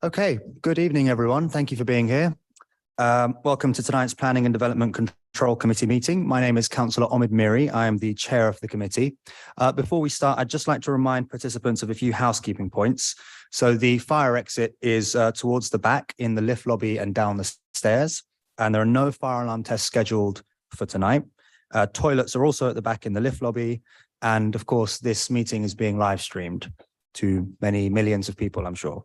Okay, good evening, everyone. Thank you for being here. Welcome to tonight's Planning and Development Control Committee meeting. My name is Councillor Omid Miri. I am the chair of the committee. Before we start, I'd just like to remind participants of a few housekeeping points. So the fire exit is towards the back in the lift lobby and down the stairs, and there are no fire alarm tests scheduled for tonight. Toilets are also at the back in the lift lobby, and of course, this meeting is being live streamed to many millions of people, I'm sure.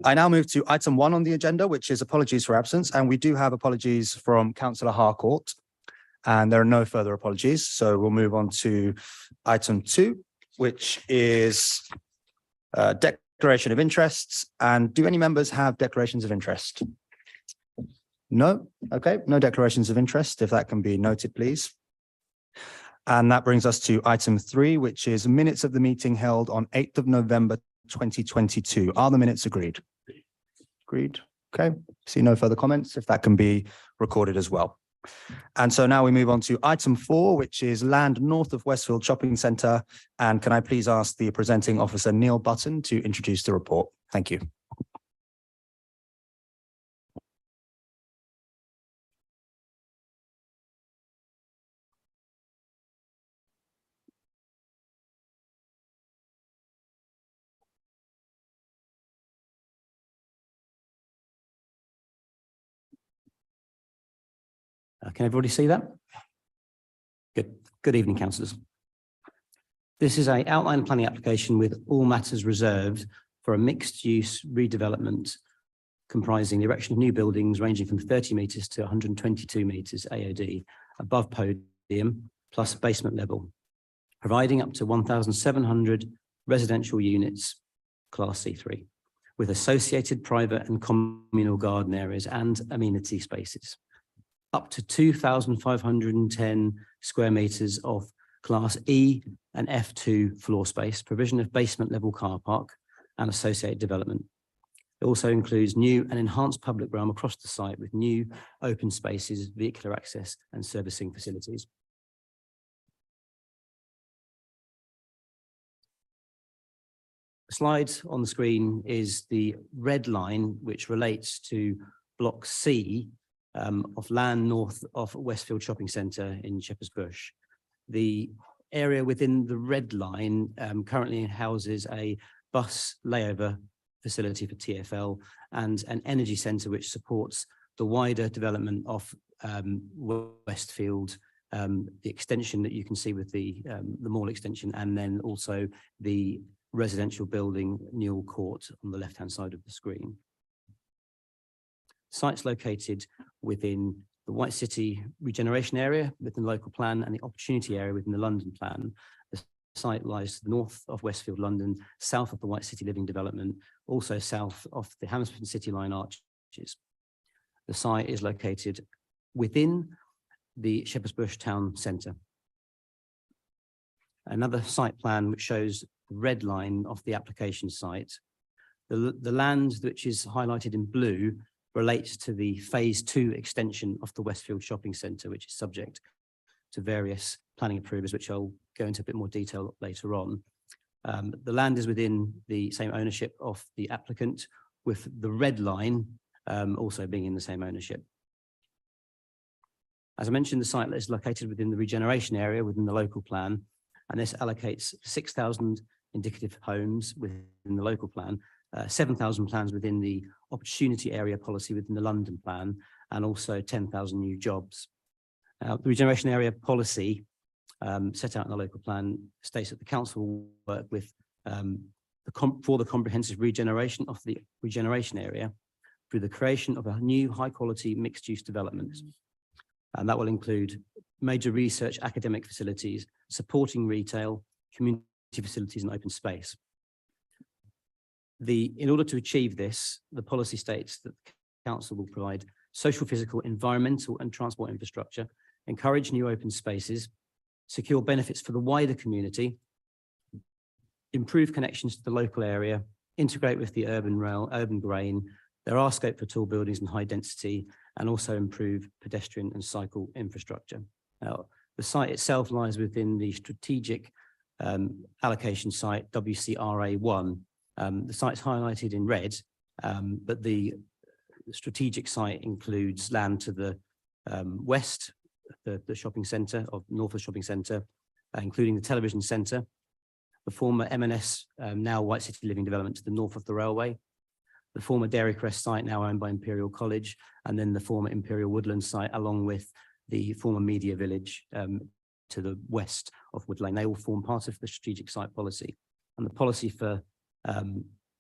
I now move to item 1 on the agenda, which is apologies for absence. And we do have apologies from Councillor Harcourt, and there are no further apologies. So we'll move on to item 2, which is declaration of interests. And do any members have declarations of interest? No? Okay, no declarations of interest. If that can be noted, please. And that brings us to item 3, which is minutes of the meeting held on 8th of November 2022. Are the minutes agreed? Agreed. Okay. See no further comments, if that can be recorded as well. And so now we move on to item 4, which is land north of Westfield Shopping Centre. And can I please ask the presenting officer, Neil Button, to introduce the report? Thank you. Can everybody see that? Good. Good evening, councillors. This is an outline planning application with all matters reserved for a mixed-use redevelopment comprising the erection of new buildings ranging from 30 metres to 122 metres AOD above podium plus basement level, providing up to 1,700 residential units, Class C3, with associated private and communal garden areas and amenity spaces. Up to 2,510 square metres of Class E and F2 floor space, provision of basement level car park and associated development. It also includes new and enhanced public realm across the site with new open spaces, vehicular access and servicing facilities. The slide on the screen is the red line, which relates to Block C of land north of Westfield Shopping Centre in Shepherd's Bush. The area within the red line currently houses a bus layover facility for TfL and an energy centre which supports the wider development of Westfield, the extension that you can see with the mall extension, and then also the residential building Newell Court on the left-hand side of the screen. Site's located within the White City regeneration area within the local plan and the opportunity area within the London plan. The site lies to the north of Westfield London, south of the White City Living Development, also south of the Hammersmith City Line arches. The site is located within the Shepherd's Bush Town Centre. Another site plan which shows the red line of the application site. The land which is highlighted in blue relates to the phase 2 extension of the Westfield Shopping Centre, which is subject to various planning approvers, which I'll go into a bit more detail later on. The land is within the same ownership of the applicant, with the red line also being in the same ownership. As I mentioned, the site is located within the regeneration area within the local plan, and this allocates 6,000 indicative homes within the local plan, 7,000 plans within the opportunity area policy within the London plan, and also 10,000 new jobs. The regeneration area policy set out in the local plan states that the council will work with for the comprehensive regeneration of the regeneration area through the creation of a new high quality mixed use development. And that will include major research academic facilities, supporting retail, community facilities and open space. In order to achieve this, the policy states that the council will provide social, physical, environmental and transport infrastructure, encourage new open spaces, secure benefits for the wider community, improve connections to the local area, integrate with the urban rail, urban grain. There are scope for tall buildings and high density, and also improve pedestrian and cycle infrastructure. Now, the site itself lies within the strategic allocation site WCRA1, The site's highlighted in red, but the strategic site includes land to the west, the shopping centre, of north of the shopping centre, including the television centre, the former M&S, now White City Living development to the north of the railway, the former Dairy Crest site now owned by Imperial College, and then the former Imperial Woodlands site, along with the former Media Village to the west of Wood Lane. They all form part of the strategic site policy. And the policy for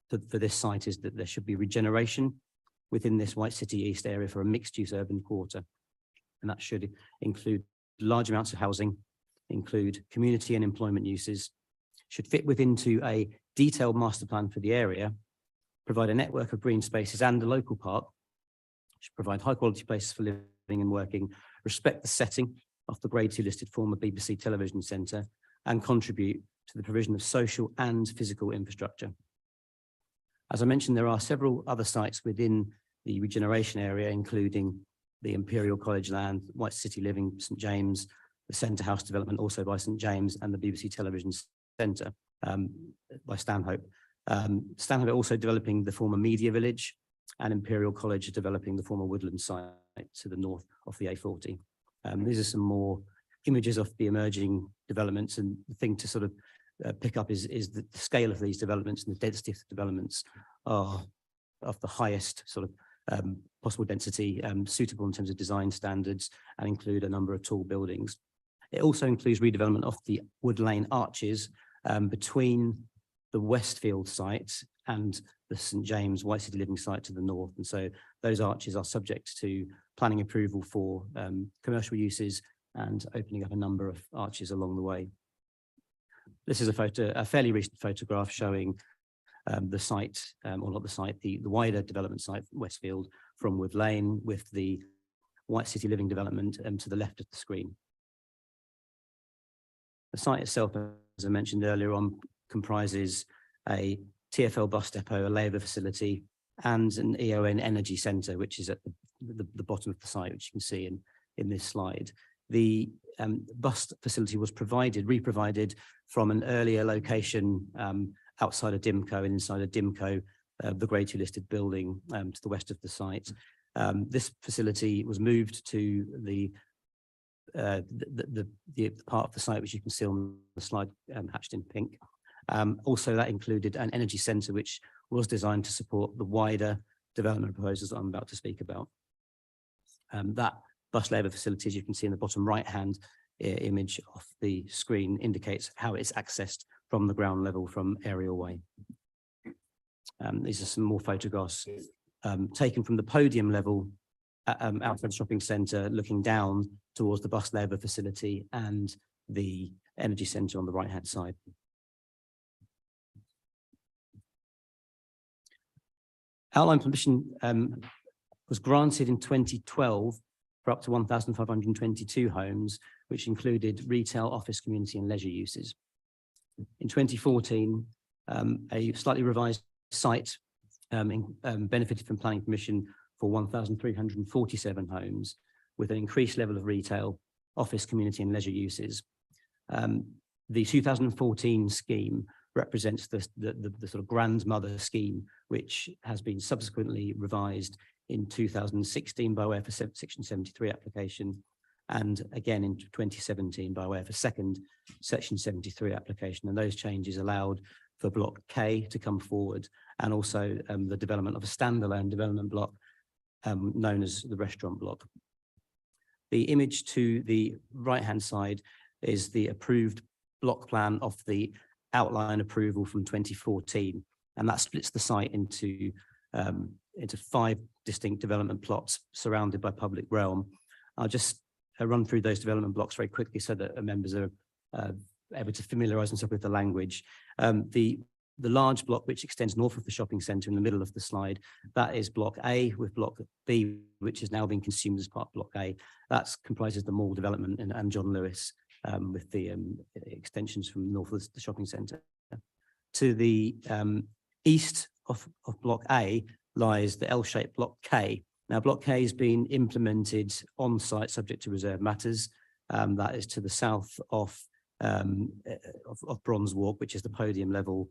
this site is that there should be regeneration within this White City East area for a mixed-use urban quarter. And that should include large amounts of housing, include community and employment uses, should fit within a detailed master plan for the area, provide a network of green spaces and a local park, should provide high quality places for living and working, respect the setting of the Grade 2 listed former BBC Television Centre, and contribute to the provision of social and physical infrastructure. As I mentioned, there are several other sites within the regeneration area, including the Imperial College land, White City Living, St James, the Centre House development also by St James, and the BBC Television Centre by Stanhope. Stanhope are also developing the former Media Village, and Imperial College are developing the former Woodland site to the north of the A40. These are some more images of the emerging developments, and the thing to sort of pick up is the scale of these developments and the density of the developments are of the highest sort of possible density, suitable in terms of design standards, and include a number of tall buildings. It also includes redevelopment of the Wood Lane arches between the Westfield site and the St James White City Living site to the north. And so those arches are subject to planning approval for commercial uses and opening up a number of arches along the way. This is a fairly recent photograph showing the site, or not the site, the wider development site, Westfield, from Wood Lane, with the White City Living development to the left of the screen. The site itself, as I mentioned earlier on, comprises a TfL bus depot, a labour facility, and an EON energy centre, which is at the bottom of the site, which you can see in this slide. The bus facility was re-provided from an earlier location outside of Dimco and inside of Dimco, the Grade 2 listed building to the west of the site. This facility was moved to the part of the site which you can see on the slide hatched in pink. Also, that included an energy centre which was designed to support the wider development proposals that I'm about to speak about. That bus labour facility, as you can see in the bottom right-hand image of the screen, indicates how it's accessed from the ground level from Aerial Way. These are some more photographs taken from the podium level outside the shopping centre, looking down towards the bus labour facility and the energy centre on the right-hand side. Outline permission was granted in 2012 for up to 1,522 homes, which included retail, office, community and leisure uses. In 2014, a slightly revised site benefited from planning permission for 1,347 homes with an increased level of retail, office, community and leisure uses. The 2014 scheme represents the sort of grandmother scheme, which has been subsequently revised in 2016 by way of a Section 73 application, and again in 2017 by way of a second Section 73 application. And those changes allowed for Block K to come forward, and also the development of a standalone development block known as the restaurant block. The image to the right-hand side is the approved block plan of the outline approval from 2014, and that splits the site into 5 distinct development plots surrounded by public realm. I'll just run through those development blocks very quickly so that members are able to familiarise themselves with the language. The large block which extends north of the shopping centre in the middle of the slide, that is Block A, with Block B, which is now being consumed as part of Block A. That comprises the mall development and John Lewis, with the extensions from north of the shopping centre. To the east of Block A lies the L-shaped Block K. Now, Block K has been implemented on site subject to reserve matters. That is to the south of Bronze Walk, which is the podium level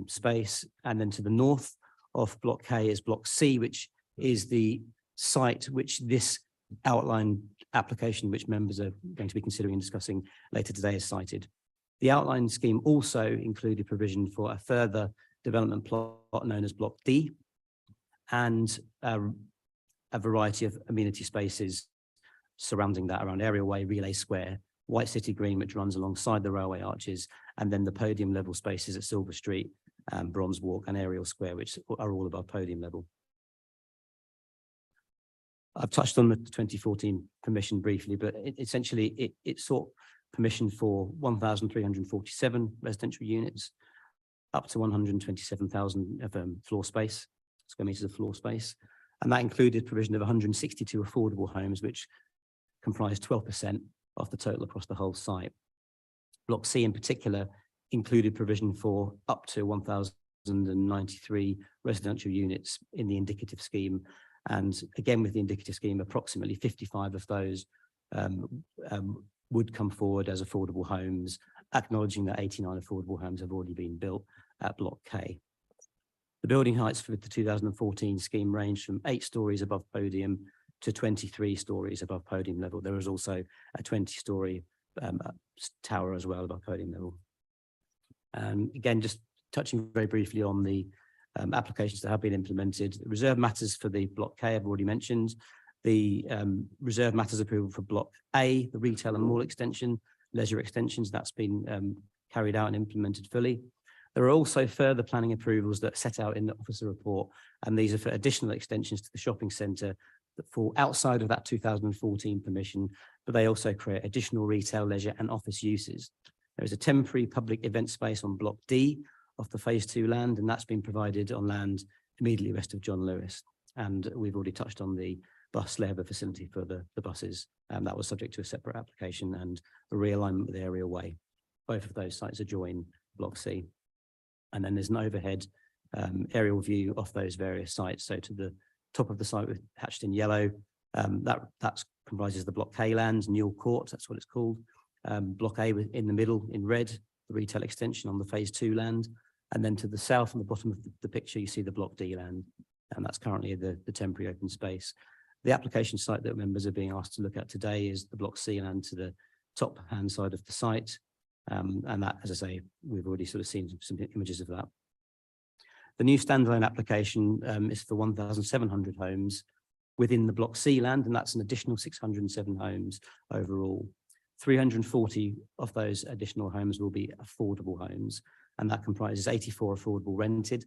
space. And then to the north of Block K is Block C, which is the site which this outline application, which members are going to be considering and discussing later today, is cited. The outline scheme also included provision for a further development plot known as Block D and a variety of amenity spaces surrounding that around Area Way, Relay Square, White City Green, which runs alongside the railway arches, and then the podium level spaces at Silver Street, Bronze Walk and Ariel Square, which are all above podium level. I've touched on the 2014 permission briefly, but essentially it sought permission for 1,347 residential units, up to 127,000 of square meters of floor space. And that included provision of 162 affordable homes, which comprised 12% of the total across the whole site. Block C in particular included provision for up to 1,093 residential units in the indicative scheme. And again, with the indicative scheme, approximately 55 of those would come forward as affordable homes, acknowledging that 89 affordable homes have already been built at Block K. The building heights for the 2014 scheme ranged from 8 stories above podium to 23 stories above podium level. There was also a 20-story tower as well above podium level. Again, just touching very briefly on the applications that have been implemented. The reserve matters for the Block K I've already mentioned. The reserve matters approval for Block A, the retail and mall extension, leisure extensions, that's been carried out and implemented fully. There are also further planning approvals that are set out in the officer report, and these are for additional extensions to the shopping centre that fall outside of that 2014 permission, but they also create additional retail, leisure and office uses. There is a temporary public event space on Block D of the Phase 2 land, and that's been provided on land immediately west of John Lewis. And we've already touched on the bus labour facility for the buses, and that was subject to a separate application and a realignment with Area Way. Both of those sites adjoin Block C. And then there's an overhead aerial view of those various sites. So to the top of the site with hatched in yellow, that comprises the Block K land, Newell Court, that's what it's called. Block A in the middle in red, the retail extension on the Phase 2 land. And then to the south on the bottom of the picture, you see the Block D land, and that's currently the temporary open space. The application site that members are being asked to look at today is the Block C land to the top hand side of the site. And that, as I say, we've already sort of seen some images of that. The new standalone application is for 1,700 homes within the Block C land, and that's an additional 607 homes overall. 340 of those additional homes will be affordable homes, and that comprises 84 affordable rented,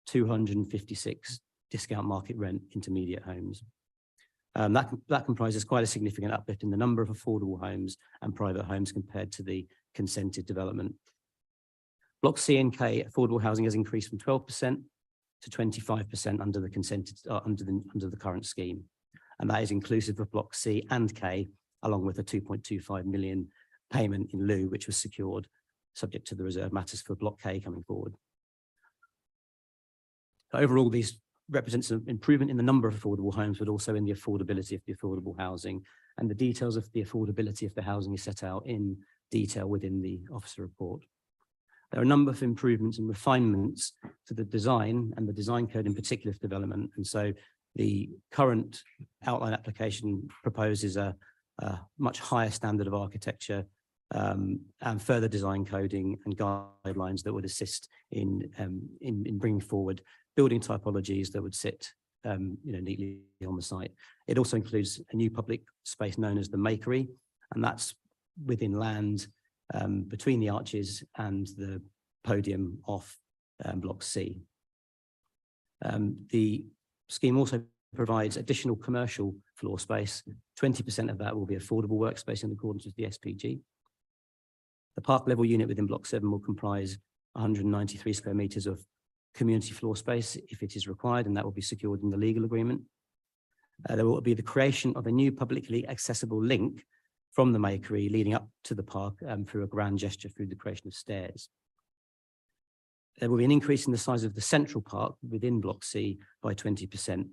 256 discount market rent intermediate homes. That comprises quite a significant uplift in the number of affordable homes and private homes compared to the consented development. Block C and K affordable housing has increased from 12% to 25% under the consented under the current scheme, and that is inclusive of Block C and K, along with a 2.25 million payment in lieu, which was secured, subject to the reserve matters for Block K coming forward. Overall, these represents an improvement in the number of affordable homes, but also in the affordability of the affordable housing. And the details of the affordability of the housing is set out in detail within the officer report. There are a number of improvements and refinements to the design and the design code in particular for development. And so the current outline application proposes a much higher standard of architecture and further design coding and guidelines that would assist in bringing forward building typologies that would sit neatly on the site. It also includes a new public space known as the Makery, and that's within land between the arches and the podium off Block C. The scheme also provides additional commercial floor space. 20% of that will be affordable workspace in accordance with the SPG. The park level unit within Block 7 will comprise 193 square metres of community floor space if it is required, and that will be secured in the legal agreement. There will be the creation of a new publicly accessible link from the Makery leading up to the park through a grand gesture through the creation of stairs. There will be an increase in the size of the central park within Block C by 20%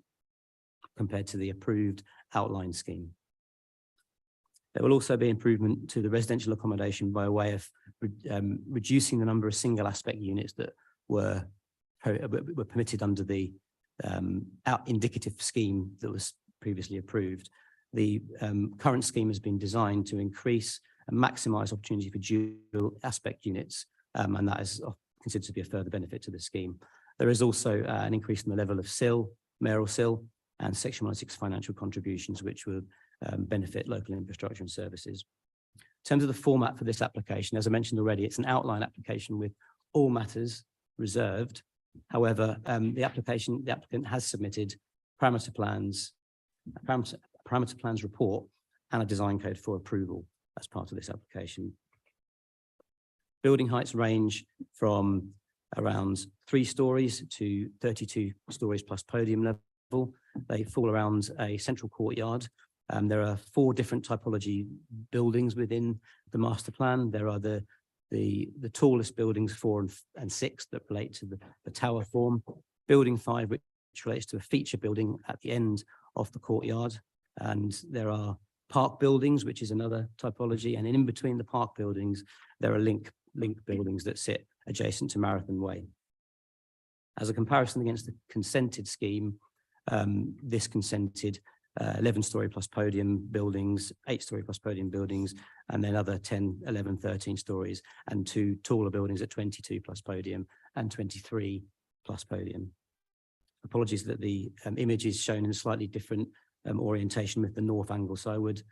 compared to the approved outline scheme. There will also be improvement to the residential accommodation by way of reducing the number of single aspect units that were permitted under the indicative scheme that was previously approved. The current scheme has been designed to increase and maximise opportunity for dual aspect units, and that is considered to be a further benefit to the scheme. There is also an increase in the level of mayoral SIL, and Section 106 financial contributions, which will benefit local infrastructure and services. In terms of the format for this application, as I mentioned already, it's an outline application with all matters reserved. However, the applicant has submitted parameter plans report and a design code for approval as part of this application. Building heights range from around 3 stories to 32 stories plus podium level. They fall around a central courtyard. There are 4 different typology buildings within the master plan. There are the tallest buildings, 4 and 6, that relate to the tower form. Building 5, which relates to a feature building at the end of the courtyard. And there are park buildings, which is another typology. And in between the park buildings, there are link buildings that sit adjacent to Marathon Way. As a comparison against the consented scheme, this consented 11-story plus podium buildings, 8-story plus podium buildings, and then other 10, 11, 13 stories, and 2 taller buildings at 22 plus podium and 23 plus podium. Apologies that the image is shown in a slightly different orientation with the north angle. So I would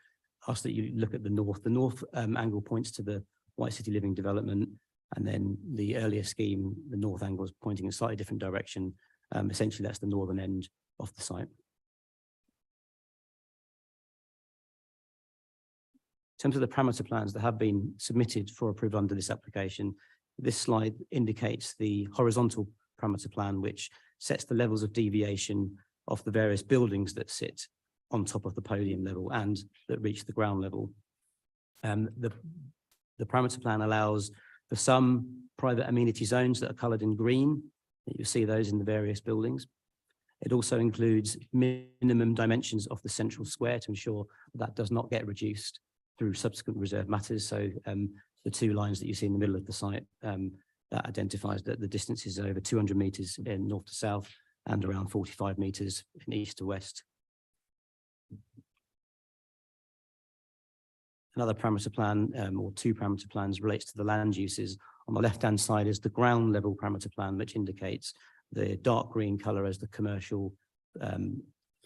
ask that you look at the north. The north angle points to the White City Living development, and then the earlier scheme, the north angle is pointing in a slightly different direction. Essentially, that's the northern end of the site. In terms of the parameter plans that have been submitted for approval under this application, this slide indicates the horizontal parameter plan, which sets the levels of deviation of the various buildings that sit on top of the podium level and that reach the ground level. The parameter plan allows for some private amenity zones that are coloured in green. You see those in the various buildings. It also includes minimum dimensions of the central square to ensure that does not get reduced through subsequent reserve matters. So the 2 lines that you see in the middle of the site, that identifies that the distance is over 200 metres in north to south and around 45 metres in east to west. Another parameter plan, or 2 parameter plans, relates to the land uses. On the left-hand side is the ground level parameter plan, which indicates the dark green colour as the commercial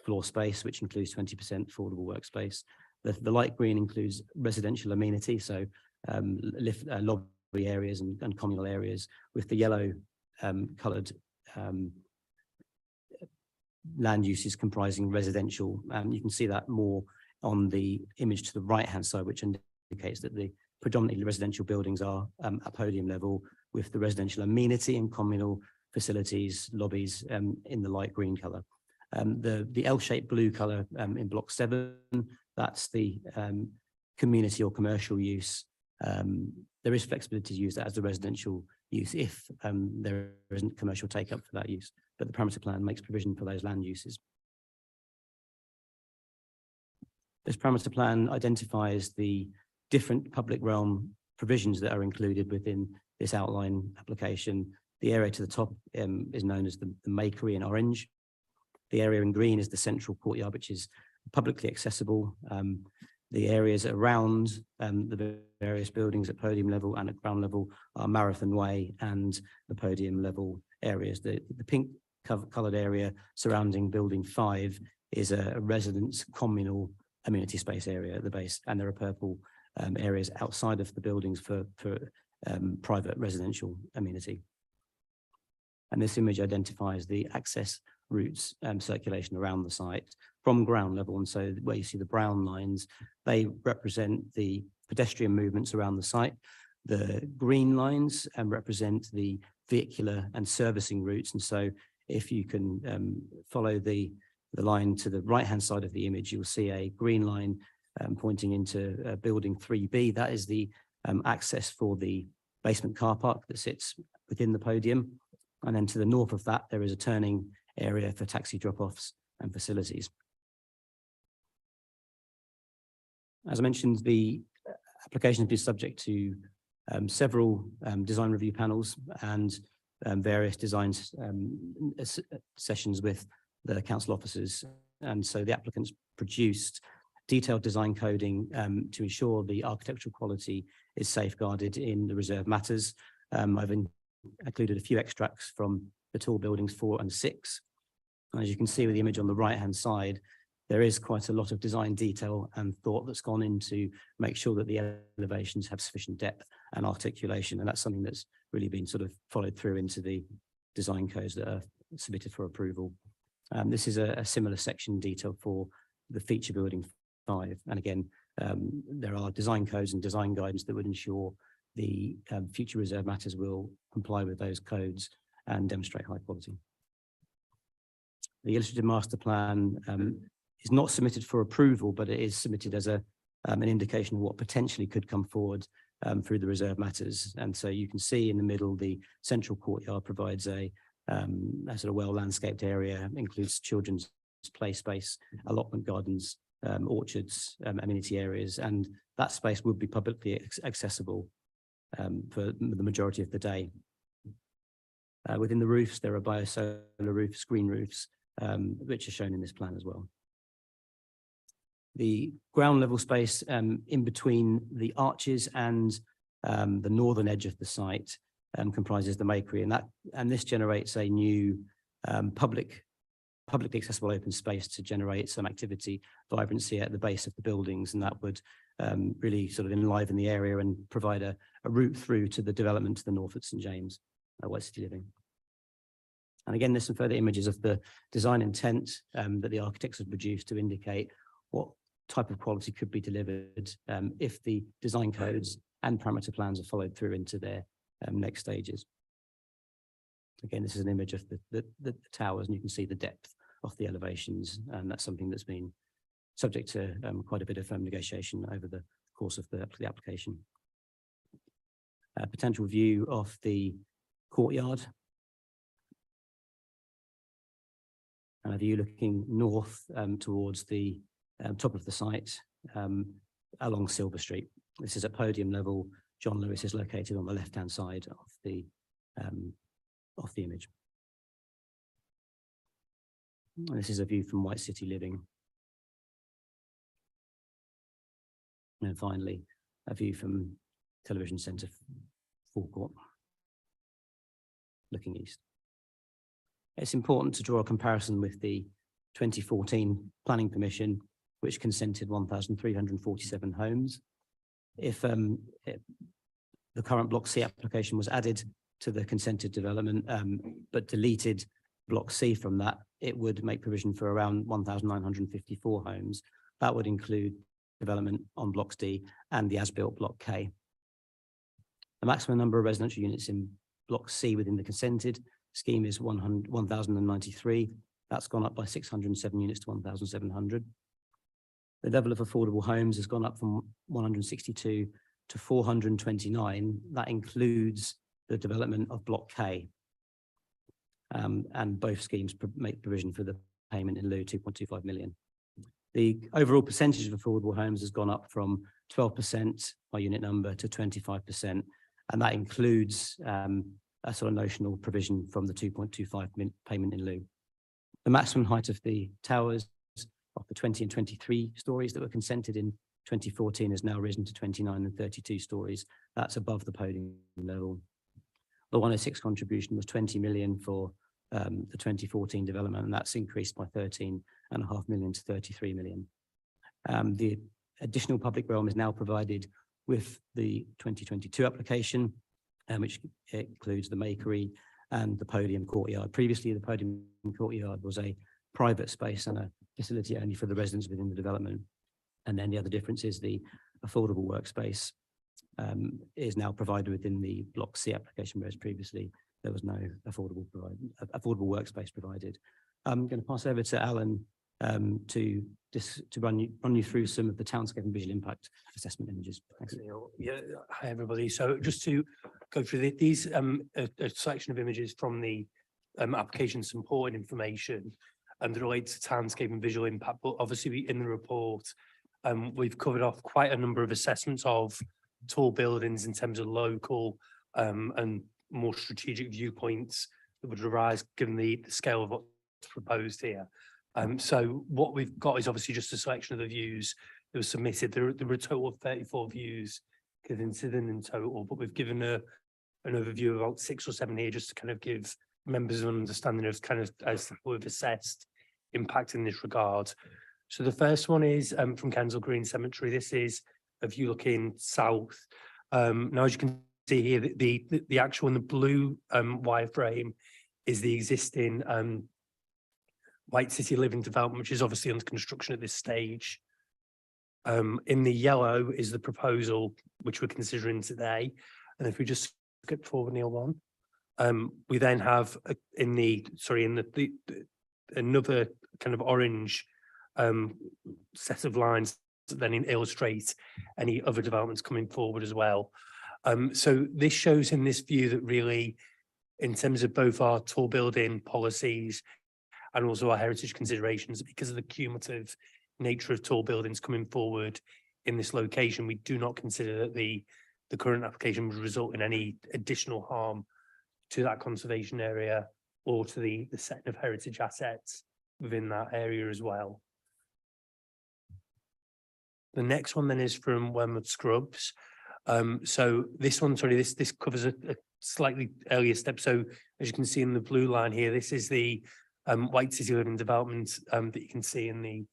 floor space, which includes 20% affordable workspace. The light green includes residential amenity, so lobby areas and communal areas, with the yellow coloured land uses comprising residential. You can see that more on the image to the right-hand side, which indicates that the predominantly residential buildings are at podium level, with the residential amenity and communal facilities, lobbies in the light green colour. The L-shaped blue colour in block 7, that's the community or commercial use. There is flexibility to use that as the residential use if there isn't commercial take-up for that use, but the parameter plan makes provision for those land uses. This parameter plan identifies the different public realm provisions that are included within this outline application. The area to the top is known as the Makery in orange. The area in green is the central courtyard, which is publicly accessible. The areas around the various buildings at podium level and at ground level are Marathon Way and the podium level areas. The pink coloured area surrounding building 5 is a residence communal amenity space area at the base, and there are purple areas outside of the buildings for private residential amenity. And this image identifies the access routes circulation around the site from ground level. And so where you see the brown lines, they represent the pedestrian movements around the site. The green lines represent the vehicular and servicing routes. And so if you can follow the line to the right-hand side of the image, you'll see a green line pointing into building 3B. That is the access for the basement car park that sits within the podium. And then to the north of that, there is a turning area for taxi drop-offs and facilities. As I mentioned, the application has been subject to several design review panels, and various designs sessions with the council officers. And so the applicants produced detailed design coding to ensure the architectural quality is safeguarded in the reserve matters. I've included a few extracts from the tall buildings 4 and 6. As you can see with the image on the right-hand side, there is quite a lot of design detail and thought that's gone into make sure that the elevations have sufficient depth and articulation. And that's something that's really been sort of followed through into the design codes that are submitted for approval. This is a similar section detail for the feature building 5. And again, there are design codes and design guidance that would ensure the future reserve matters will comply with those codes and demonstrate high quality. The illustrative master plan is not submitted for approval, but it is submitted as an indication of what potentially could come forward through the reserve matters. And so you can see in the middle, the central courtyard provides a sort of well-landscaped area, includes children's play space, allotment gardens, orchards, amenity areas, and that space would be publicly accessible for the majority of the day. Within the roofs, there are biosolar roofs, green roofs, which are shown in this plan as well. The ground level space in between the arches and the northern edge of the site comprises the makery, and this generates a new publicly accessible open space to generate some activity, vibrancy at the base of the buildings, and that would really sort of enliven the area and provide a route through to the development to the north at St James, White City Living. And again, there's some further images of the design intent that the architects have produced to indicate what type of quality could be delivered if the design codes and parameter plans are followed through into their next stages. Again, this is an image of the towers, and you can see the depth of the elevations, and that's something that's been subject to quite a bit of negotiation over the course of the application. A potential view of the courtyard, and a view looking north towards the top of the site along Silver Street. This is at podium level. John Lewis is located on the left-hand side of the image. And this is a view from White City Living. And finally, a view from Television Centre forecourt, looking east. It's important to draw a comparison with the 2014 planning permission, which consented 1,347 homes. If the current Block C application was added to the consented development, but deleted Block C from that, it would make provision for around 1,954 homes. That would include development on Blocks D and the as-built Block K. The maximum number of residential units in Block C within the consented scheme is 1,093. That's gone up by 607 units to 1,700. The level of affordable homes has gone up from 162 to 429. That includes the development of Block K. And both schemes make provision for the payment in lieu, 2.25 million. The overall percentage of affordable homes has gone up from 12% by unit number to 25%, and that includes a sort of notional provision from the 2.25 payment in lieu. The maximum height of the towers of the 20 and 23 stories that were consented in 2014 has now risen to 29 and 32 stories. That's above the podium level. The 106 contribution was 20 million for the 2014 development, and that's increased by 13.5 million to 33 million. The additional public realm is now provided with the 2022 application, which includes the makery and the podium courtyard. Previously, the podium courtyard was a private space and a facility only for the residents within the development. And then the other difference is the affordable workspace is now provided within the Block C application, whereas previously there was no affordable workspace provided. I'm going to pass over to Alan to run you through some of the townscape and visual impact assessment images. Thanks. Yeah, hi everybody. So just to go through these a selection of images from the application supporting information that relates to townscape and visual impact, but obviously in the report we've covered off quite a number of assessments of tall buildings in terms of local and more strategic viewpoints that would arise given the scale of what's proposed here. So what we've got is obviously just a selection of the views that were submitted. There were a total of 34 views considered in total, but we've given an overview of about 6 or 7 here just to kind of give members an understanding of kind of as we've assessed impact in this regard. So the first one is from Kensal Green Cemetery. This is a view looking south. Now, as you can see here, the actual in the blue wireframe is the existing White City Living development, which is obviously under construction at this stage. In the yellow is the proposal which we're considering today. And if we just skip forward, Neil, one, we then have another kind of orange set of lines that then illustrate any other developments coming forward as well. So this shows in this view that really, in terms of both our tall building policies and also our heritage considerations, because of the cumulative nature of tall buildings coming forward in this location, we do not consider that the current application would result in any additional harm to that conservation area or to the set of heritage assets within that area as well. The next one then is from Wormwood Scrubs. So this one, this covers a slightly earlier step. So as you can see in the blue line here, this is the White City Living development that you can see in the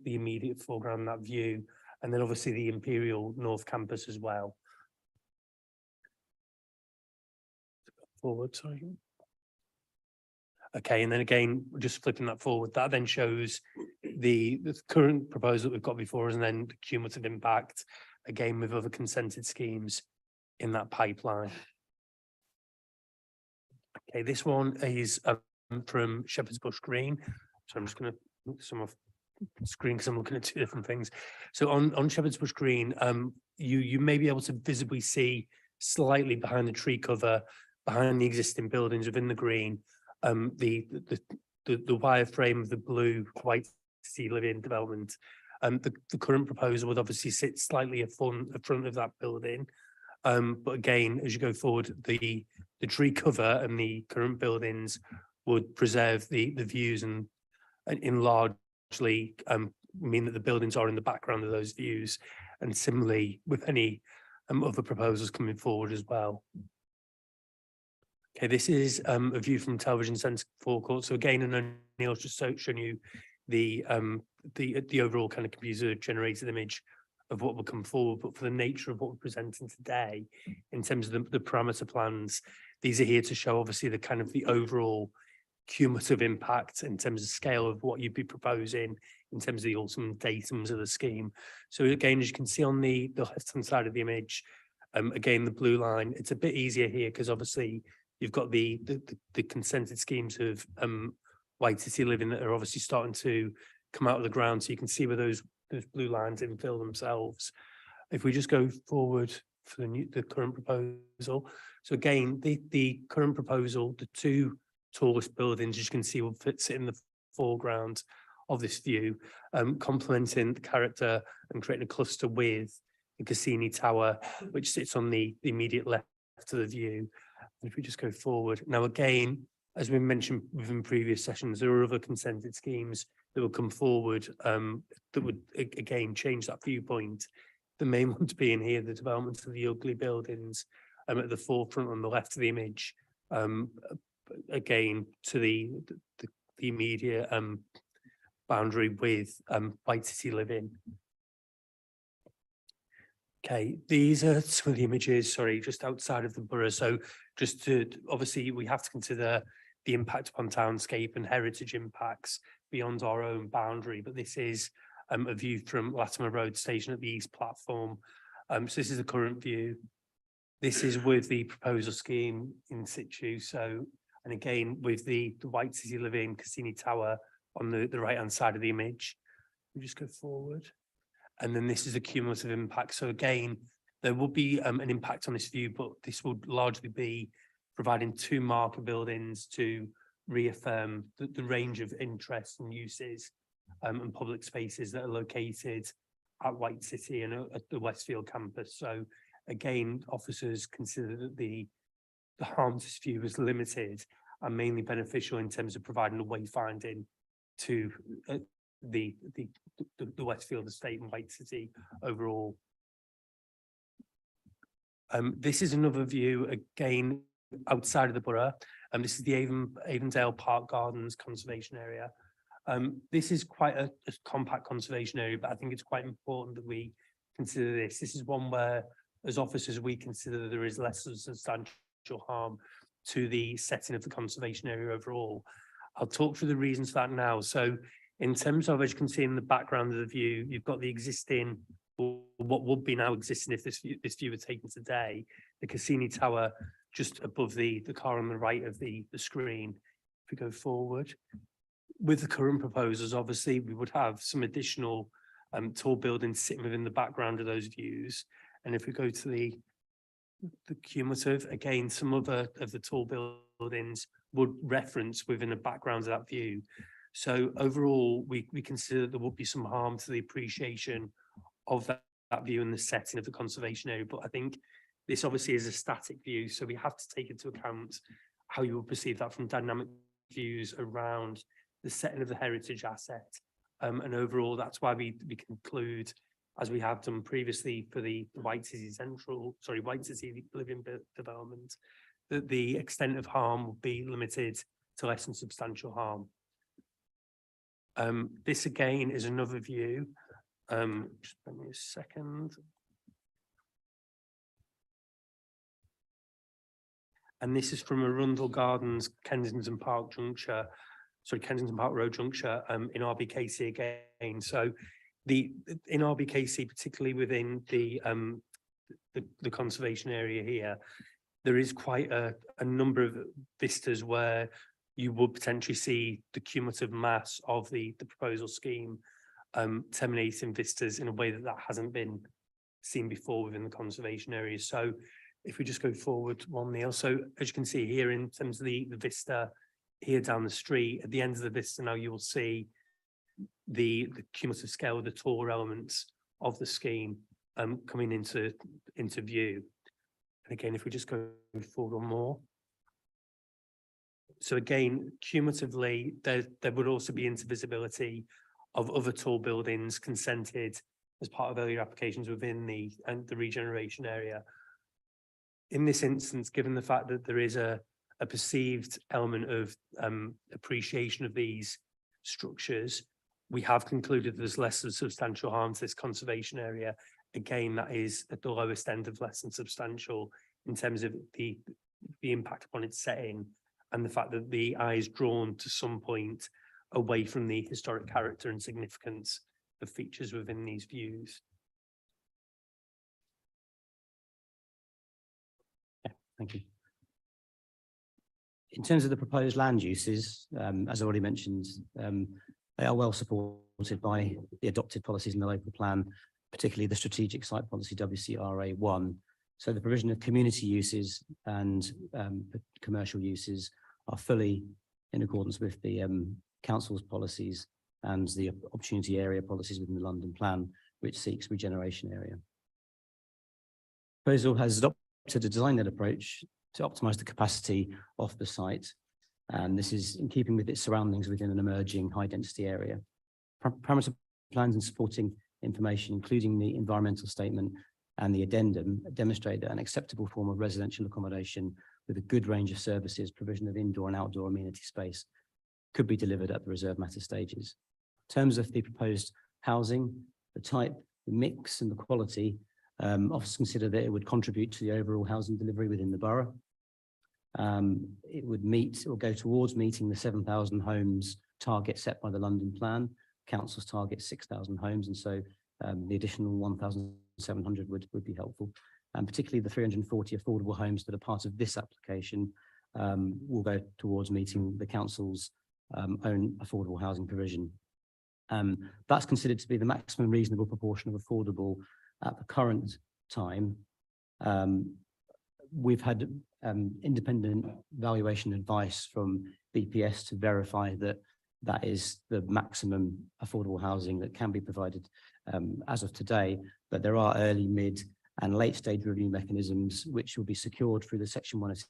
immediate foreground, that view, and then obviously the Imperial North Campus as well. Forward, sorry. Okay, and then again, just flipping that forward, that then shows the current proposal that we've got before us, and then the cumulative impact, again, with other consented schemes in that pipeline. Okay, this one is from Shepherd's Bush Green. So I'm just going to look some off screen because I'm looking at 2 different things. So on Shepherd's Bush Green, you may be able to visibly see slightly behind the tree cover, behind the existing buildings within the green, the wireframe of the blue White City Living development. The current proposal would obviously sit slightly in front of that building. But again, as you go forward, the tree cover and the current buildings would preserve the views and largely mean that the buildings are in the background of those views. And similarly with any other proposals coming forward as well. Okay, this is a view from Television Centre forecourt. So again, and Neil's just shown you the overall kind of computer generated image of what will come forward, but for the nature of what we're presenting today, in terms of the parameter plans, these are here to show obviously the kind of the overall cumulative impact in terms of scale of what you'd be proposing in terms of the ultimate datums of the scheme. So again, as you can see on the left-hand side of the image, again, the blue line, it's a bit easier here because obviously you've got the consented schemes of White City Living that are obviously starting to come out of the ground. So you can see where those blue lines infill themselves. If we just go forward for the current proposal. So again, the current proposal, the 2 tallest buildings, as you can see, will sit in the foreground of this view, complementing the character and creating a cluster with the Cassini Tower, which sits on the immediate left of the view. And if we just go forward. Now, again, as we mentioned within previous sessions, there are other consented schemes that will come forward that would, again, change that viewpoint. The main ones being here, the development of the ugly buildings at the forefront on the left of the image, again, to the immediate boundary with White City Living. Okay, these are some of the images, sorry, just outside of the borough. So just to, obviously, we have to consider the impact upon townscape and heritage impacts beyond our own boundary. But this is a view from Latimer Road Station at the East Platform. So this is the current view. This is with the proposal scheme in situ. So, and again, with the White City Living Cassini Tower on the right-hand side of the image. We just go forward. And then this is a cumulative impact. So again, there will be an impact on this view, but this would largely be providing 2 marker buildings to reaffirm the range of interests and uses and public spaces that are located at White City and at the Westfield campus. So again, officers consider that the the harm to this view was limited and mainly beneficial in terms of providing a wayfinding to the Westfield estate and White City overall. This is another view, again, outside of the borough. This is the Avondale Park Gardens conservation area. This is quite a compact conservation area, but I think it's quite important that we consider this. This is one where, as officers, we consider that there is less substantial harm to the setting of the conservation area overall. I'll talk through the reasons for that now. So in terms of, as you can see in the background of the view, you've got the existing, or what would be now existing if this view were taken today, the Cassini Tower just above the car on the right of the screen. If we go forward, with the current proposals, obviously we would have some additional tall buildings sitting within the background of those views. And if we go to the cumulative, again, some other of the tall buildings would reference within the background of that view. So overall, we consider there would be some harm to the appreciation of that view and the setting of the conservation area. But I think this obviously is a static view, so we have to take into account how you would perceive that from dynamic views around the setting of the heritage asset. And overall, that's why we conclude, as we have done previously for the White City living development, that the extent of harm will be limited to less than substantial harm. This again is another view. Just give me a second. And this is from Arundel Gardens, Kensington Park Road juncture in RBKC again. So in RBKC, particularly within the conservation area here, there is quite a number of vistas where you would potentially see the cumulative mass of the proposal scheme terminating vistas in a way that hasn't been seen before within the conservation areas. So if we just go forward one, Neil. So as you can see here, in terms of the vista here down the street, at the end of the vista now, you will see the cumulative scale of the taller elements of the scheme coming into view. And again, if we just go forward one more. So again, cumulatively, there would also be intervisibility of other tall buildings consented as part of earlier applications within the regeneration area. In this instance, given the fact that there is a perceived element of appreciation of these structures, we have concluded there's less than substantial harm to this conservation area. Again, that is at the lowest end of less than substantial in terms of the impact upon its setting, and the fact that the eye is drawn to some point away from the historic character and significance of features within these views. Yeah, thank you. In terms of the proposed land uses, as I already mentioned, they are well supported by the adopted policies in the local plan, particularly the strategic site policy WCRA1. So the provision of community uses and commercial uses are fully in accordance with the council's policies and the opportunity area policies within the London plan, which seeks regeneration area. Proposal has adopted a design-led approach to optimise the capacity of the site, and this is in keeping with its surroundings within an emerging high-density area. Parameter plans and supporting information, including the environmental statement and the addendum, demonstrate that an acceptable form of residential accommodation with a good range of services, provision of indoor and outdoor amenity space, could be delivered at the reserved matter stages. In terms of the proposed housing, the type, the mix and the quality, officers consider that it would contribute to the overall housing delivery within the borough. It would meet or go towards meeting the 7,000 homes target set by the London plan. Council's target 6,000 homes, and so the additional 1,700 would be helpful. And particularly the 340 affordable homes that are part of this application will go towards meeting the council's own affordable housing provision. That's considered to be the maximum reasonable proportion of affordable at the current time. We've had independent valuation advice from BPS to verify that that is the maximum affordable housing that can be provided as of today, but there are early, mid and late stage review mechanisms which will be secured through the Section 106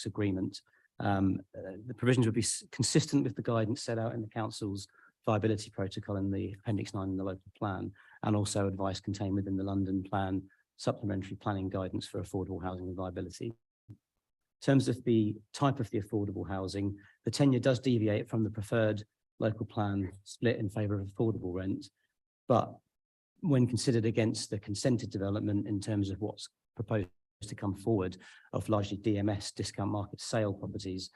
agreement. The provisions would be consistent with the guidance set out in the council's viability protocol in the Appendix 9 in the local plan, and also advice contained within the London Plan supplementary planning guidance for affordable housing and viability. In terms of the type of the affordable housing, the tenure does deviate from the preferred local plan split in favour of affordable rent, but when considered against the consented development in terms of what's proposed to come forward of largely DMS, discount market sale properties,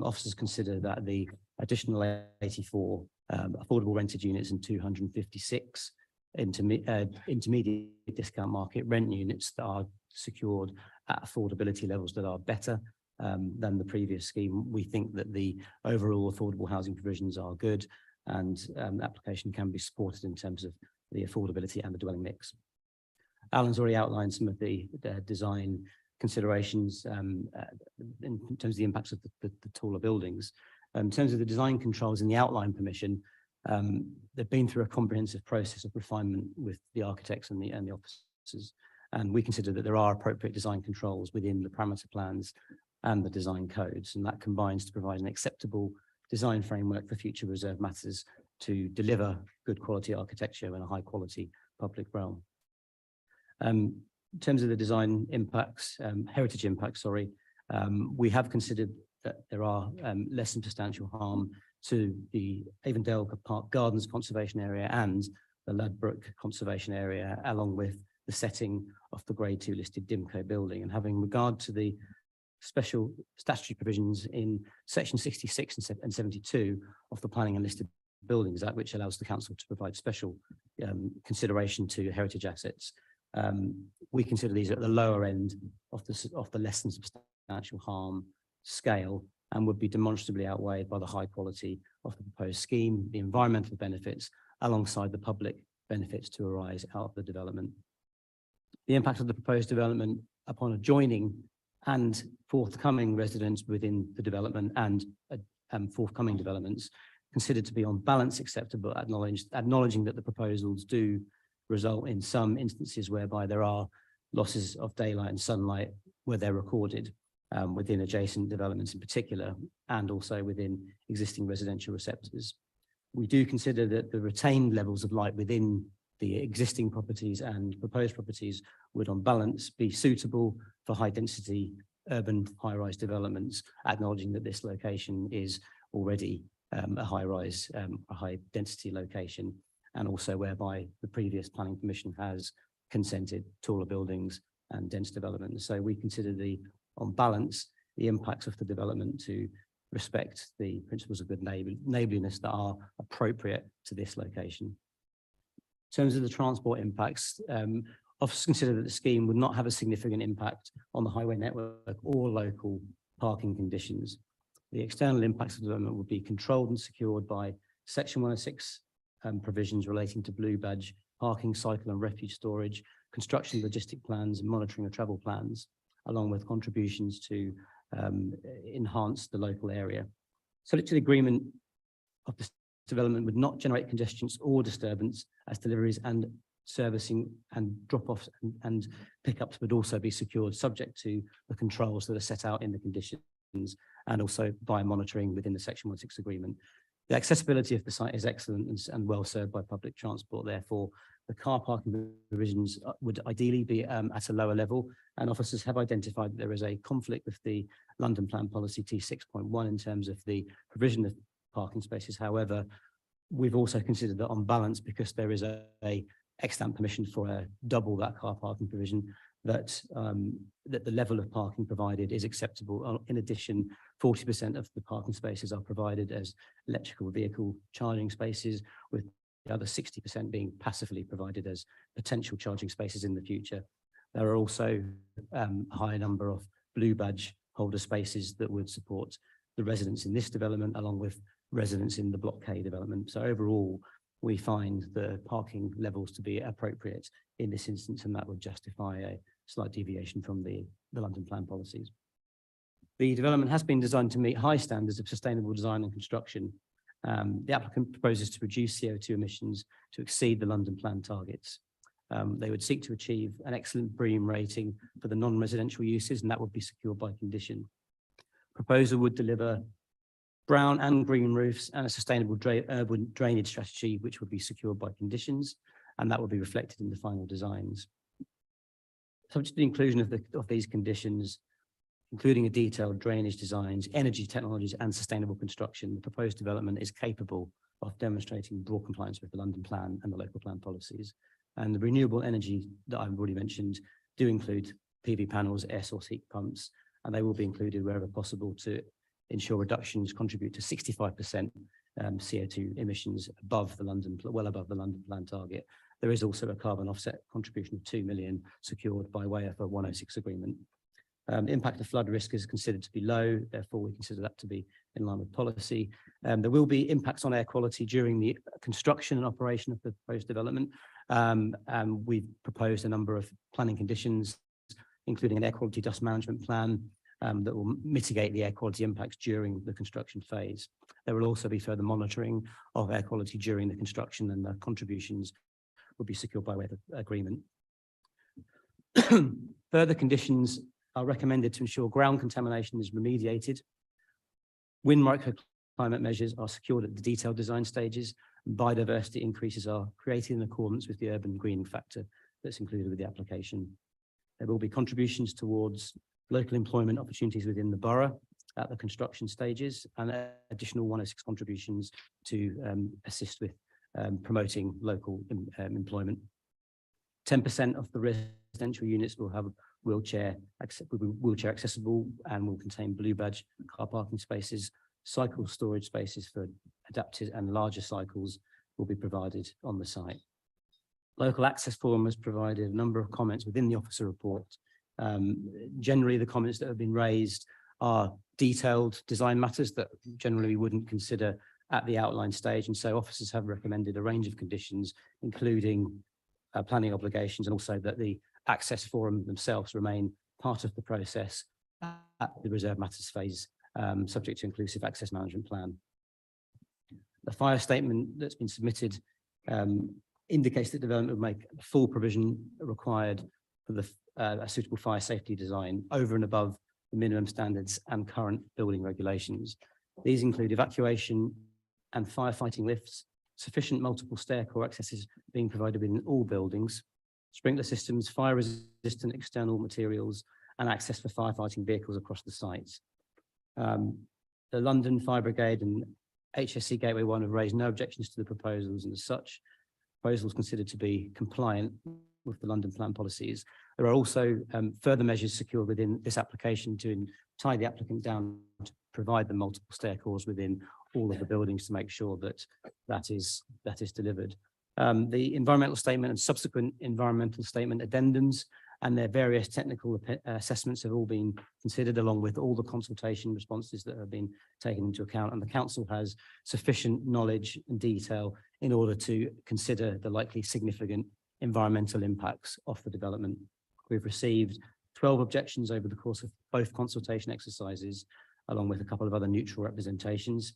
officers consider that the additional 84 affordable rented units and 256 intermediate discount market rent units that are secured at affordability levels that are better than the previous scheme. We think that the overall affordable housing provisions are good, and the application can be supported in terms of the affordability and the dwelling mix. Alan's already outlined some of the design considerations in terms of the impacts of the taller buildings. In terms of the design controls in the outline permission, they've been through a comprehensive process of refinement with the architects and the officers, and we consider that there are appropriate design controls within the parameter plans and the design codes, and that combines to provide an acceptable design framework for future reserve matters to deliver good quality architecture in a high quality public realm. In terms of the design impacts, heritage impacts, we have considered that there are less than substantial harm to the Avondale Park Gardens Conservation Area and the Ladbroke Conservation Area, along with the setting of the Grade 2 listed Dimco building. And having regard to the special statutory provisions in section 66 and 72 of the Planning and Listed Buildings Act, which allows the council to provide special consideration to heritage assets, we consider these at the lower end of the less than substantial harm scale, and would be demonstrably outweighed by the high quality of the proposed scheme, the environmental benefits, alongside the public benefits to arise out of the development. The impact of the proposed development upon adjoining and forthcoming residents within the development and forthcoming developments considered to be on balance acceptable, acknowledging that the proposals do result in some instances whereby there are losses of daylight and sunlight where they're recorded within adjacent developments in particular, and also within existing residential receptors. We do consider that the retained levels of light within the existing properties and proposed properties would on balance be suitable for high density urban high-rise developments, acknowledging that this location is already a high-rise, a high density location, and also whereby the previous planning permission has consented taller buildings and dense development. So we consider on balance, the impacts of the development to respect the principles of good neighbourliness that are appropriate to this location. In terms of the transport impacts, officers consider that the scheme would not have a significant impact on the highway network or local parking conditions. The external impacts of the development would be controlled and secured by Section 106 provisions relating to blue badge, parking, cycle and refuge storage, construction logistic plans and monitoring of travel plans, along with contributions to enhance the local area. Subject to the agreement of this development would not generate congestion or disturbance, as deliveries and servicing and drop-offs and pickups would also be secured, subject to the controls that are set out in the conditions, and also by monitoring within the Section 106 agreement. The accessibility of the site is excellent and well served by public transport. Therefore, the car parking provisions would ideally be at a lower level, and officers have identified that there is a conflict with the London Plan Policy T6.1 in terms of the provision of parking spaces. However, we've also considered that on balance, because there is a extant permission for double that car parking provision, that the level of parking provided is acceptable. In addition, 40% of the parking spaces are provided as electrical vehicle charging spaces, with the other 60% being passively provided as potential charging spaces in the future. There are also a high number of blue badge holder spaces that would support the residents in this development, along with residents in the Block K development. So overall, we find the parking levels to be appropriate in this instance, and that would justify a slight deviation from the London Plan policies. The development has been designed to meet high standards of sustainable design and construction. The applicant proposes to reduce CO2 emissions to exceed the London Plan targets. They would seek to achieve an excellent BREEAM rating for the non-residential uses, and that would be secured by condition. Proposal would deliver brown and green roofs and a sustainable urban drainage strategy, which would be secured by conditions, and that will be reflected in the final designs. Subject to the inclusion of these conditions, including a detailed drainage designs, energy technologies, and sustainable construction, the proposed development is capable of demonstrating broad compliance with the London Plan and the local plan policies. And the renewable energy that I've already mentioned do include PV panels, air source heat pumps, and they will be included wherever possible to ensure reductions contribute to 65% CO2 emissions well above the London Plan target. There is also a carbon offset contribution of 2 million secured by way of a 106 agreement. Impact of flood risk is considered to be low, therefore we consider that to be in line with policy. There will be impacts on air quality during the construction and operation of the proposed development. We've proposed a number of planning conditions, including an air quality dust management plan that will mitigate the air quality impacts during the construction phase. There will also be further monitoring of air quality during the construction, and the contributions will be secured by way of agreement. Further conditions are recommended to ensure ground contamination is remediated. Wind microclimate measures are secured at the detailed design stages, and biodiversity increases are created in accordance with the urban greening factor that's included with the application. There will be contributions towards local employment opportunities within the borough at the construction stages, and additional 106 contributions to assist with promoting local employment. 10% of the residential units will have wheelchair accessible and will contain blue badge car parking spaces. Cycle storage spaces for adapted and larger cycles will be provided on the site. Local Access Forum has provided a number of comments within the officer report. Generally, the comments that have been raised are detailed design matters that generally we wouldn't consider at the outline stage, and so officers have recommended a range of conditions, including planning obligations, and also that the Access Forum themselves remain part of the process at the reserve matters phase, subject to inclusive access management plan. The fire statement that's been submitted indicates that development will make full provision required for a suitable fire safety design over and above the minimum standards and current building regulations. These include evacuation and firefighting lifts, sufficient multiple stair core accesses being provided within all buildings, sprinkler systems, fire-resistant external materials, and access for firefighting vehicles across the sites. The London Fire Brigade and HSC Gateway 1 have raised no objections to the proposals, and as such, proposals considered to be compliant with the London Plan policies. There are also further measures secured within this application to tie the applicant down to provide the multiple stair cores within all of the buildings to make sure that that is delivered. The environmental statement and subsequent environmental statement addendums and their various technical assessments have all been considered, along with all the consultation responses that have been taken into account, and the council has sufficient knowledge and detail in order to consider the likely significant environmental impacts of the development. We've received 12 objections over the course of both consultation exercises, along with a couple of other neutral representations.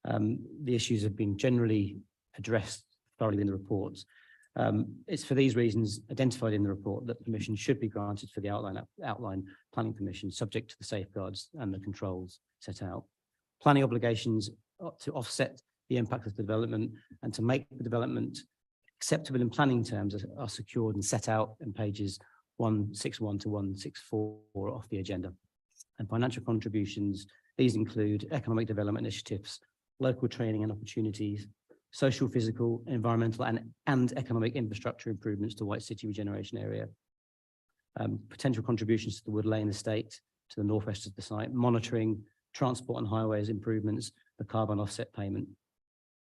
The issues have been generally addressed thoroughly in the report. It's for these reasons identified in the report that permission should be granted for the outline planning permission, subject to the safeguards and the controls set out. Planning obligations to offset the impact of the development and to make the development acceptable in planning terms are secured and set out in pages 161 to 164 of the agenda. And financial contributions, these include economic development initiatives, local training and opportunities, social, physical, environmental and economic infrastructure improvements to White City regeneration area, potential contributions to the Wood Lane estate to the northwest of the site, monitoring, transport and highways improvements, the carbon offset payment.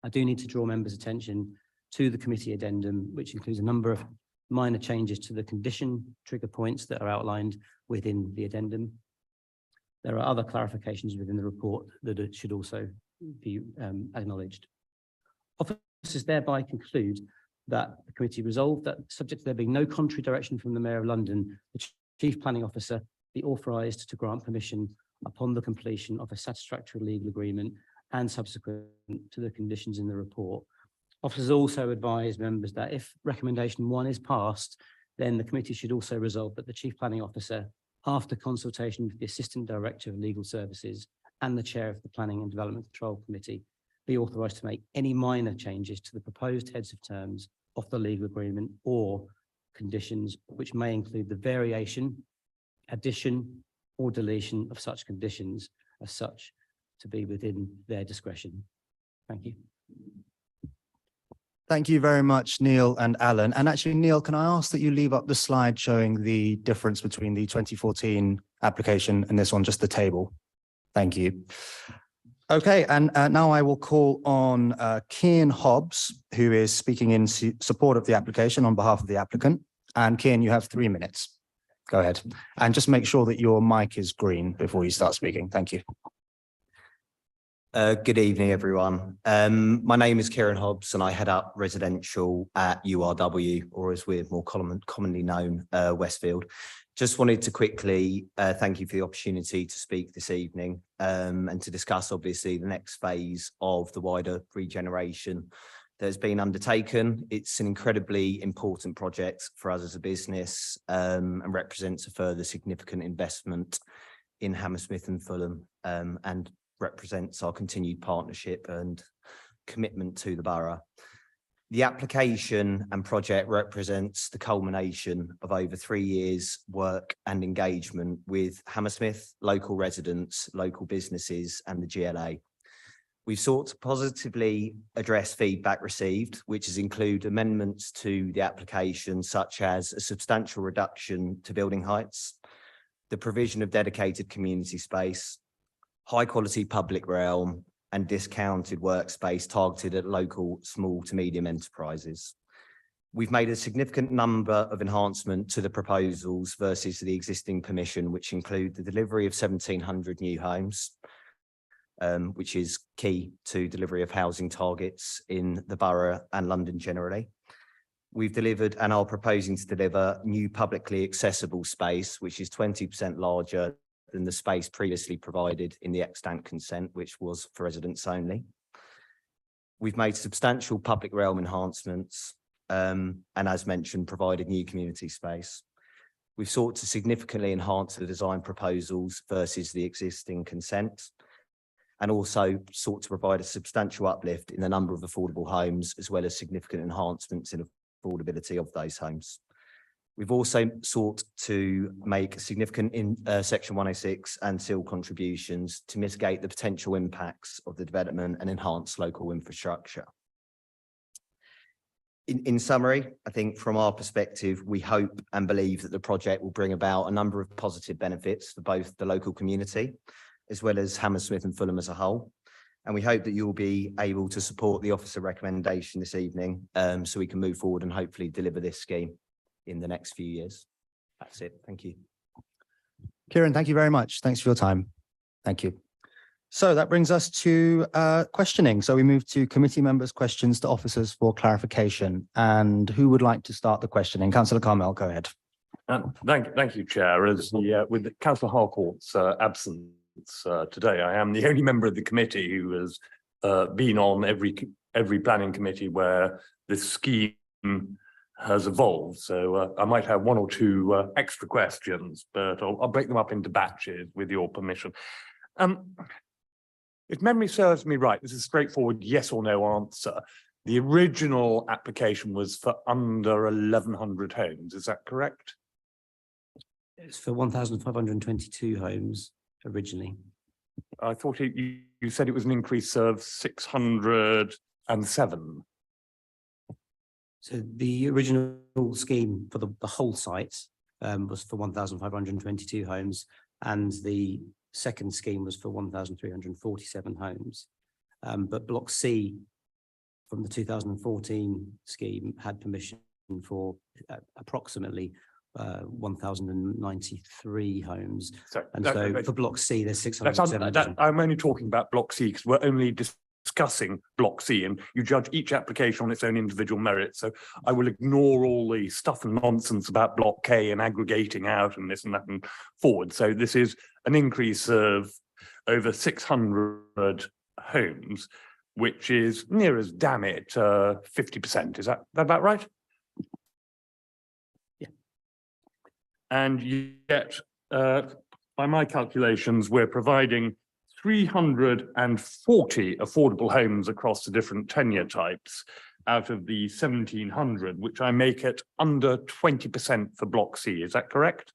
I do need to draw members' attention to the committee addendum, which includes a number of minor changes to the condition trigger points that are outlined within the addendum. There are other clarifications within the report that should also be acknowledged. Officers thereby conclude that the committee resolved that, subject to there being no contrary direction from the Mayor of London, the Chief Planning Officer be authorised to grant permission upon the completion of a satisfactory legal agreement and subsequent to the conditions in the report. Officers also advise members that if recommendation 1 is passed, then the committee should also resolve that the Chief Planning Officer, after consultation with the Assistant Director of Legal Services and the Chair of the Planning and Development Control Committee, be authorised to make any minor changes to the proposed heads of terms of the legal agreement or conditions which may include the variation, addition, or deletion of such conditions as such to be within their discretion. Thank you. Thank you very much, Neil and Alan. And actually, Neil, can I ask that you leave up the slide showing the difference between the 2014 application and this one, just the table? Thank you. Okay, and now I will call on Cian Hobbs, who is speaking in support of the application on behalf of the applicant. And Cian, you have 3 minutes. Go ahead. And just make sure that your mic is green before you start speaking. Thank you. Good evening, everyone. My name is Cian Hobbs and I head up residential at URW, or as we're more commonly known, Westfield. Just wanted to quickly thank you for the opportunity to speak this evening and to discuss, obviously, the next phase of the wider regeneration that has been undertaken. It's an incredibly important project for us as a business and represents a further significant investment in Hammersmith and Fulham and represents our continued partnership and commitment to the borough. The application and project represents the culmination of over 3 years' work and engagement with Hammersmith, local residents, local businesses, and the GLA. We've sought to positively address feedback received, which has included amendments to the application, such as a substantial reduction to building heights, the provision of dedicated community space, high-quality public realm, and discounted workspace targeted at local small to medium enterprises. We've made a significant number of enhancements to the proposals versus the existing permission, which include the delivery of 1,700 new homes, which is key to delivery of housing targets in the borough and London generally. We've delivered and are proposing to deliver new publicly accessible space, which is 20% larger than the space previously provided in the extant consent, which was for residents only. We've made substantial public realm enhancements and, as mentioned, provided new community space. We've sought to significantly enhance the design proposals versus the existing consent, and also sought to provide a substantial uplift in the number of affordable homes, as well as significant enhancements in affordability of those homes. We've also sought to make significant Section 106 and seal contributions to mitigate the potential impacts of the development and enhance local infrastructure. In summary, I think from our perspective, we hope and believe that the project will bring about a number of positive benefits for both the local community, as well as Hammersmith and Fulham as a whole. And we hope that you'll be able to support the officer recommendation this evening so we can move forward and hopefully deliver this scheme in the next few years. That's it. Thank you. Cian, thank you very much. Thanks for your time. Thank you. So that brings us to questioning. So we move to committee members' questions to officers for clarification. And who would like to start the questioning? Councillor Carmel, go ahead. Thank you, Chair. As with Councillor Harcourt's absence today, I am the only member of the committee who has been on every planning committee where this scheme has evolved. So I might have 1 or 2 extra questions, but I'll break them up into batches with your permission. If memory serves me right, this is a straightforward yes or no answer. The original application was for under 1,100 homes. Is that correct? It's for 1,522 homes originally. I thought you said it was an increase of 607. So the original scheme for the whole site was for 1,522 homes, and the second scheme was for 1,347 homes. But Block C from the 2014 scheme had permission for approximately 1,093 homes. So for Block C, there's 607. I'm only talking about Block C because we're only discussing Block C, and you judge each application on its own individual merits. So I will ignore all the stuff and nonsense about Block K and aggregating out and this and that and forward. So this is an increase of over 600 homes, which is near as damn it 50%. Is that about right? Yeah. And yet by my calculations, we're providing 340 affordable homes across the different tenure types out of the 1,700, which I make it under 20% for Block C. Is that correct?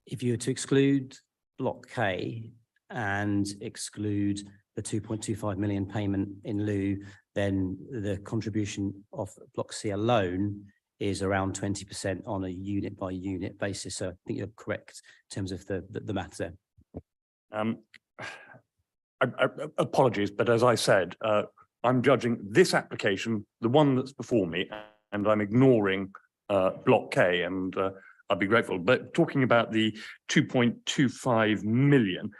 If you were to exclude Block K and exclude the 2.25 million payment in lieu, then the contribution of Block C alone is around 20% on a unit by unit basis. So I think you're correct in terms of the math there. Apologies, but as I said, I'm judging this application, the one that's before me, and I'm ignoring Block K, and I'd be grateful. But talking about the 2.25 million,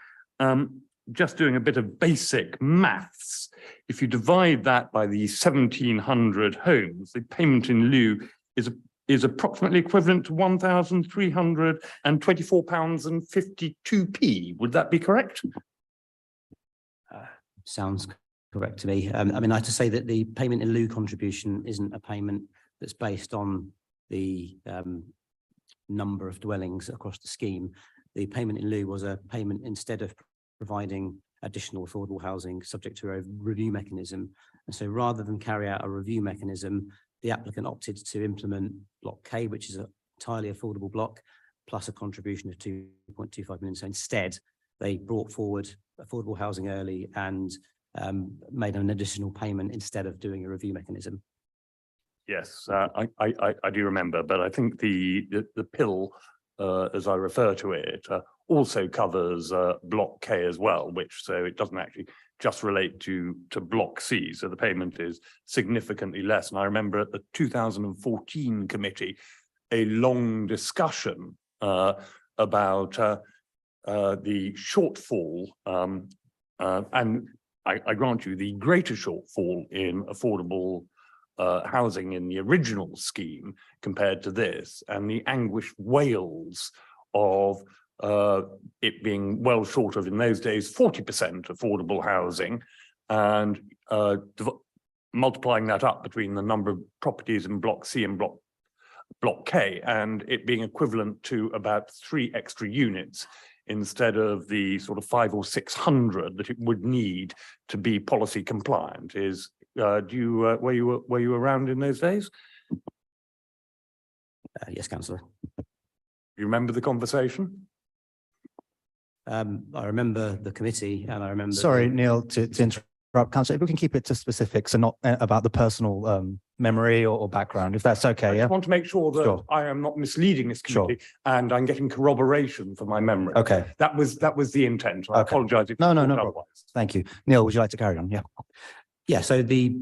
just doing a bit of basic maths, if you divide that by the 1,700 homes, the payment in lieu is approximately equivalent to £1,324.52. Would that be correct? Sounds correct to me. I mean, I have to say that the payment in lieu contribution isn't a payment that's based on the number of dwellings across the scheme. The payment in lieu was a payment instead of providing additional affordable housing subject to a review mechanism. And so rather than carry out a review mechanism, the applicant opted to implement Block K, which is an entirely affordable block, plus a contribution of 2.25 million. So instead, they brought forward affordable housing early and made an additional payment instead of doing a review mechanism. Yes, I do remember, but I think the pill, as I refer to it, also covers Block K as well, which so it doesn't actually just relate to Block C. So the payment is significantly less. And I remember at the 2014 committee, a long discussion about the shortfall, and I grant you the greater shortfall in affordable housing in the original scheme compared to this, and the anguished wails of it being well short of, in those days, 40% affordable housing, and multiplying that up between the number of properties in Block C and Block K, and it being equivalent to about 3 extra units instead of the sort of 500 or 600 that it would need to be policy compliant. Is were you around in those days? Yes, Councillor. You remember the conversation? I remember the committee, and I remember. Sorry, Neil, to interrupt, Councillor, if we can keep it to specifics and not about the personal memory or background, if that's okay. I just want to make sure that Sure. I am not misleading this committee, and I'm getting corroboration for my memory. Okay. That was the intent. I Okay. apologise if No, you no, thought no problem. otherwise. Thank you. Neil, would you like to carry on? Yeah. Yeah, so the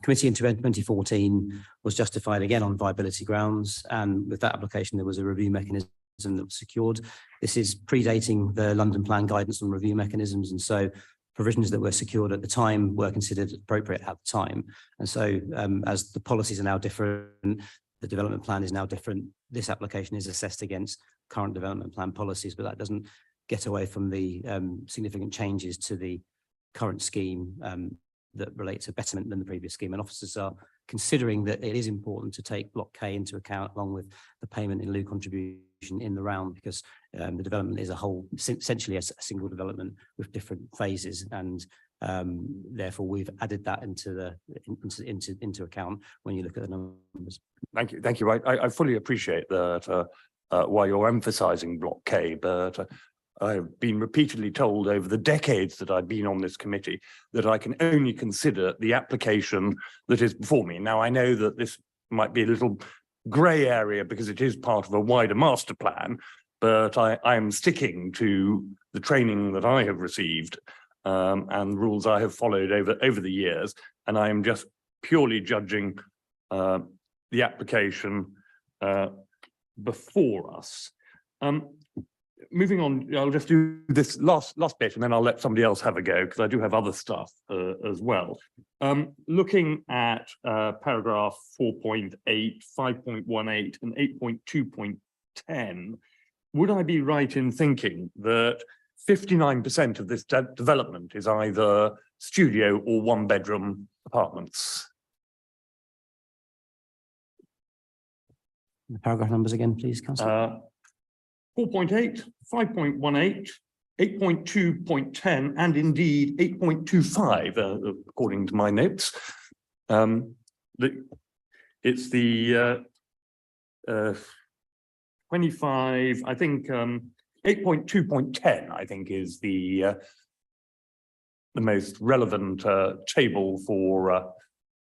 committee in 2014 was justified again on viability grounds, and with that application there was a review mechanism that was secured. This is predating the London Plan guidance on review mechanisms, and so provisions that were secured at the time were considered appropriate at the time. And so as the policies are now different, the development plan is now different, this application is assessed against current development plan policies, but that doesn't get away from the significant changes to the current scheme that relate to betterment than the previous scheme. And officers are considering that it is important to take Block K into account along with the payment in lieu contribution in the round, because the development is a whole, essentially a single development with different phases, and therefore we've added that into account when you look at the numbers. Thank you. I fully appreciate that why you're emphasising Block K, but I've been repeatedly told over the decades that I've been on this committee that I can only consider the application that is before me. Now, I know that this might be a little grey area because it is part of a wider master plan, but I am sticking to the training that I have received and rules I have followed over the years, and I am just purely judging the application before us. Moving on, I'll just do this last bit and then I'll let somebody else have a go because I do have other stuff as well. Looking at paragraph 4.8, 5.18 and 8.2.10, would I be right in thinking that 59% of this development is either studio or one-bedroom apartments? The paragraph numbers again, please, Councillor. 4.8, 5.18, 8.2.10, and indeed 8.25, according to my notes. It's the 25, I think 8.2.10, I think, is the most relevant table for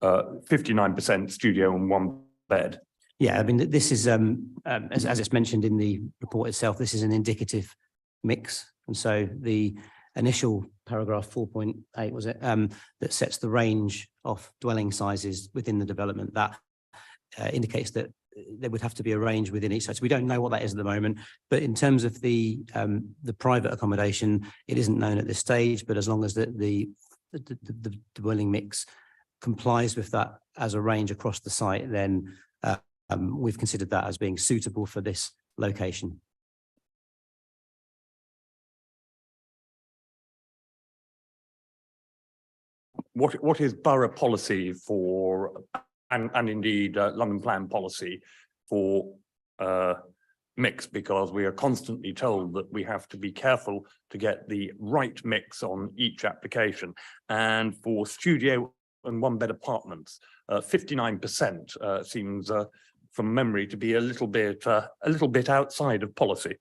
59% studio and one bed. Yeah, I mean, this is, as it's mentioned in the report itself, this is an indicative mix. And so the initial paragraph 4.8, was it, that sets the range of dwelling sizes within the development, that indicates that there would have to be a range within each site. So we don't know what that is at the moment, but in terms of the private accommodation, it isn't known at this stage, but as long as the dwelling mix complies with that as a range across the site, then we've considered that as being suitable for this location. What is borough policy for, and indeed London Plan policy for mix? Because we are constantly told that we have to be careful to get the right mix on each application. And for studio and one bed apartments, 59% seems from memory to be a little bit outside of policy.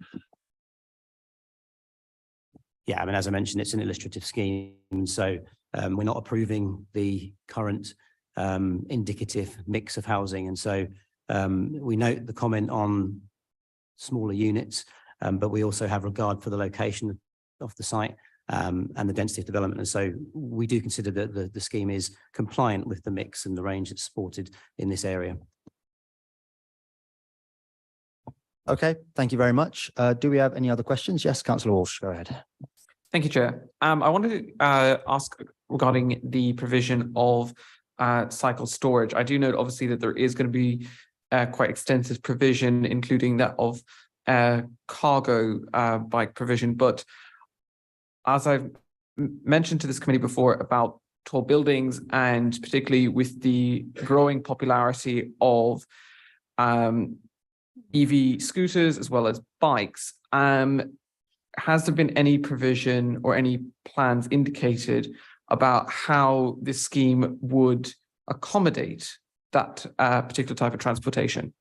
Yeah, I mean, as I mentioned, it's an illustrative scheme, so we're not approving the current indicative mix of housing. And so we note the comment on smaller units, but we also have regard for the location of the site and the density of development. And so we do consider that the scheme is compliant with the mix and the range that's supported in this area. Okay, thank you very much. Do we have any other questions? Yes, Councillor Walsh, go ahead. Thank you, Chair. I wanted to ask regarding the provision of cycle storage. I do note, obviously, that there is going to be quite extensive provision, including that of cargo bike provision. But as I've mentioned to this committee before about tall buildings, and particularly with the growing popularity of EV scooters as well as bikes, has there been any provision or any plans indicated about how this scheme would accommodate that particular type of transportation?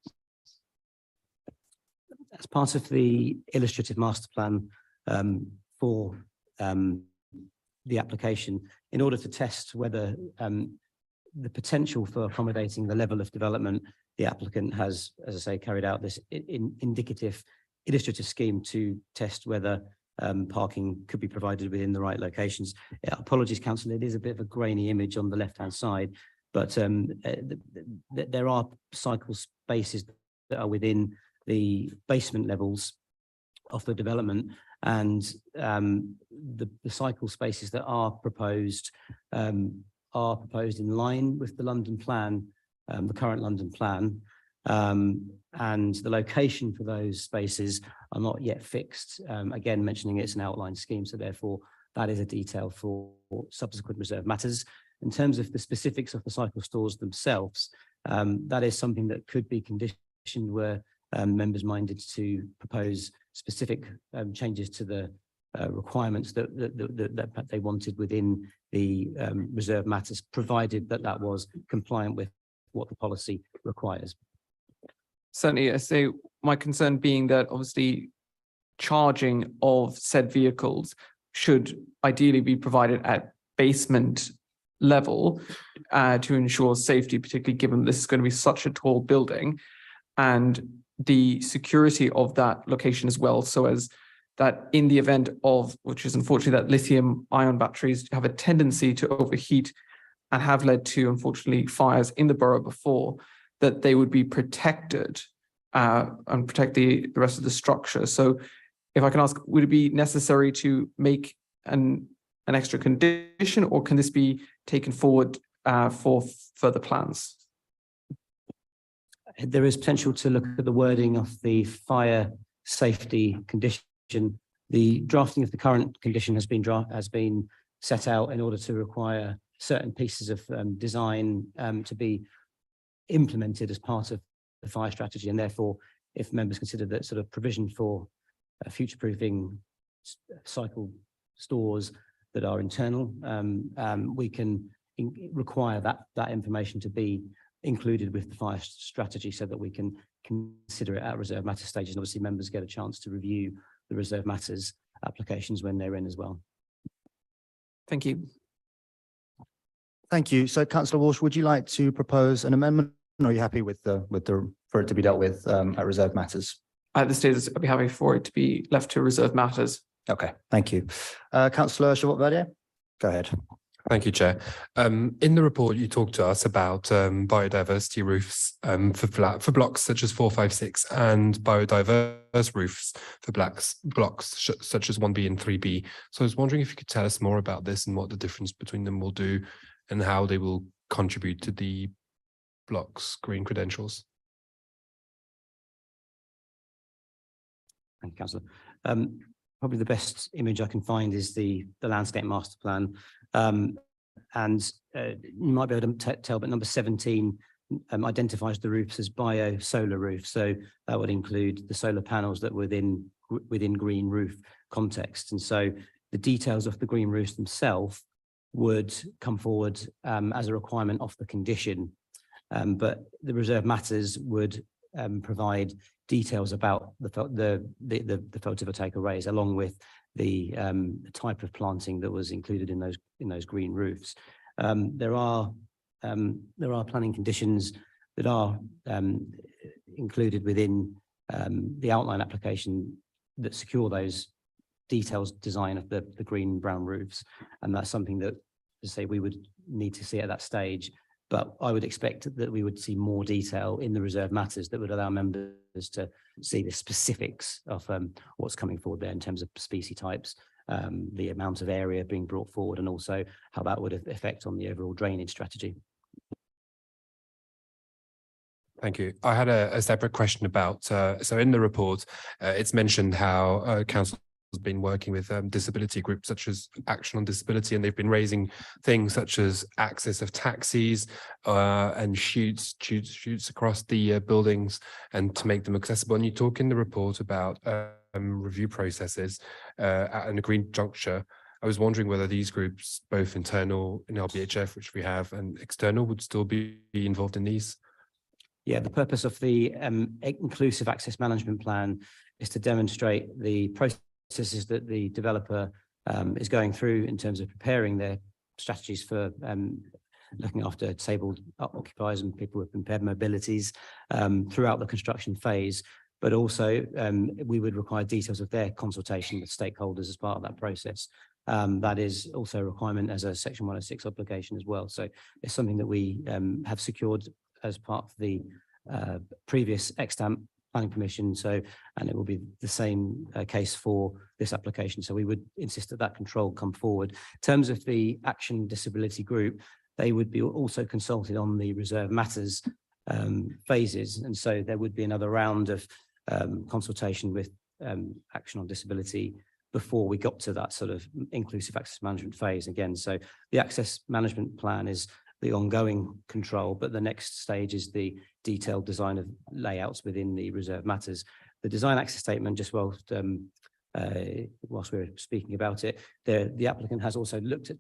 As part of the illustrative master plan for the application, in order to test whether the potential for accommodating the level of development, the applicant has, as I say, carried out this indicative illustrative scheme to test whether parking could be provided within the right locations. Apologies, Councillor, it is a bit of a grainy image on the left-hand side, but there are cycle spaces that are within the basement levels of the development, and the cycle spaces that are proposed in line with the London Plan, the current London Plan, and the location for those spaces are not yet fixed. Again, mentioning it's an outline scheme, so therefore that is a detail for subsequent reserve matters. In terms of the specifics of the cycle stores themselves, that is something that could be conditioned were members minded to propose specific changes to the requirements that they wanted within the reserve matters, provided that that was compliant with what the policy requires. Certainly, I say my concern being that obviously charging of said vehicles should ideally be provided at basement level to ensure safety, particularly given this is going to be such a tall building, and the security of that location as well, so as that in the event of, which is unfortunately that lithium ion batteries have a tendency to overheat and have led to, unfortunately, fires in the borough before, that they would be protected and protect the rest of the structure. So if I can ask, would it be necessary to make an extra condition, or can this be taken forward for further plans? There is potential to look at the wording of the fire safety condition. The drafting of the current condition has been set out in order to require certain pieces of design to be implemented as part of the fire strategy, and therefore, if members consider that sort of provision for future-proofing cycle stores that are internal, we can require that information to be included with the fire strategy so that we can consider it at reserve matter stages. And obviously members get a chance to review the reserve matters applications when they're in as well. Thank you. Thank you. So Councillor Walsh, would you like to propose an amendment, or are you happy with the for it to be dealt with at reserve matters? At this stage, I'd be happy for it to be left to reserve matters. Okay, thank you. Councillor Chabot-Verdier, go ahead. Thank you, Chair. In the report, you talked to us about biodiversity roofs for blocks such as 4, 5, 6, and biodiverse roofs for blocks such as 1B and 3B. So I was wondering if you could tell us more about this and what the difference between them will do and how they will contribute to the blocks' green credentials. Thank you, Councillor. Probably the best image I can find is the landscape master plan. And you might be able to tell, but number 17 identifies the roofs as bio-solar roofs. So that would include the solar panels that within green roof context. And so the details of the green roofs themselves would come forward as a requirement of the condition. But the reserve matters would provide details about the photovoltaic arrays, along with the type of planting that was included in those green roofs. There are planning conditions that are included within the outline application that secure those details design of the green and brown roofs, and that's something that, as I say, we would need to see at that stage. But I would expect that we would see more detail in the reserve matters that would allow members to see the specifics of what's coming forward there in terms of species types, the amount of area being brought forward, and also how that would affect on the overall drainage strategy. Thank you. I had a separate question about, so in the report, it's mentioned how council has been working with disability groups such as Action on Disability, and they've been raising things such as access of taxis and chutes across the buildings and to make them accessible. And you talk in the report about review processes at an agreed juncture. I was wondering whether these groups, both internal in LBHF, which we have, and external, would still be involved in these? Yeah, the purpose of the inclusive access management plan is to demonstrate the processes that the developer is going through in terms of preparing their strategies for looking after disabled occupiers and people with impaired mobilities throughout the construction phase. But also we would require details of their consultation with stakeholders as part of that process. That is also a requirement as a Section 106 obligation as well. So it's something that we have secured as part of the previous extant planning permission. So, and it will be the same case for this application. So we would insist that control come forward. In terms of the Action Disability Group, they would be also consulted on the reserve matters phases. And so there would be another round of consultation with Action on Disability before we got to that sort of inclusive access management phase again. So the access management plan is the ongoing control, but the next stage is the detailed design of layouts within the reserve matters. The design access statement, just whilst we're speaking about it, the applicant has also looked at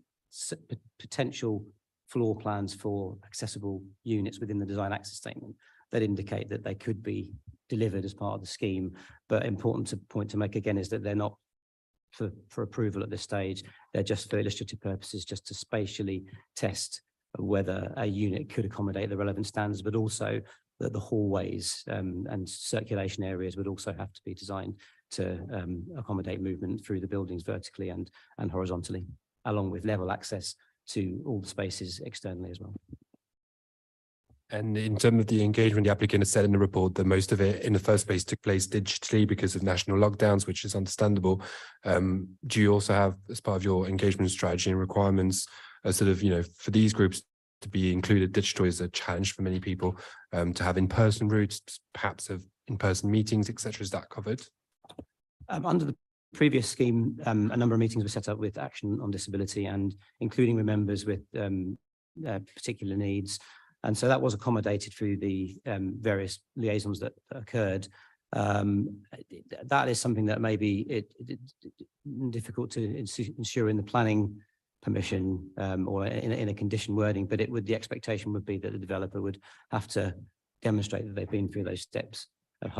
potential floor plans for accessible units within the design access statement that indicate that they could be delivered as part of the scheme. But important point to make again is that they're not for approval at this stage. They're just for illustrative purposes, just to spatially test whether a unit could accommodate the relevant standards, but also that the hallways and circulation areas would also have to be designed to accommodate movement through the buildings vertically and horizontally, along with level access to all the spaces externally as well. And in terms of the engagement, the applicant has said in the report that most of it in the first place took place digitally because of national lockdowns, which is understandable. Do you also have, as part of your engagement strategy and requirements, a sort of, for these groups to be included digital is a challenge for many people, to have in-person routes, perhaps of in-person meetings, etc. Is that covered? Under the previous scheme, a number of meetings were set up with Action on Disability and including with members with particular needs. And so that was accommodated through the various liaisons that occurred. That is something that may be difficult to ensure in the planning permission or in a condition wording, but the expectation would be that the developer would have to demonstrate that they've been through those steps of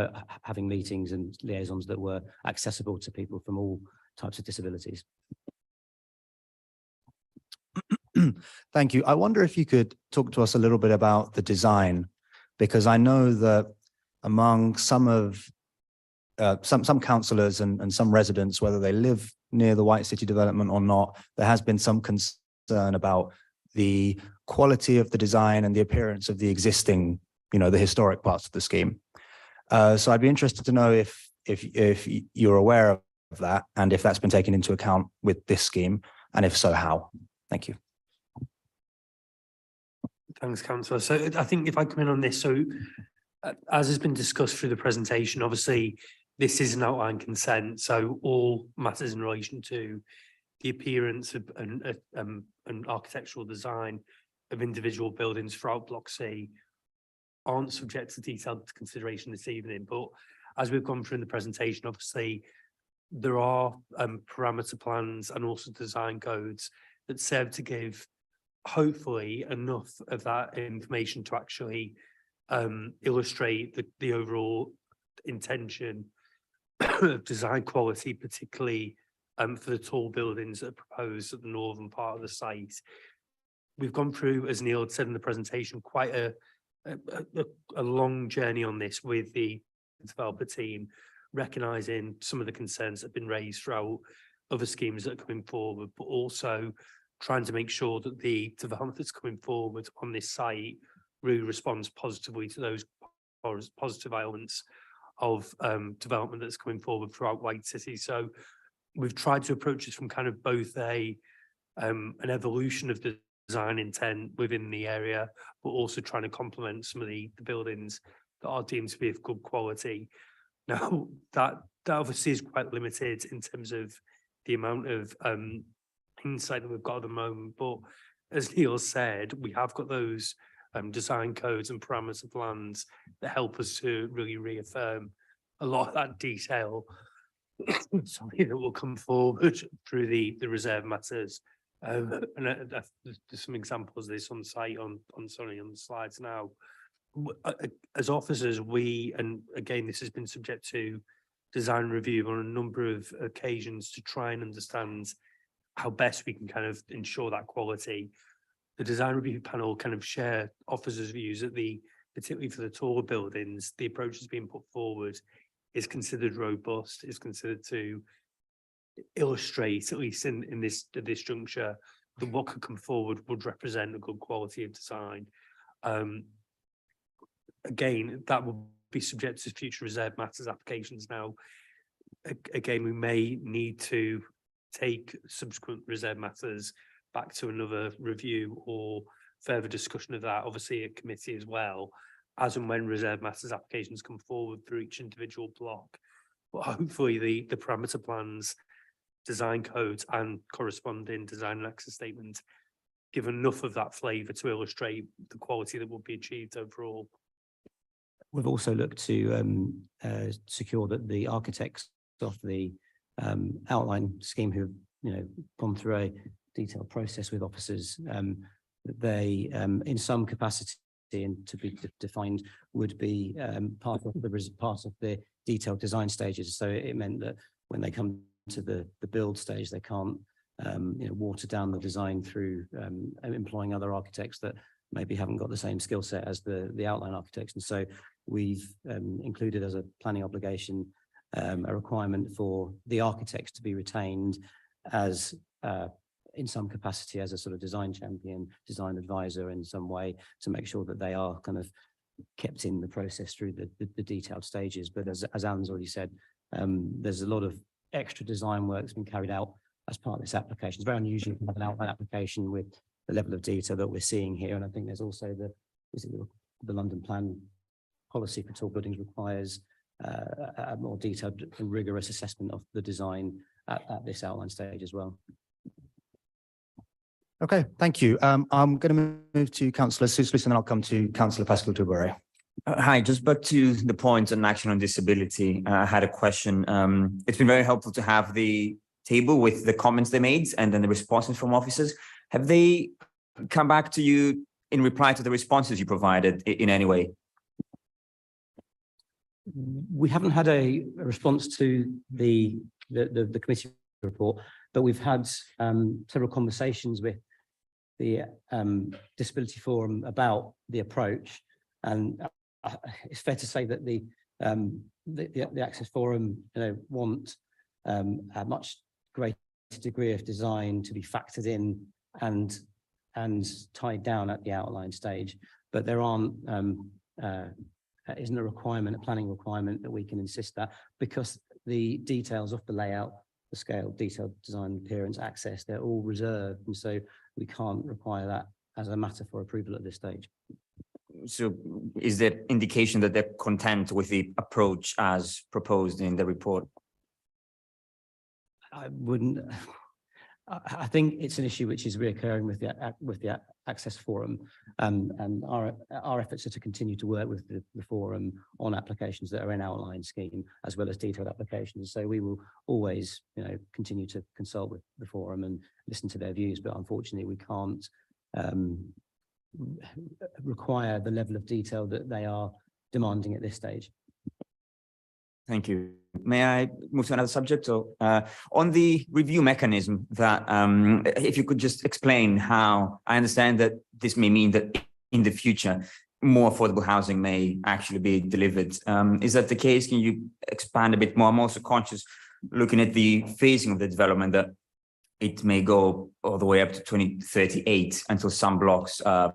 having meetings and liaisons that were accessible to people from all types of disabilities. Thank you. I wonder if you could talk to us a little bit about the design, because I know that among some councillors and some residents, whether they live near the White City development or not, there has been some concern about the quality of the design and the appearance of the existing, the historic parts of the scheme. So I'd be interested to know if you're aware of that and if that's been taken into account with this scheme, and if so, how? Thank you. Thanks, Councillor. So I think if I come in on this, so as has been discussed through the presentation, obviously this is an outline consent, so all matters in relation to the appearance of an architectural design of individual buildings throughout Block C aren't subject to detailed consideration this evening. But as we've gone through in the presentation, obviously there are parameter plans and also design codes that serve to give hopefully enough of that information to actually illustrate the overall intention of design quality, particularly for the tall buildings that are proposed at the northern part of the site. We've gone through, as Neil had said in the presentation, quite a long journey on this with the developer team, recognising some of the concerns that have been raised throughout other schemes that are coming forward, but also trying to make sure that the development that's coming forward on this site really responds positively to those positive elements of development that's coming forward throughout White City. So we've tried to approach this from kind of both an evolution of the design intent within the area, but also trying to complement some of the buildings that are deemed to be of good quality. Now, that obviously is quite limited in terms of the amount of insight that we've got at the moment, but as Neil said, we have got those design codes and parameter plans that help us to really reaffirm a lot of that detail sorry, that will come forward through the reserve matters. And there's some examples of this on site on the slides now. As officers, and again, this has been subject to design review on a number of occasions to try and understand how best we can kind of ensure that quality. The design review panel kind of share officers' views that particularly for the taller buildings, the approach that's being put forward is considered robust, is considered to illustrate, at least in this juncture, that what could come forward would represent a good quality of design. Again, that will be subject to future reserve matters applications. Now, again, we may need to take subsequent reserve matters back to another review or further discussion of that, obviously at committee as well, as and when reserve matters applications come forward through each individual block. But hopefully the parameter plans, design codes and corresponding design and access statement give enough of that flavour to illustrate the quality that will be achieved overall. We've also looked to secure that the architects of the outline scheme who've gone through a detailed process with officers, they in some capacity and to be defined would be part of the detailed design stages. So it meant that when they come to the build stage, they can't water down the design through employing other architects that maybe haven't got the same skill set as the outline architects. And so we've included as a planning obligation a requirement for the architects to be retained as in some capacity as a sort of design champion, design advisor in some way, to make sure that they are kind of kept in the process through the detailed stages. But as Alan's already said, there's a lot of extra design work that's been carried out as part of this application. It's very unusual to have an outline application with the level of detail that we're seeing here. And I think there's also the London Plan policy for tall buildings requires a more detailed and rigorous assessment of the design at this outline stage as well. Okay, thank you. I'm going to move to Councillor Souslis and then I'll come to Councillor Pascal Touberay. Hi, just back to the point on action on disability. I had a question. It's been very helpful to have the table with the comments they made and then the responses from officers. Have they come back to you in reply to the responses you provided in any way? We haven't had a response to the committee report, but we've had several conversations with the Disability Forum about the approach, and it's fair to say that the Access Forum, want a much greater degree of design to be factored in and tied down at the outline stage, but there isn't a requirement, a planning requirement that we can insist that, because the details of the layout, the scale, detailed design, appearance, access, they're all reserved, and so we can't require that as a matter for approval at this stage. So is there indication that they're content with the approach as proposed in the report? I wouldn't. I think it's an issue which is reoccurring with the Access Forum, and our efforts are to continue to work with the forum on applications that are in outline scheme as well as detailed applications. So we will always, continue to consult with the forum and listen to their views, but unfortunately we can't require the level of detail that they are demanding at this stage. Thank you. May I move to another subject? Or on the review mechanism, that if you could just explain how, I understand that this may mean that in the future, more affordable housing may actually be delivered. Is that the case? Can you expand a bit more? I'm also conscious, looking at the phasing of the development, that it may go all the way up to 2038 until some blocks are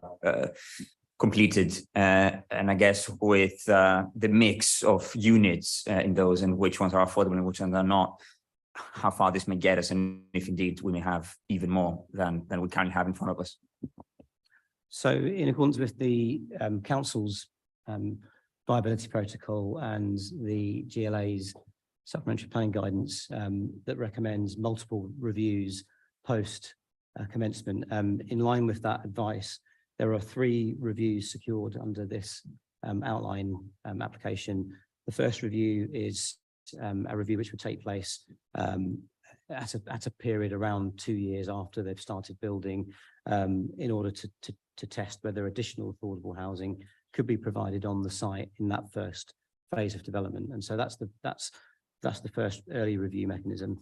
completed, and I guess with the mix of units in those, and which ones are affordable and which ones are not, how far this may get us, and if indeed we may have even more than we currently have in front of us. So in accordance with the Council's viability protocol and the GLA's supplementary planning guidance that recommends multiple reviews post commencement, in line with that advice, there are 3 reviews secured under this outline application. The first review is a review which would take place at a period around 2 years after they've started building, in order to test whether additional affordable housing could be provided on the site in that first phase of development. And so that's the first early review mechanism.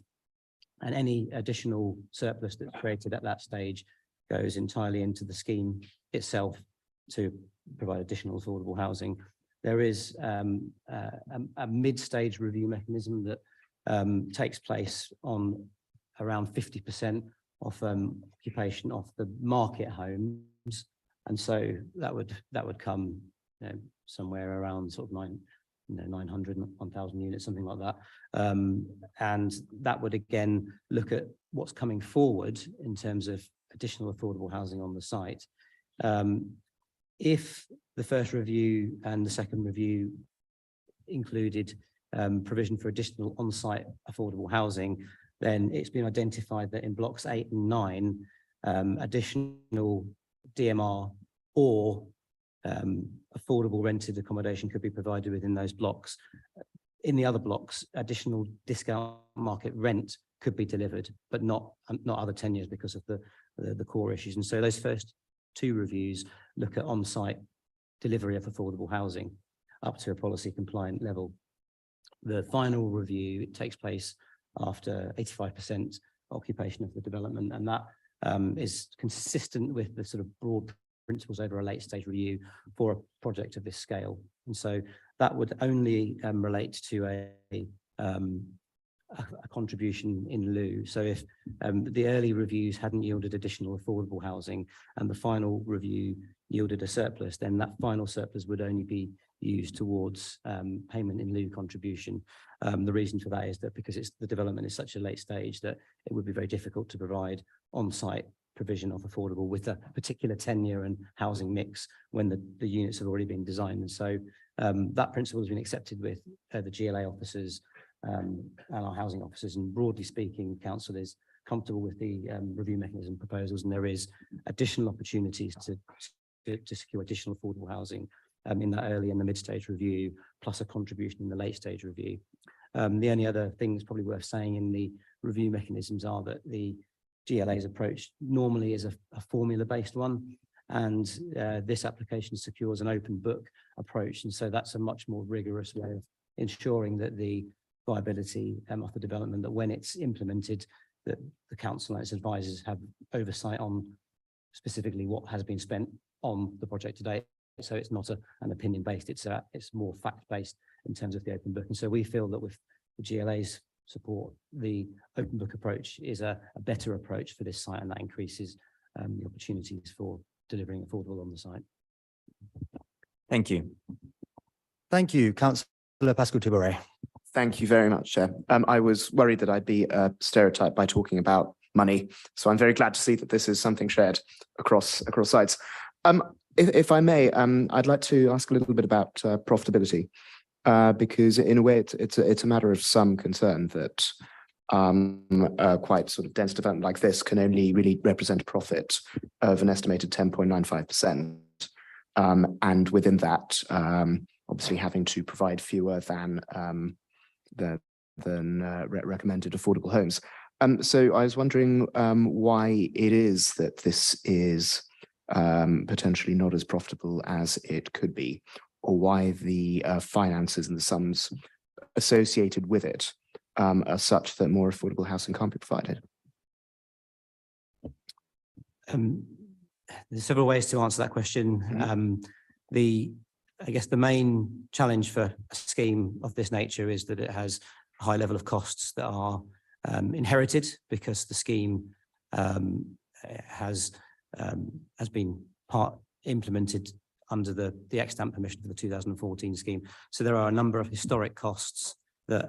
And any additional surplus that's created at that stage goes entirely into the scheme itself to provide additional affordable housing. There is a mid-stage review mechanism that takes place on around 50% of occupation of the market homes, and so that would come somewhere around sort of 900, 1,000 units, something like that, and that would again look at what's coming forward in terms of additional affordable housing on the site. If the first review and the second review included provision for additional on-site affordable housing, then it's been identified that in blocks 8 and 9, additional DMR or affordable rented accommodation could be provided within those blocks. In the other blocks, additional discount market rent could be delivered, but not other tenures because of the core issues. And so those first 2 reviews look at on-site delivery of affordable housing up to a policy compliant level. The final review takes place after 85% occupation of the development, and that is consistent with the sort of broad principles over a late stage review for a project of this scale. And so that would only relate to a contribution in lieu. So if the early reviews hadn't yielded additional affordable housing and the final review yielded a surplus, then that final surplus would only be used towards payment in lieu contribution. The reason for that is that because the development is such a late stage that it would be very difficult to provide on-site provision of affordable with a particular tenure and housing mix when the units have already been designed. And so that principle has been accepted with the GLA officers and our housing officers, and broadly speaking, council is comfortable with the review mechanism proposals, and there is additional opportunities to secure additional affordable housing in that early and the mid-stage review, plus a contribution in the late-stage review. The only other things probably worth saying in the review mechanisms are that the GLA's approach normally is a formula-based one, and this application secures an open book approach, and so that's a much more rigorous way of ensuring that the viability of the development, that when it's implemented, that the council and its advisors have oversight on specifically what has been spent on the project today. So it's not an opinion based, it's more fact based in terms of the open book. And so we feel that with the GLA's support, the open book approach is a better approach for this site, and that increases the opportunities for delivering affordable on the site. Thank you. Thank you, Councillor Pascal Toubaret. Thank you very much, Chair. I was worried that I'd be stereotyped by talking about money, so I'm very glad to see that this is something shared across sites. If I may, I'd like to ask a little bit about profitability, because in a way it's a matter of some concern that quite sort of dense development like this can only really represent a profit of an estimated 10.95%, and within that, obviously having to provide fewer than recommended affordable homes. So I was wondering why it is that this is potentially not as profitable as it could be, or why the finances and the sums associated with it are such that more affordable housing can't be provided. There's several ways to answer that question. I guess the main challenge for a scheme of this nature is that it has a high level of costs that are inherited, because the scheme has been implemented under the extant permission for the 2014 scheme. So there are a number of historic costs that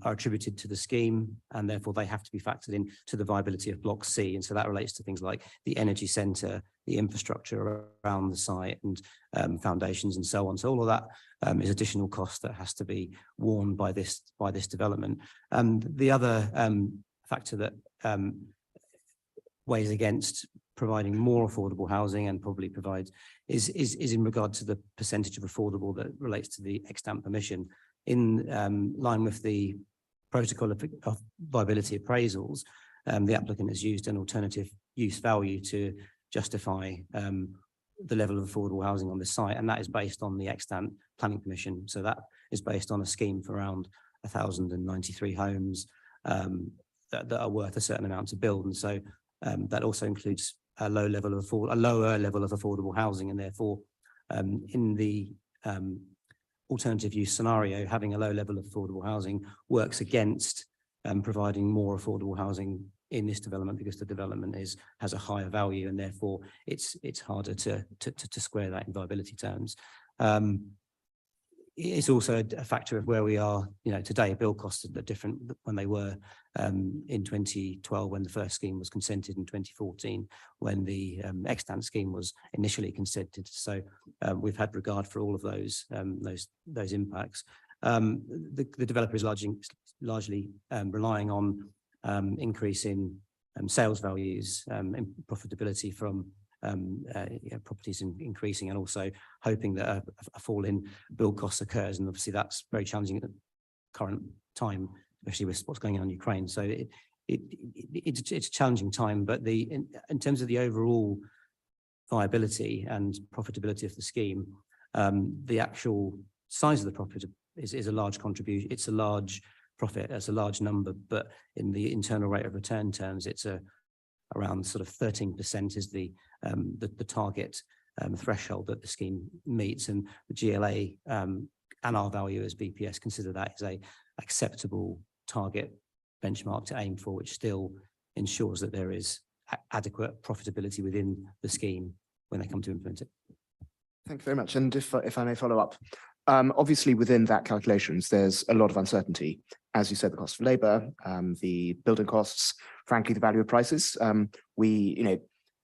are attributed to the scheme, and therefore they have to be factored in to the viability of Block C. And so that relates to things like the energy centre, the infrastructure around the site, and foundations and so on. So all of that is additional cost that has to be worn by this development. The other factor that weighs against providing more affordable housing and probably provides is in regard to the percentage of affordable that relates to the extant permission. In line with the protocol of viability appraisals, the applicant has used an alternative use value to justify the level of affordable housing on the site, and that is based on the extant planning permission. So that is based on a scheme for around 1,093 homes that are worth a certain amount to build, and so that also includes a lower level of affordable housing, and therefore in the alternative use scenario, having a low level of affordable housing works against providing more affordable housing in this development, because the development has a higher value, and therefore it's harder to square that in viability terms. It's also a factor of where we are, today. Build costs are different when they were in 2012, when the first scheme was consented, in 2014, when the extant scheme was initially consented. So we've had regard for all of those impacts. The developer is largely relying on increase in sales values and profitability from properties increasing, and also hoping that a fall in build costs occurs, and obviously that's very challenging at the current time, especially with what's going on in Ukraine. So it's a challenging time, but in terms of the overall viability and profitability of the scheme, the actual size of the profit is a large contribution. It's a large profit, that's a large number, but in the internal rate of return terms, it's around sort of 13% is the target threshold that the scheme meets, and the GLA and our value as BPS consider that as a acceptable target benchmark to aim for, which still ensures that there is adequate profitability within the scheme when they come to implement it. Thank you very much. And if I may follow up, obviously within that calculations, there's a lot of uncertainty. As you said, the cost of labour, the building costs, frankly, the value of prices.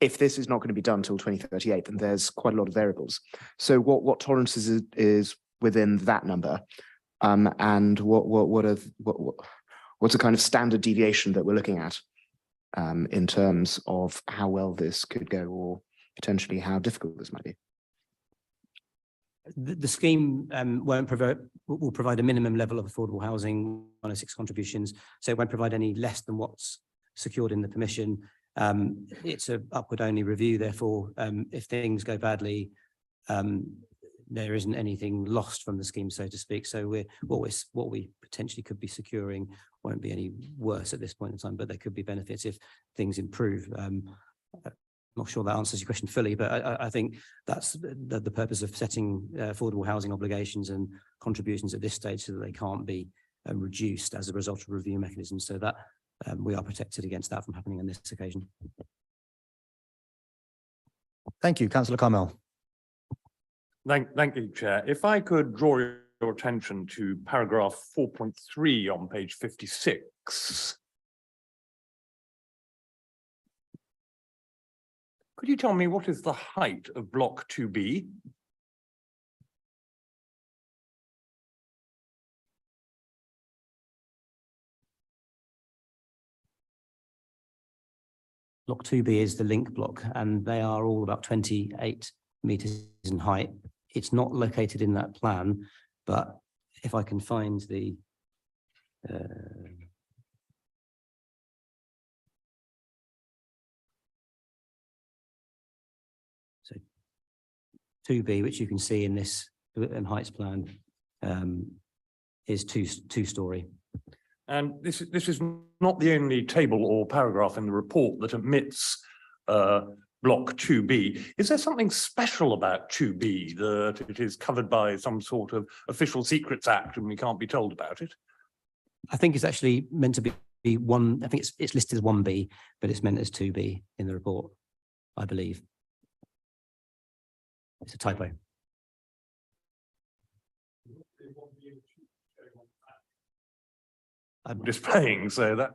If this is not going to be done until 2038, then there's quite a lot of variables. So what tolerances is within that number, and what's a kind of standard deviation that we're looking at in terms of how well this could go, or potentially how difficult this might be? The scheme will provide a minimum level of affordable housing, 106 contributions, so it won't provide any less than what's secured in the permission. It's a upward only review, therefore, if things go badly, there isn't anything lost from the scheme, so to speak. So what we potentially could be securing won't be any worse at this point in time, but there could be benefits if things improve. Not sure that answers your question fully, but I think that's the purpose of setting affordable housing obligations and contributions at this stage, so that they can't be reduced as a result of review mechanisms, so that we are protected against that from happening on this occasion. Thank you, Councillor Carmel. Thank you, Chair. If I could draw your attention to paragraph 4.3 on page 56. Could you tell me what is the height of block 2B? Block 2B is the link block, and they are all about 28 metres in height. It's not located in that plan, but if I can find the so 2B, which you can see in this heights plan, is two-storey. And this is not the only table or paragraph in the report that omits block 2B. Is there something special about 2B, that it is covered by some sort of Official Secrets Act and we can't be told about it? I think it's actually meant to be one. I think it's listed as 1B, but it's meant as 2B in the report, I believe. It's a typo. I'm displaying, so that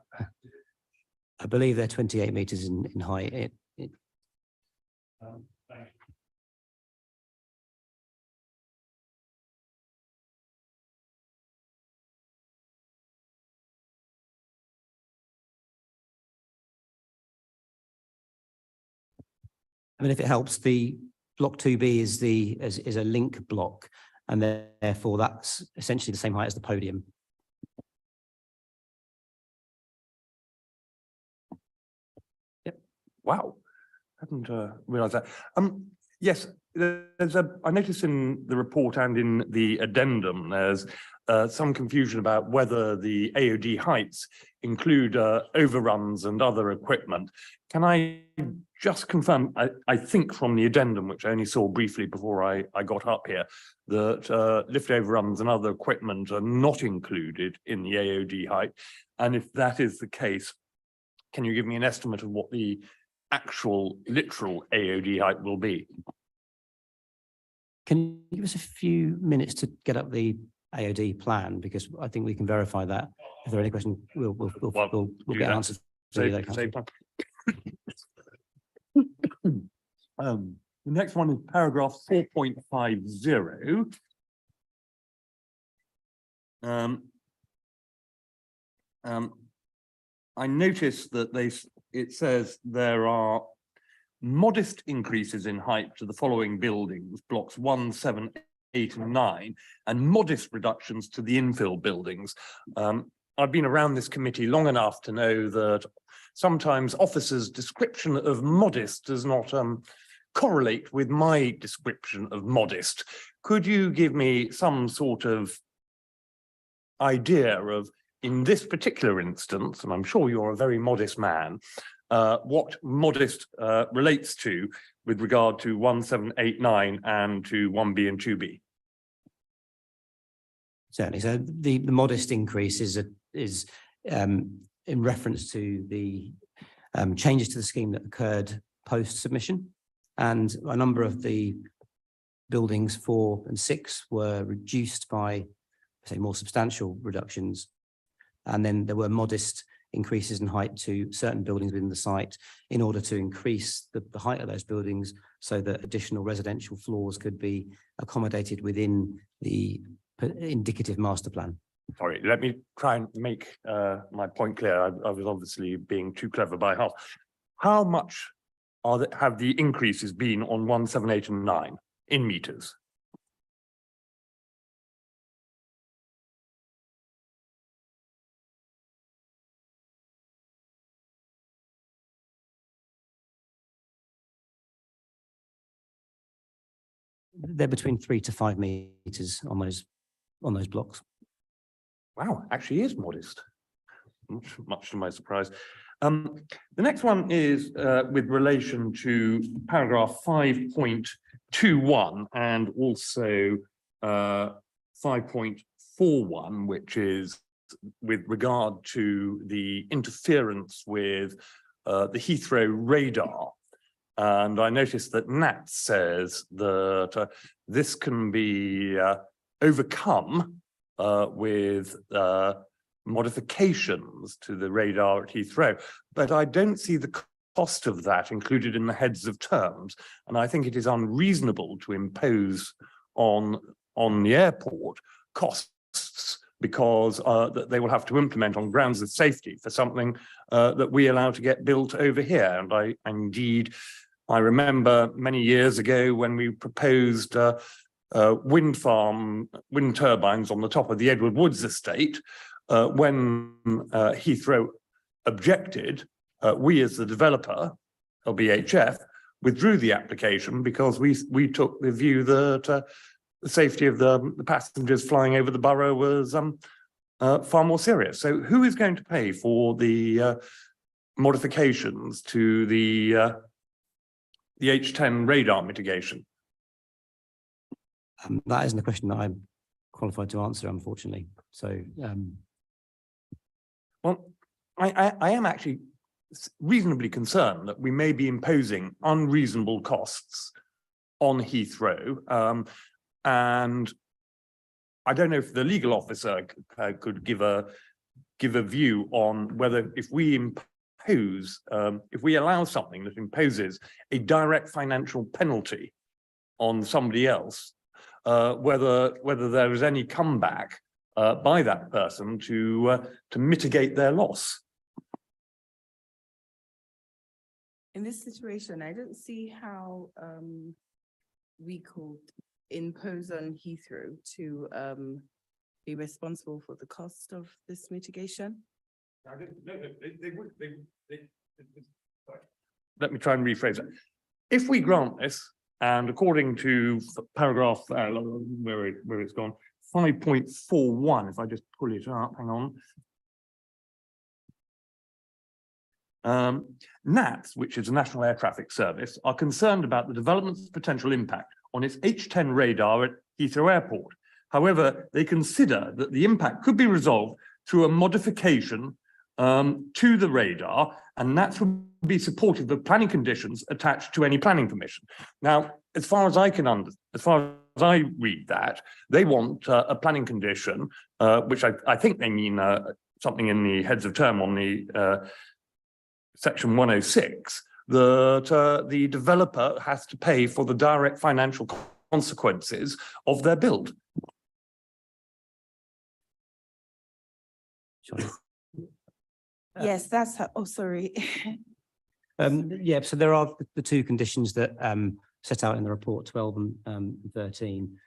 I believe they're 28 metres in height. I mean, if it helps, the block 2B is a link block, and therefore that's essentially the same height as the podium. Yep. Wow, hadn't realised that. Yes, I noticed in the report and in the addendum there's some confusion about whether the AOD heights include overruns and other equipment. Can I just confirm, I think from the addendum, which I only saw briefly before I got up here, that lift overruns and other equipment are not included in the AOD height? And if that is the case, can you give me an estimate of what the actual literal AOD height will be? Can you give us a few minutes to get up the AOD plan, because I think we can verify that. If there are any questions, we'll get answers. Save time. The next one is paragraph 4.50. I noticed that it says there are modest increases in height to the following buildings, blocks 1, 7, 8, and 9, and modest reductions to the infill buildings. I've been around this committee long enough to know that sometimes officers' description of modest does not correlate with my description of modest. Could you give me some sort of idea of, in this particular instance, and I'm sure you're a very modest man, what modest relates to with regard to 1, 7, 8, 9 and to 1B and 2B? Certainly. So the modest increase is in reference to the changes to the scheme that occurred post submission, and a number of the buildings 4 and 6 were reduced by, say, more substantial reductions, and then there were modest increases in height to certain buildings within the site in order to increase the height of those buildings so that additional residential floors could be accommodated within the indicative master plan. Sorry, let me try and make my point clear. I was obviously being too clever by half. How much have the increases been on 1, 7, 8 and 9 in meters? They're between 3 to 5 meters on those blocks. Wow, actually is modest, much to my surprise. The next one is with relation to paragraph 5.21 and also 5.41, which is with regard to the interference with the Heathrow radar. And I noticed that Nat says that this can be overcome with modifications to the radar at Heathrow, but I don't see the cost of that included in the heads of terms. And I think it is unreasonable to impose on the airport costs because that they will have to implement on grounds of safety for something that we allow to get built over here. And indeed, I remember many years ago when we proposed wind turbines on the top of the Edward Woods estate, when Heathrow objected, we as the developer, LBHF, withdrew the application because we took the view that the safety of the passengers flying over the borough was far more serious. So who is going to pay for the modifications to the H10 radar mitigation? That isn't a question that I'm qualified to answer, unfortunately. So, well, I am actually reasonably concerned that we may be imposing unreasonable costs on Heathrow. And I don't know if the legal officer could give a view on whether if we impose, if we allow something that imposes a direct financial penalty on somebody else, whether there is any comeback by that person to mitigate their loss. In this situation, I don't see how we could impose on Heathrow to be responsible for the cost of this mitigation. Let me try and rephrase it. If we grant this, and according to paragraph where it's gone, 5.41, if I just pull it up, hang on. NATS, which is the National Air Traffic Service, are concerned about the development's potential impact on its H10 radar at Heathrow Airport. However, they consider that the impact could be resolved through a modification to the radar, and NATS would be supportive of planning conditions attached to any planning permission. Now, as far as I read that, they want a planning condition, which I think they mean something in the heads of term on the section 106, that the developer has to pay for the direct financial consequences of their build. Yes, that's how, oh, sorry. Yeah, so there are the two conditions that set out in the report, 12 and 13.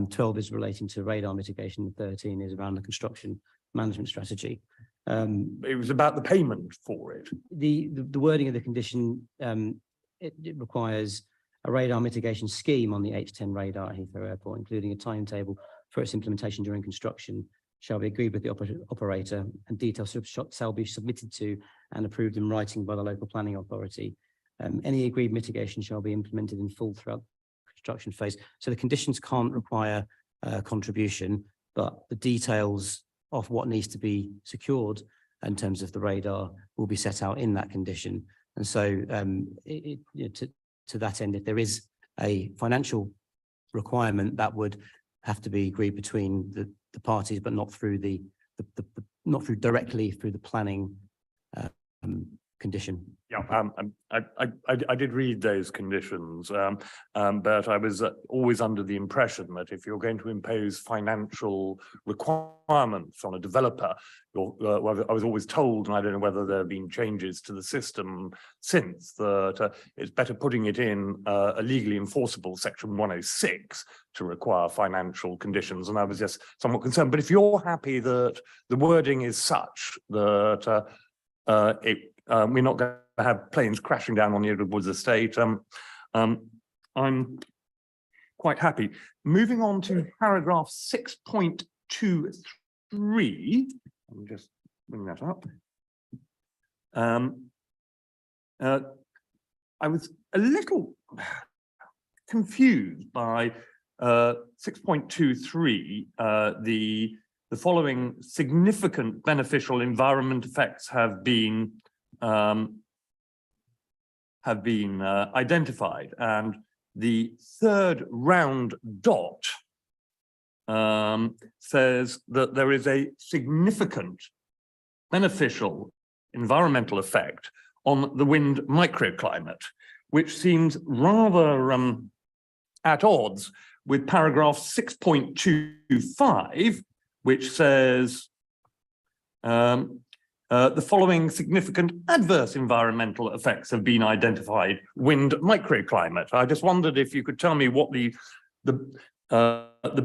12 is relating to radar mitigation, and 13 is around the construction management strategy. It was about the payment for it. The wording of the condition, it requires a radar mitigation scheme on the H10 radar at Heathrow Airport, including a timetable for its implementation during construction, shall be agreed with the operator, and details shall be submitted to and approved in writing by the local planning authority. Any agreed mitigation shall be implemented in full throughout the construction phase. So the conditions can't require contribution, but the details of what needs to be secured in terms of the radar will be set out in that condition. And so to that end, if there is a financial requirement, that would have to be agreed between the parties, but not through not through directly through the planning condition. Yeah, I did read those conditions, but I was always under the impression that if you're going to impose financial requirements on a developer, well, I was always told, and I don't know whether there have been changes to the system since, that it's better putting it in a legally enforceable section 106 to require financial conditions. And I was just somewhat concerned. But if you're happy that the wording is such that we're not going to have planes crashing down on the Edward Woods estate, I'm quite happy. Moving on to paragraph 6.23. I'll just bring that up. I was a little confused by 6.23. The following significant beneficial environment effects have been identified, and the third round dot says that there is a significant beneficial environmental effect on the wind microclimate, which seems rather at odds with paragraph 6.25, which says the following significant adverse environmental effects have been identified: wind microclimate. I just wondered if you could tell me what the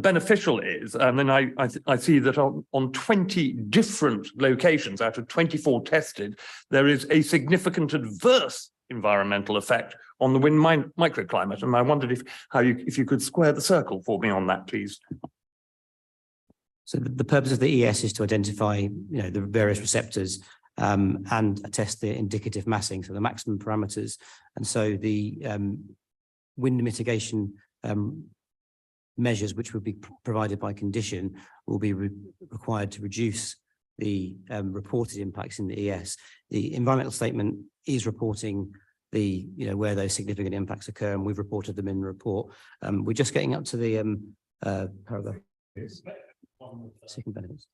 beneficial is, and then I see that on 20 different locations out of 24 tested, there is a significant adverse environmental effect on the wind microclimate, and I wondered if you could square the circle for me on that, please. So the purpose of the ES is to identify, the various receptors and test the indicative massing, so the maximum parameters. And so the wind mitigation measures, which would be provided by condition, will be required to reduce the reported impacts in the ES. The environmental statement is reporting the, where those significant impacts occur, and we've reported them in the report. We're just getting up to the paragraph. Second benefits.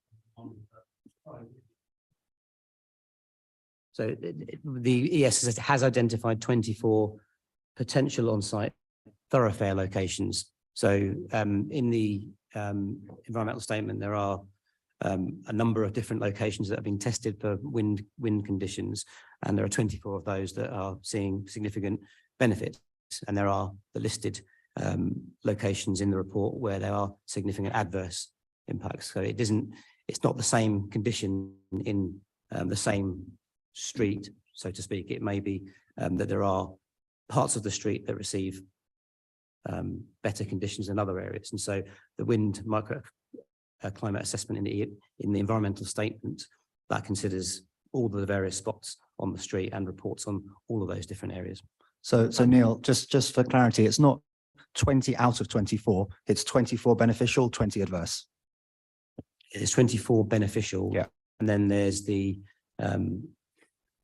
So the ES has identified 24 potential on-site thoroughfare locations. So in the environmental statement, there are a number of different locations that have been tested for wind conditions, and there are 24 of those that are seeing significant benefits, and there are the listed locations in the report where there are significant adverse impacts. So it's not the same condition in the same street, so to speak. It may be that there are parts of the street that receive better conditions than other areas, and so the wind microclimate assessment in the environmental statement that considers all the various spots on the street and reports on all of those different areas. So Neil, just for clarity, it's not 20 out of 24, it's 24 beneficial, 20 adverse. It's 24 beneficial. Yeah. And then there's the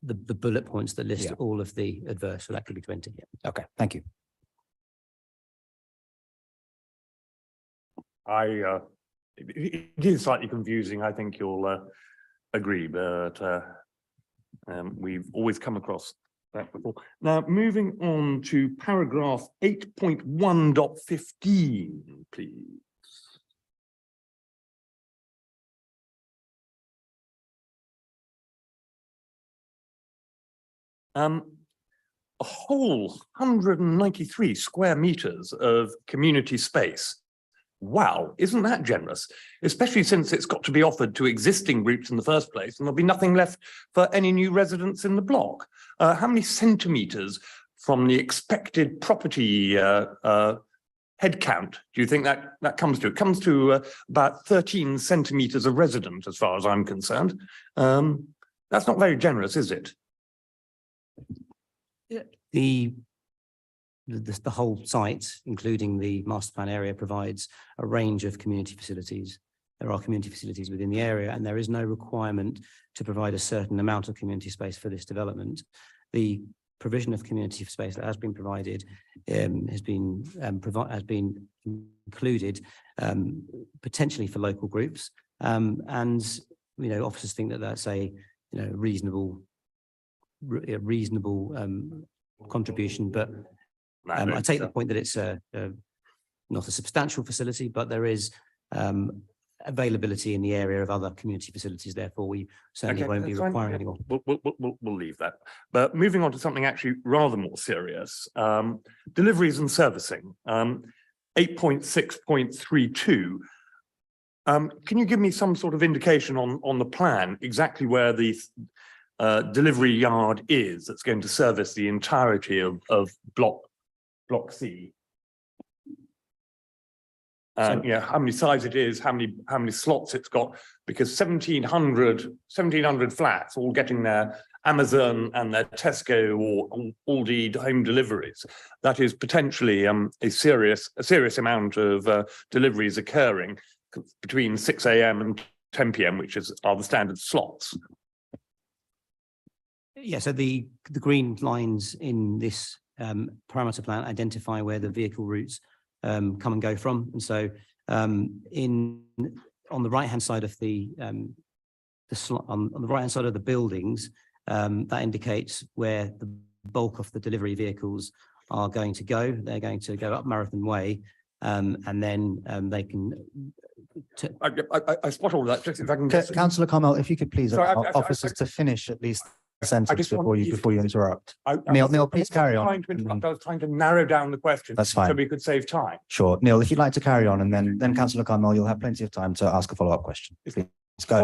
bullet points that list all of the adverse, so that could be 20. Yeah. Okay, thank you. It is slightly confusing, I think you'll agree, but we've always come across that before. Now, moving on to paragraph 8.1.15, please. A whole 193 square meters of community space. Wow, isn't that generous? Especially since it's got to be offered to existing groups in the first place, and there'll be nothing left for any new residents in the block. How many centimeters from the expected property head count do you think that comes to? It comes to about 13 centimeters a resident, as far as I'm concerned. That's not very generous, is it? The whole site, including the master plan area, provides a range of community facilities. There are community facilities within the area, and there is no requirement to provide a certain amount of community space for this development. The provision of community space that has been provided has been included potentially for local groups, and officers think that that's a reasonable contribution, but I take the point that it's not a substantial facility, but there is availability in the area of other community facilities. Therefore, we certainly won't be requiring any more. We'll leave that. But moving on to something actually rather more serious, deliveries and servicing. 8.6.32. Can you give me some sort of indication on the plan exactly where the delivery yard is that's going to service the entirety of block C? And how many size it is, how many slots it's got, because 1,700 flats all getting their Amazon and their Tesco or Aldi home deliveries. That is potentially a serious amount of deliveries occurring between 6 a.m. and 10 p.m., which are the standard slots. Yeah, so the green lines in this parameter plan identify where the vehicle routes come and go from. And so on the right-hand side of on the right-hand side of the buildings, that indicates where the bulk of the delivery vehicles are going to go. They're going to go up Marathon Way, and then they can. I spot all that. Just if I can Councillor Carmel, if you could please Sorry, allow officers to finish at least a sentence just before want you interrupt. Neil, please carry on. I was trying to narrow down the question. That's fine. So we could save time. Sure. Neil, if you'd like to carry on, and then Councillor Carmel, you'll have plenty of time to ask a follow-up question. Please go ahead.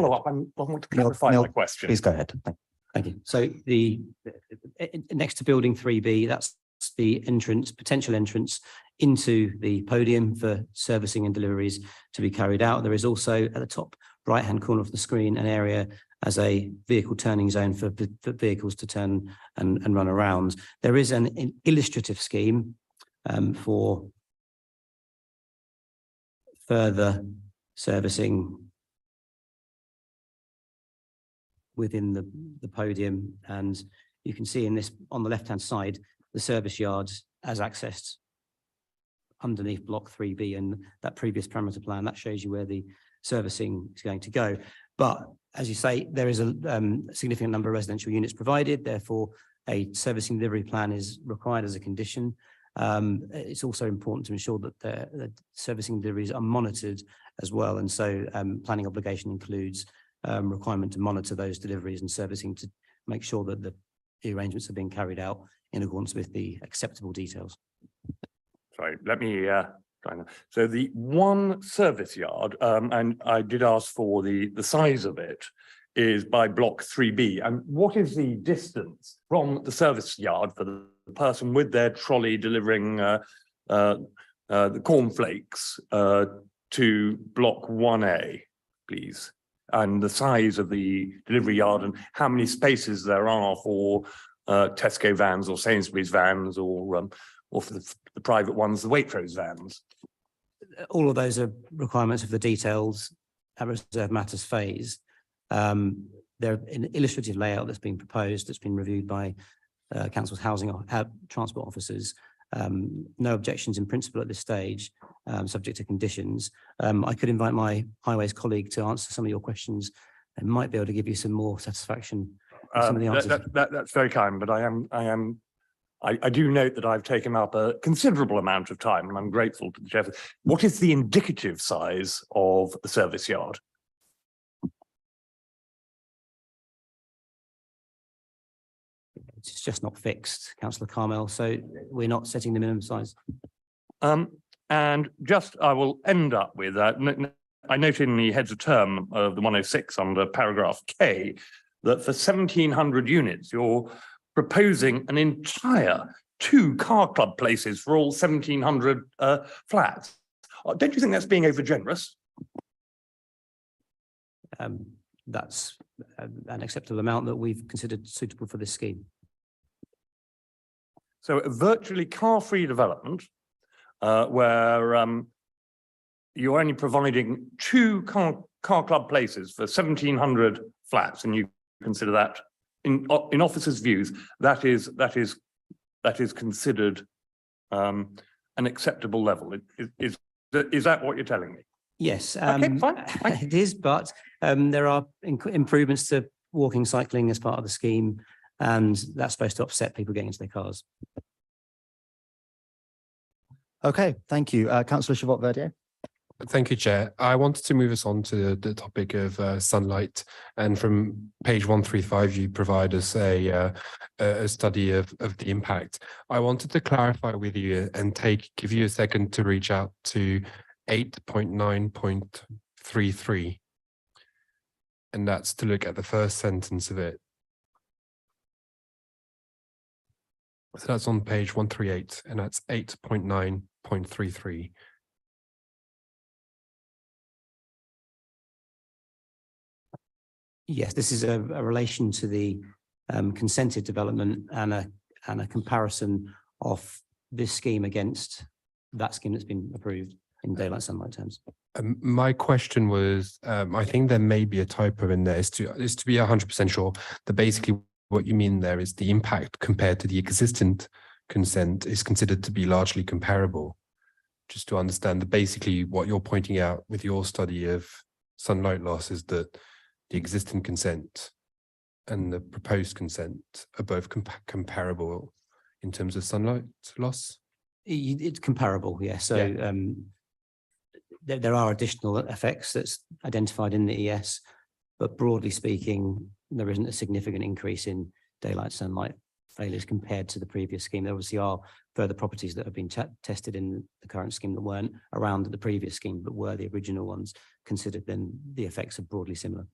Follow up. I want to clarify my question. Please go ahead. Thank you. So the next to building 3B, that's the potential entrance into the podium for servicing and deliveries to be carried out. There is also at the top right-hand corner of the screen an area as a vehicle turning zone for vehicles to turn and run around. There is an illustrative scheme for further servicing within the podium, and you can see in this on the left-hand side the service yards as accessed underneath block 3B, and that previous parameter plan that shows you where the servicing is going to go. But as you say, there is a significant number of residential units provided, therefore a servicing delivery plan is required as a condition. It's also important to ensure that the servicing deliveries are monitored as well, and so planning obligation includes requirement to monitor those deliveries and servicing to make sure that the arrangements are being carried out in accordance with the acceptable details. Sorry, let me so the one service yard, and I did ask for the size of it, is by block 3B. And what is the distance from the service yard for the person with their trolley delivering the cornflakes to block 1A, please? And the size of the delivery yard and how many spaces there are for Tesco vans or Sainsbury's vans or for the private ones, the Waitrose vans. All of those are requirements of the details at reserve matters phase. They're an illustrative layout that's been proposed, that's been reviewed by Council's housing or transport officers. No objections in principle at this stage, subject to conditions. I could invite my highways colleague to answer some of your questions and might be able to give you some more satisfaction with some of the answers. That's very kind, but I do note that I've taken up a considerable amount of time, and I'm grateful to the chair. What is the indicative size of the service yard? It's just not fixed, Councillor Carmel, so we're not setting the minimum size. And just, I will end up with, I note in the heads of term of the 106 under paragraph K, that for 1,700 units, you're proposing an entire 2 car club places for all 1,700 flats. Don't you think that's being over generous? That's an acceptable amount that we've considered suitable for this scheme. So a virtually car-free development where you're only providing 2 car club places for 1,700 flats, and you consider that in officers' views that is considered an acceptable level. Is that what you're telling me? Yes, Okay, fine. it is, but there are improvements to walking, cycling as part of the scheme, and that's supposed to offset people getting into their cars. Okay, thank you. Councillor Chavot-Verdier. Thank you, Chair. I wanted to move us on to the topic of sunlight, and from page 135, you provide us a study of the impact. I wanted to clarify with you and give you a second to reach out to 8.9.33, and that's to look at the first sentence of it. So that's on page 138, and that's 8.9.33. Yes, this is a relation to the consented development and a comparison of this scheme against that scheme that's been approved in daylight sunlight terms. My question was, I think there may be a typo in there. Is to be 100% sure that basically what you mean there is the impact compared to the existing consent is considered to be largely comparable. Just to understand that basically what you're pointing out with your study of sunlight loss is that the existing consent and the proposed consent are both comparable in terms of sunlight loss. It's comparable, yeah. So Yeah. There are additional effects that's identified in the ES, but broadly speaking, there isn't a significant increase in daylight sunlight failures compared to the previous scheme. There obviously are further properties that have been tested in the current scheme that weren't around the previous scheme, but were the original ones considered, then the effects are broadly similar.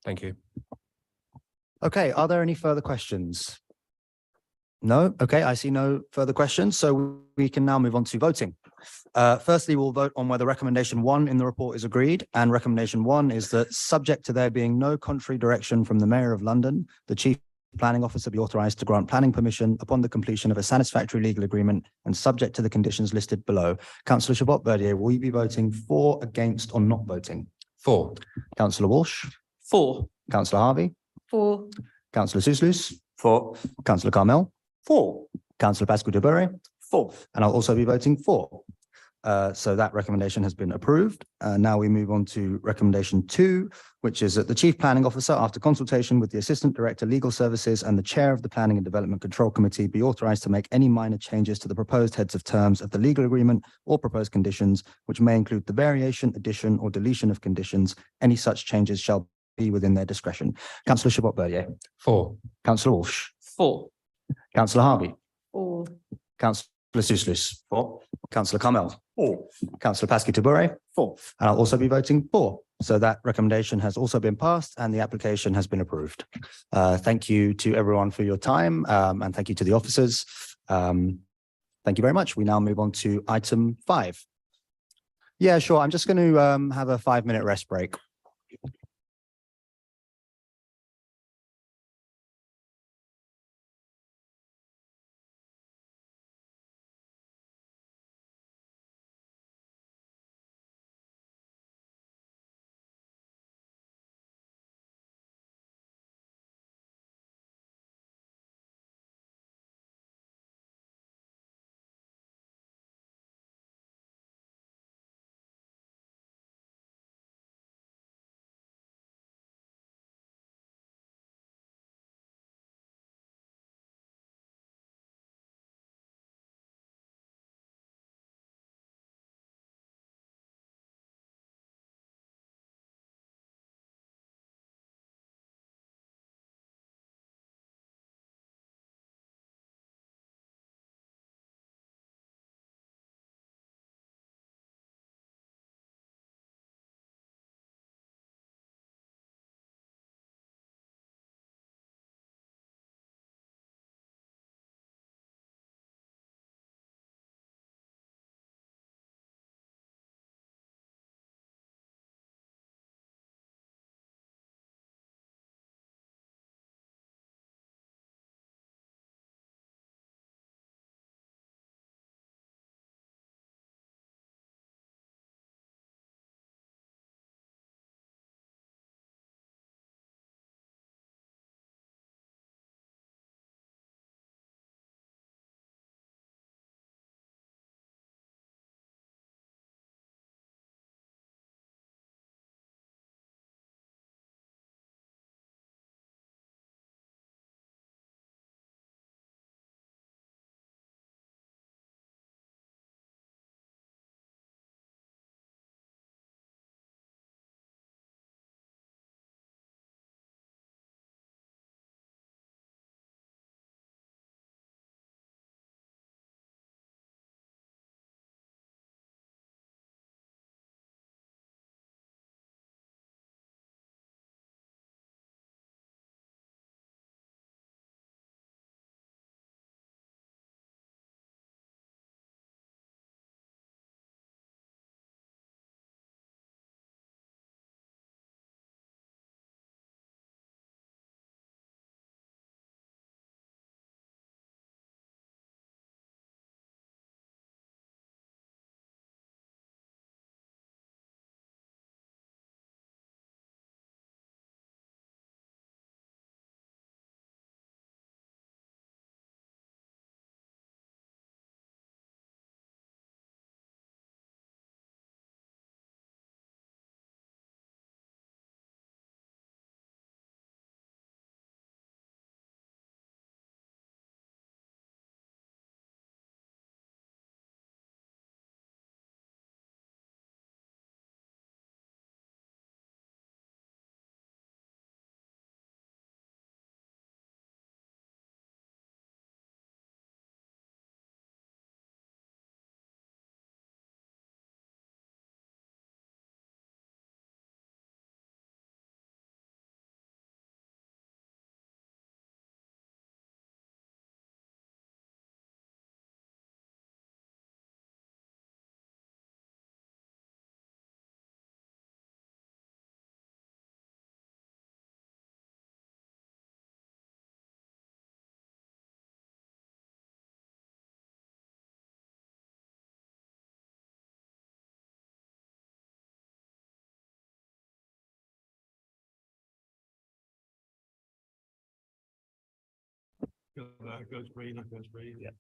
Thank you. Okay, are there any further questions? No? Okay, I see no further questions, so we can now move on to voting. Firstly, we'll vote on whether recommendation 1 in the report is agreed, and recommendation 1 is that, subject to there being no contrary direction from the Mayor of London, the Chief Planning Officer be authorised to grant planning permission upon the completion of a satisfactory legal agreement and subject to the conditions listed below. Councillor Chabot-Verdier, will you be voting for, against, or not voting? For. Councillor Walsh? For. Councillor Harvey? For. Councillor Souslous? For. Councillor Carmel? For. Councillor Pascal-Duberry? For. And I'll also be voting for. So that recommendation has been approved. Now we move on to recommendation 2, which is that the Chief Planning Officer, after consultation with the Assistant Director Legal Services and the Chair of the Planning and Development Control Committee, be authorised to make any minor changes to the proposed heads of terms of the legal agreement or proposed conditions, which may include the variation, addition, or deletion of conditions. Any such changes shall be within their discretion. Councillor Chabot-Verdier? For. Councillor Walsh? For. Councillor Harvey? For. Councillor Souslous? For. Councillor Carmel? For. Councillor Pascal-Duberry? For. And I'll also be voting for. So that recommendation has also been passed and the application has been approved. Thank you to everyone for your time, and thank you to the officers. Thank you very much. We now move on to item 5. Yeah, sure. I'm just going to have a 5-minute rest break. that goes green, that goes green. Yeah.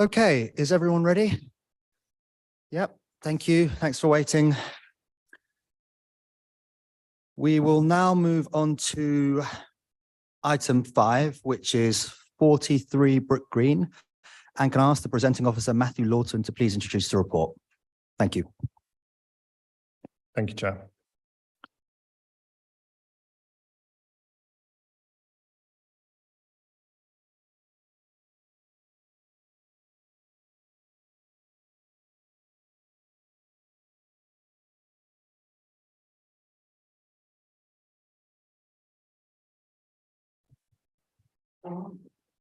Okay, is everyone ready? Yep, thank you. Thanks for waiting. We will now move on to item 5, which is 43 Brook Green. And can I ask the presenting officer, Matthew Lawton, to please introduce the report? Thank you. Thank you, Chair.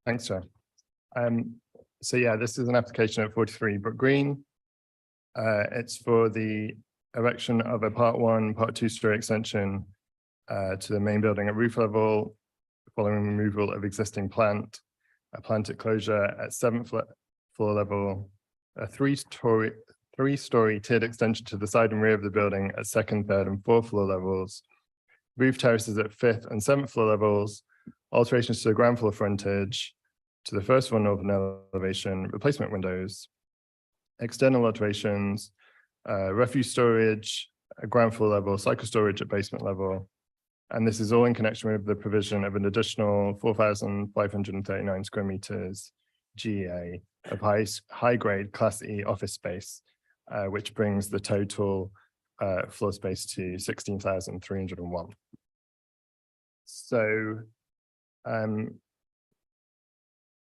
Thanks, Chair. So yeah, this is an application at 43 Brook Green. It's for the erection of a Part 1, Part 2 story extension to the main building at roof level, following removal of existing plant, a plant enclosure at 7th floor level, a three-story tiered extension to the side and rear of the building at 2nd, 3rd, and 4th floor levels, roof terraces at 5th and 7th floor levels, alterations to the ground floor frontage, to the first floor northern elevation, replacement windows, external alterations, refuse storage at ground floor level, cycle storage at basement level. And this is all in connection with the provision of an additional 4,539 square meters GA of high grade Class E office space, which brings the total floor space to 16,301. So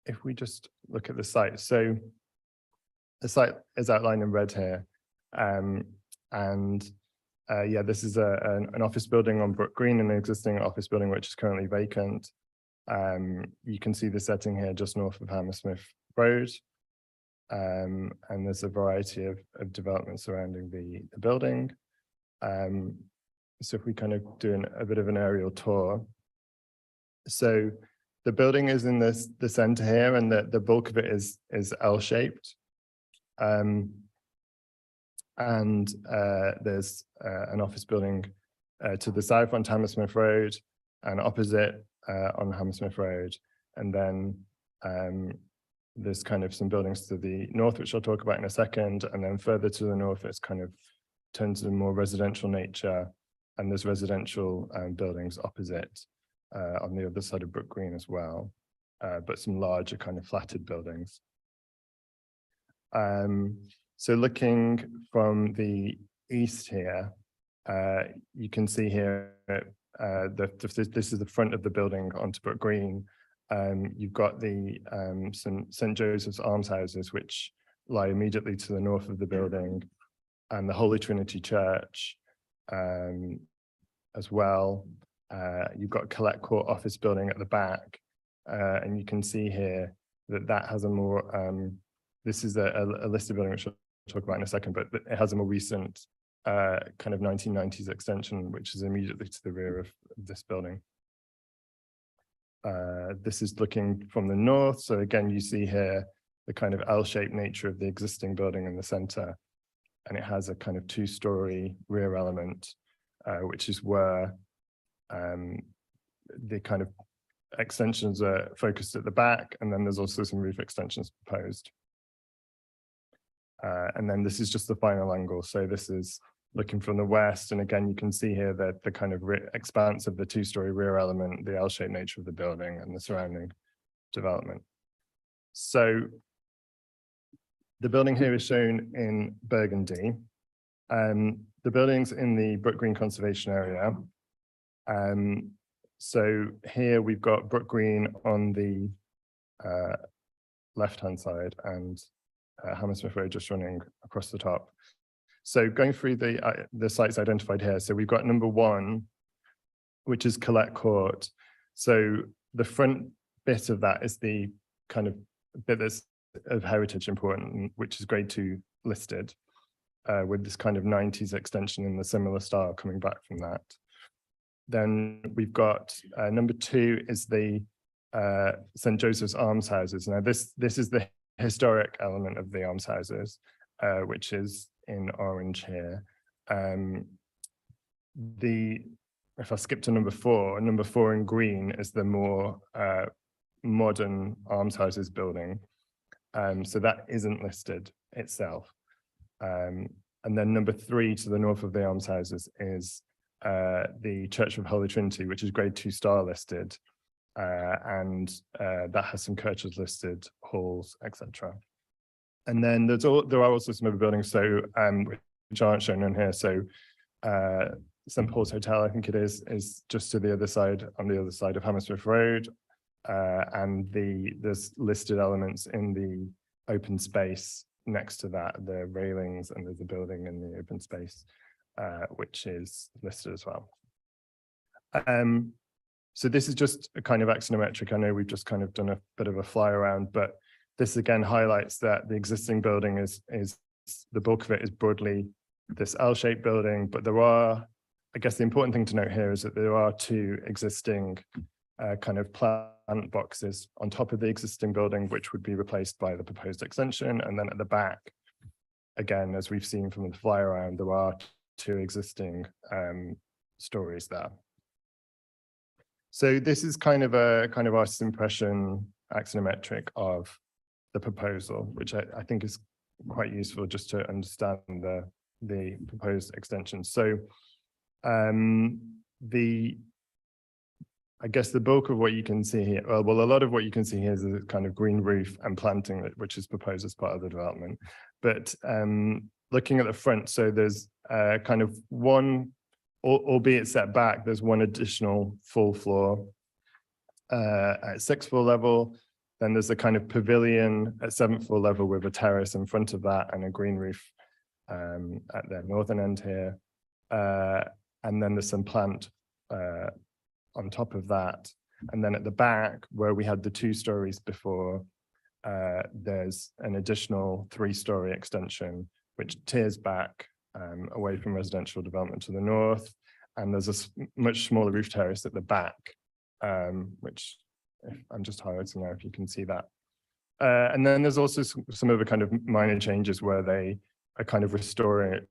if we just look at the site, so the site is outlined in red here. Yeah, this is an office building on Brook Green, an existing office building which is currently vacant. You can see the setting here just north of Hammersmith Road. And there's a variety of developments surrounding the building. So if we kind of do a bit of an aerial tour. So the building is in the center here, and the bulk of it is L-shaped. There's an office building to the south on Hammersmith Road and opposite on Hammersmith Road. And then there's kind of some buildings to the north, which I'll talk about in a second. And then further to the north, it's kind of turns to more residential nature. And there's residential buildings opposite on the other side of Brook Green as well, but some larger kind of flatted buildings. So looking from the east here, you can see here this is the front of the building onto Brook Green. You've got the St. Joseph's Almshouses, which lie immediately to the north of the building, and the Holy Trinity Church as well. You've got Collect Court office building at the back, and you can see here that has a more, this is a listed building which I'll talk about in a second, but it has a more recent kind of 1990s extension, which is immediately to the rear of this building. This is looking from the north. So again, you see here the kind of L-shaped nature of the existing building in the center. And it has a kind of 2-story rear element, which is where the kind of extensions are focused at the back. And then there's also some roof extensions proposed. And then this is just the final angle. So this is looking from the west. And again, you can see here that the kind of expanse of the 2-story rear element, the L-shaped nature of the building and the surrounding development. So the building here is shown in burgundy. The building's in the Brook Green Conservation Area. So here we've got Brook Green on the left-hand side and Hammersmith Road just running across the top. So going through the sites identified here, so we've got number 1, which is Collect Court. So the front bit of that is the kind of bit that's of heritage important, which is grade 2 listed, with this kind of 90s extension in the similar style coming back from that. Then we've got number 2 is the St. Joseph's Almshouses. Now this is the historic element of the almshouses, which is in orange here. If I skip to number 4 in green is the more modern almshouses building. So that isn't listed itself. And then number 3 to the north of the almshouses is the Church of Holy Trinity, which is grade 2 star listed. And that has some churches listed, halls, etc. And then there are also some other buildings, so which aren't shown on here. So St. Paul's Hotel, I think it is just to the other side, on the other side of Hammersmith Road. And there's listed elements in the open space next to that, the railings, and there's a building in the open space, which is listed as well. So this is just a kind of axonometric. I know we've just kind of done a bit of a fly around, but this again highlights that the existing building is the bulk of it is broadly this L-shaped building, but there are, I guess the important thing to note here is that there are 2 existing kind of plant boxes on top of the existing building, which would be replaced by the proposed extension. And then at the back, again, as we've seen from the fly around, there are 2 existing stories there. So this is kind of a artist's impression axonometric of the proposal, which I think is quite useful just to understand the proposed extension. So I guess the bulk of what you can see here, well, a lot of what you can see here is a kind of green roof and planting, which is proposed as part of the development. But looking at the front, so there's kind of one, albeit set back, there's one additional full floor at 6th floor level. Then there's a kind of pavilion at 7th floor level with a terrace in front of that and a green roof at the northern end here. And then there's some plant on top of that. And then at the back, where we had the 2 stories before, there's an additional 3-story extension, which tiers back away from residential development to the north. And there's a much smaller roof terrace at the back, which I'm just highlighting now if you can see that. And then there's also some other kind of minor changes where they are kind of restoring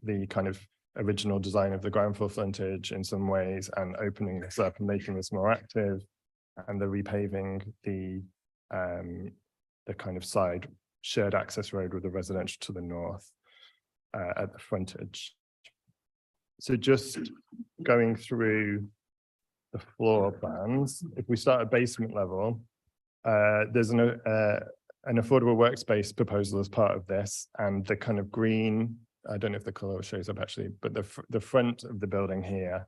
the kind of original design of the ground floor frontage in some ways and opening this up and making this more active, and the repaving the kind of side shared access road with the residential to the north at the frontage. So just going through the floor plans, if we start at basement level, there's an affordable workspace proposal as part of this, and the kind of green, I don't know if the color shows up actually, but the front of the building here,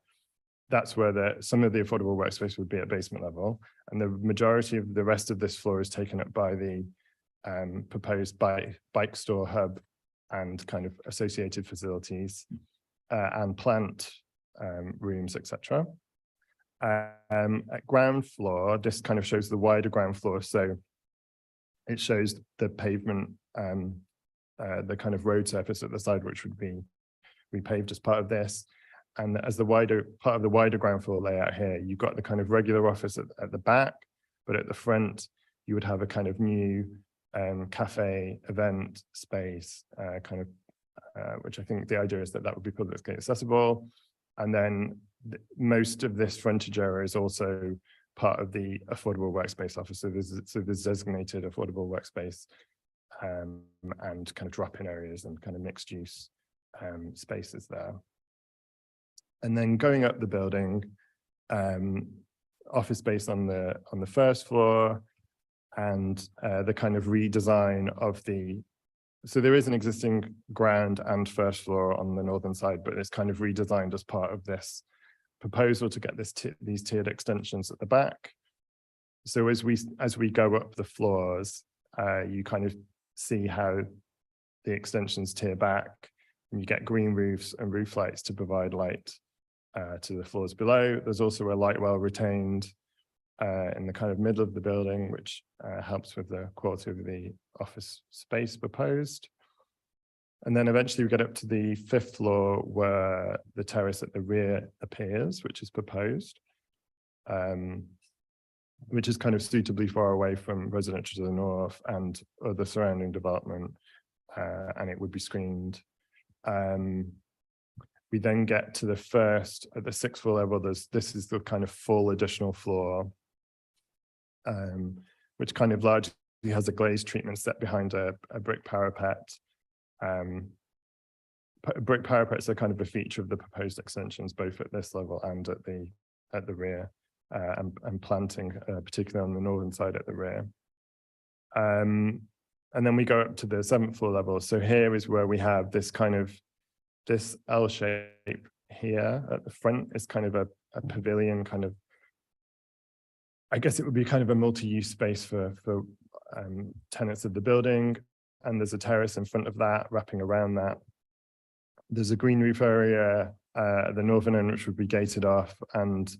that's where some of the affordable workspace would be at basement level, and the majority of the rest of this floor is taken up by the proposed bike store hub and kind of associated facilities and plant rooms, etc. At ground floor, this kind of shows the wider ground floor, so it shows the pavement, the kind of road surface at the side, which would be repaved as part of this. And as the part of the wider ground floor layout here, you've got the kind of regular office at the back, but at the front, you would have a kind of new cafe event space, which I think the idea is that would be publicly accessible. And then most of this frontage area is also part of the affordable workspace office. So there's designated affordable workspace and kind of drop-in areas and kind of mixed use spaces there. And then going up the building, office space on the first floor, and the kind of redesign of so there is an existing ground and first floor on the northern side, but it's kind of redesigned as part of this proposal to get these tiered extensions at the back. So as we go up the floors, you kind of see how the extensions tier back, and you get green roofs and roof lights to provide light to the floors below. There's also a light well retained in the kind of middle of the building, which helps with the quality of the office space proposed. And then eventually we get up to the 5th floor where the terrace at the rear appears, which is proposed, which is kind of suitably far away from residential to the north and other surrounding development, and it would be screened. We then get to the first, at the 6th floor level, this is the kind of full additional floor, which kind of largely has a glazed treatment set behind a brick parapet. Brick parapets are kind of a feature of the proposed extensions, both at this level and at the rear, and planting, particularly on the northern side at the rear. And then we go up to the 7th floor level. So here is where we have this this L shape here at the front is kind of a pavilion, kind of, I guess it would be kind of a multi-use space for tenants of the building. And there's a terrace in front of that, wrapping around that. There's a green roof area at the northern end, which would be gated off, and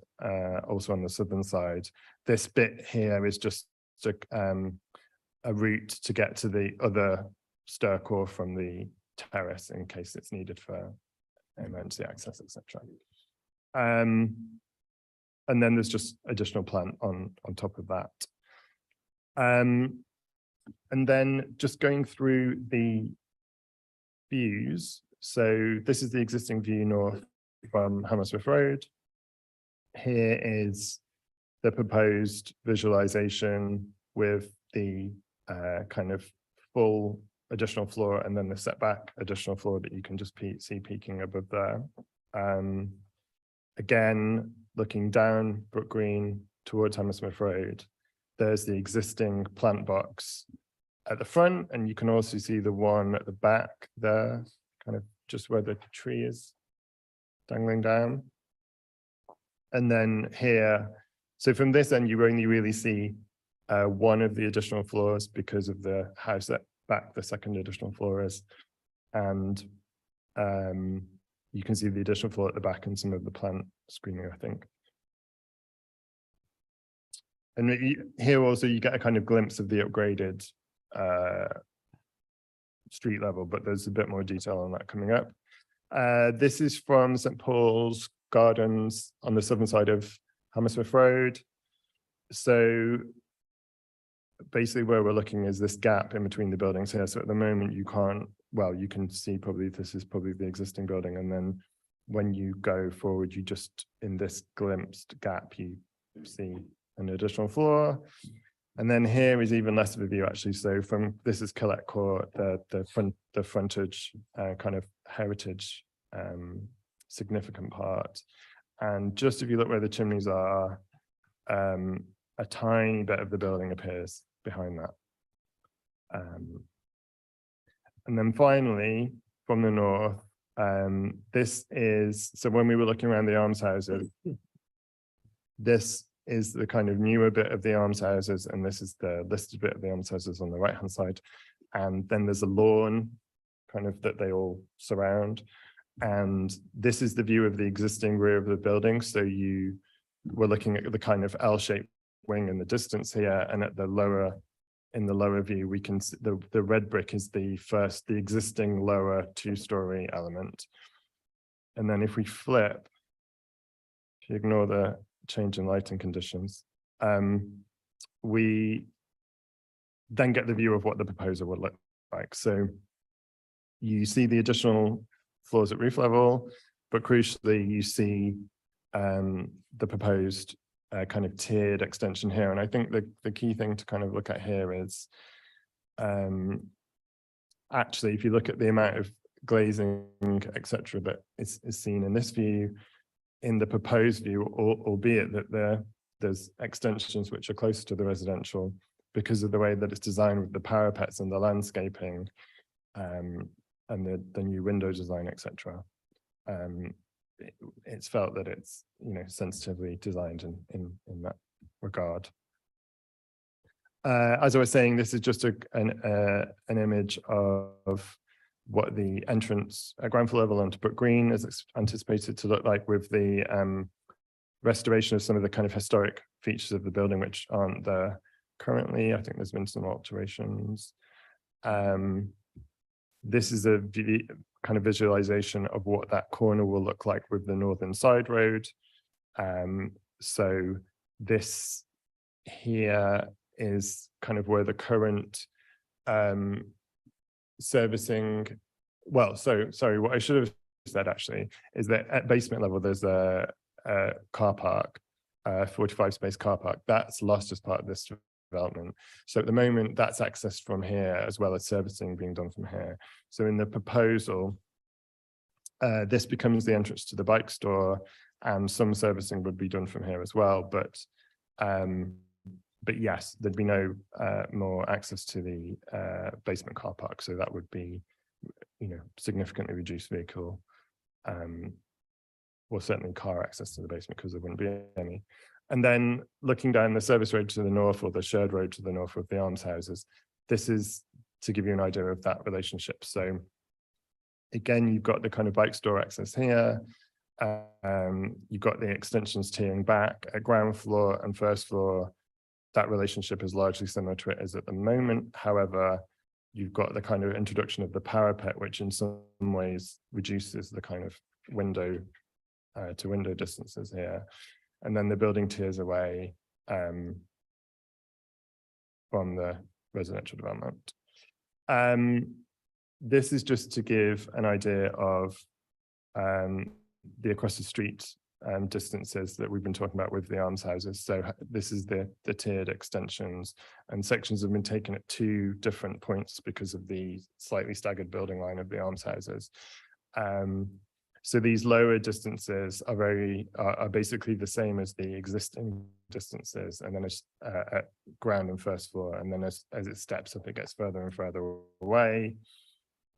also on the southern side. This bit here is just a route to get to the other stir core from the terrace in case it's needed for emergency access, etc. And then there's just additional plant on top of that. And then just going through the views. So this is the existing view north from Hammersmith Road. Here is the proposed visualization with the kind of full additional floor, and then the setback additional floor that you can just see peeking above there. Again, looking down Brook Green towards Hammersmith Road, there's the existing plant box at the front, and you can also see the one at the back there, kind of just where the tree is dangling down. And then here, so from this end, you only really see one of the additional floors because of the house at back, the second additional floor is. And you can see the additional floor at the back and some of the plant screening, I think. And here also you get a kind of glimpse of the upgraded street level, but there's a bit more detail on that coming up. This is from St. Paul's Gardens on the southern side of Hammersmith Road. So basically where we're looking is this gap in between the buildings here. So at the moment you can't, well, you can see probably this is probably the existing building. And then when you go forward, you just, in this glimpsed gap, you see an additional floor. And then here is even less of a view actually. So from, this is Collect Court, the frontage kind of heritage significant part. And just if you look where the chimneys are, a tiny bit of the building appears behind that. And then finally, from the north, this is, so when we were looking around the almshouses, this is the kind of newer bit of the almshouses, and this is the listed bit of the almshouses on the right-hand side. And then there's a lawn kind of that they all surround. And this is the view of the existing rear of the building. So you were looking at the kind of L-shaped wing in the distance here, and at the lower, in the lower view, we can see the red brick is the existing lower two-story element. And then if we flip, if you ignore the change in lighting conditions, we then get the view of what the proposal would look like. So you see the additional floors at roof level, but crucially you see the proposed kind of tiered extension here. And I think the key thing to kind of look at here is actually, if you look at the amount of glazing, etc., that is seen in this view, in the proposed view, albeit that there's extensions which are closer to the residential because of the way that it's designed with the parapets and the landscaping and the new window design, etc. It's felt that it's, you know, sensitively designed in that regard. As I was saying, this is just an image of what the entrance at ground floor level onto Brook Green is anticipated to look like, with the restoration of some of the kind of historic features of the building which aren't there currently. I think there's been some alterations. This is a kind of visualization of what that corner will look like with the northern side road. So this here is kind of where the current servicing, well, so sorry, what I should have said actually is that at basement level there's a car park, 45 space car park that's lost as part of this development. So at the moment, that's accessed from here, as well as servicing being done from here. So in the proposal, this becomes the entrance to the bike store, and some servicing would be done from here as well. But yes, there'd be no more access to the basement car park. So that would be, significantly reduced vehicle, or certainly car access to the basement, because there wouldn't be any. And then looking down the service road to the north, or the shared road to the north of the almshouses, this is to give you an idea of that relationship. So again, you've got the kind of bike store access here. You've got the extensions teeing back at ground floor and first floor. That relationship is largely similar to it as at the moment. However, you've got the kind of introduction of the parapet, which in some ways reduces the kind of window to window distances here. And then the building tiers away from the residential development. This is just to give an idea of the across the street distances that we've been talking about with the almshouses. So this is the tiered extensions, and sections have been taken at 2 different points because of the slightly staggered building line of the almshouses. So these lower distances are basically the same as the existing distances, and then at ground and first floor, and then as it steps up, it gets further and further away.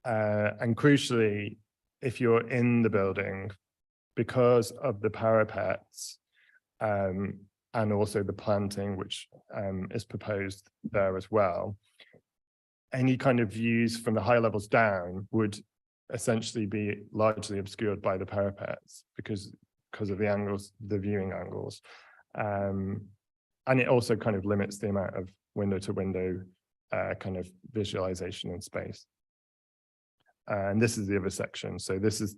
And crucially, if you're in the building, because of the parapets and also the planting, which is proposed there as well, any kind of views from the high levels down would essentially be largely obscured by the parapets because of the angles, the viewing angles. And it also kind of limits the amount of window to window kind of visualization in space. And this is the other section. So this is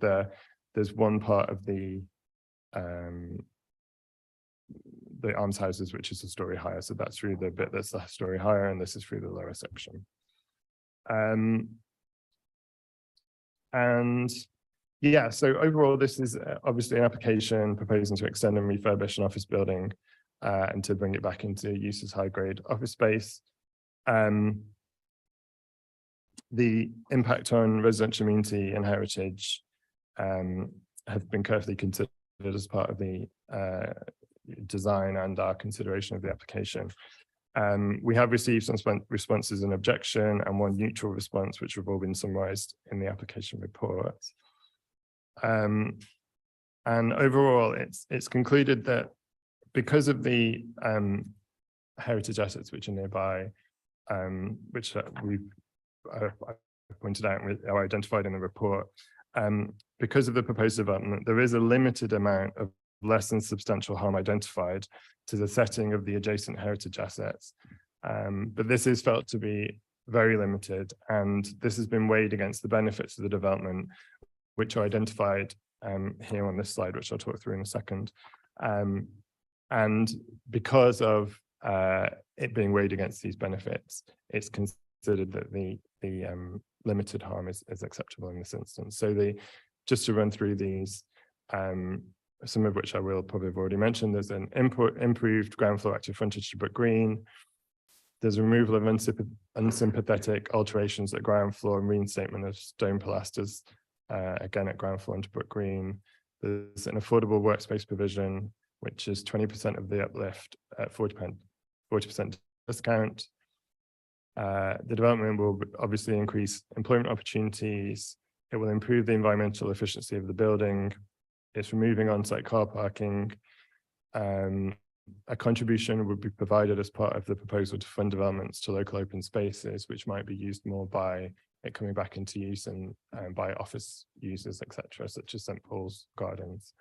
there's one part of the almshouses which is a story higher. So that's through the bit that's a story higher, and this is through the lower section. And yeah, so overall, this is obviously an application proposing to extend and refurbish an office building and to bring it back into use as high-grade office space. The impact on residential amenity and heritage have been carefully considered as part of the design and our consideration of the application. We have received some responses and objection and one neutral response, which have all been summarized in the application report. And overall, it's concluded that because of the heritage assets which are nearby, which we've pointed out and are identified in the report, because of the proposed development, there is a limited amount of less than substantial harm identified to the setting of the adjacent heritage assets. But this is felt to be very limited, and this has been weighed against the benefits of the development, which are identified here on this slide, which I'll talk through in a second. And because of it being weighed against these benefits, it's considered that the limited harm is acceptable in this instance. So just to run through these, some of which I will probably have already mentioned, there's an improved ground floor active frontage to Brook Green. There's removal of unsympathetic alterations at ground floor and reinstatement of stone pilasters, again at ground floor into Brook Green. There's an affordable workspace provision, which is 20% of the uplift at 40% discount. The development will obviously increase employment opportunities. It will improve the environmental efficiency of the building. It's removing on-site car parking. A contribution would be provided as part of the proposal to fund developments to local open spaces, which might be used more by it coming back into use and by office users, etc., such as St. Paul's Gardens.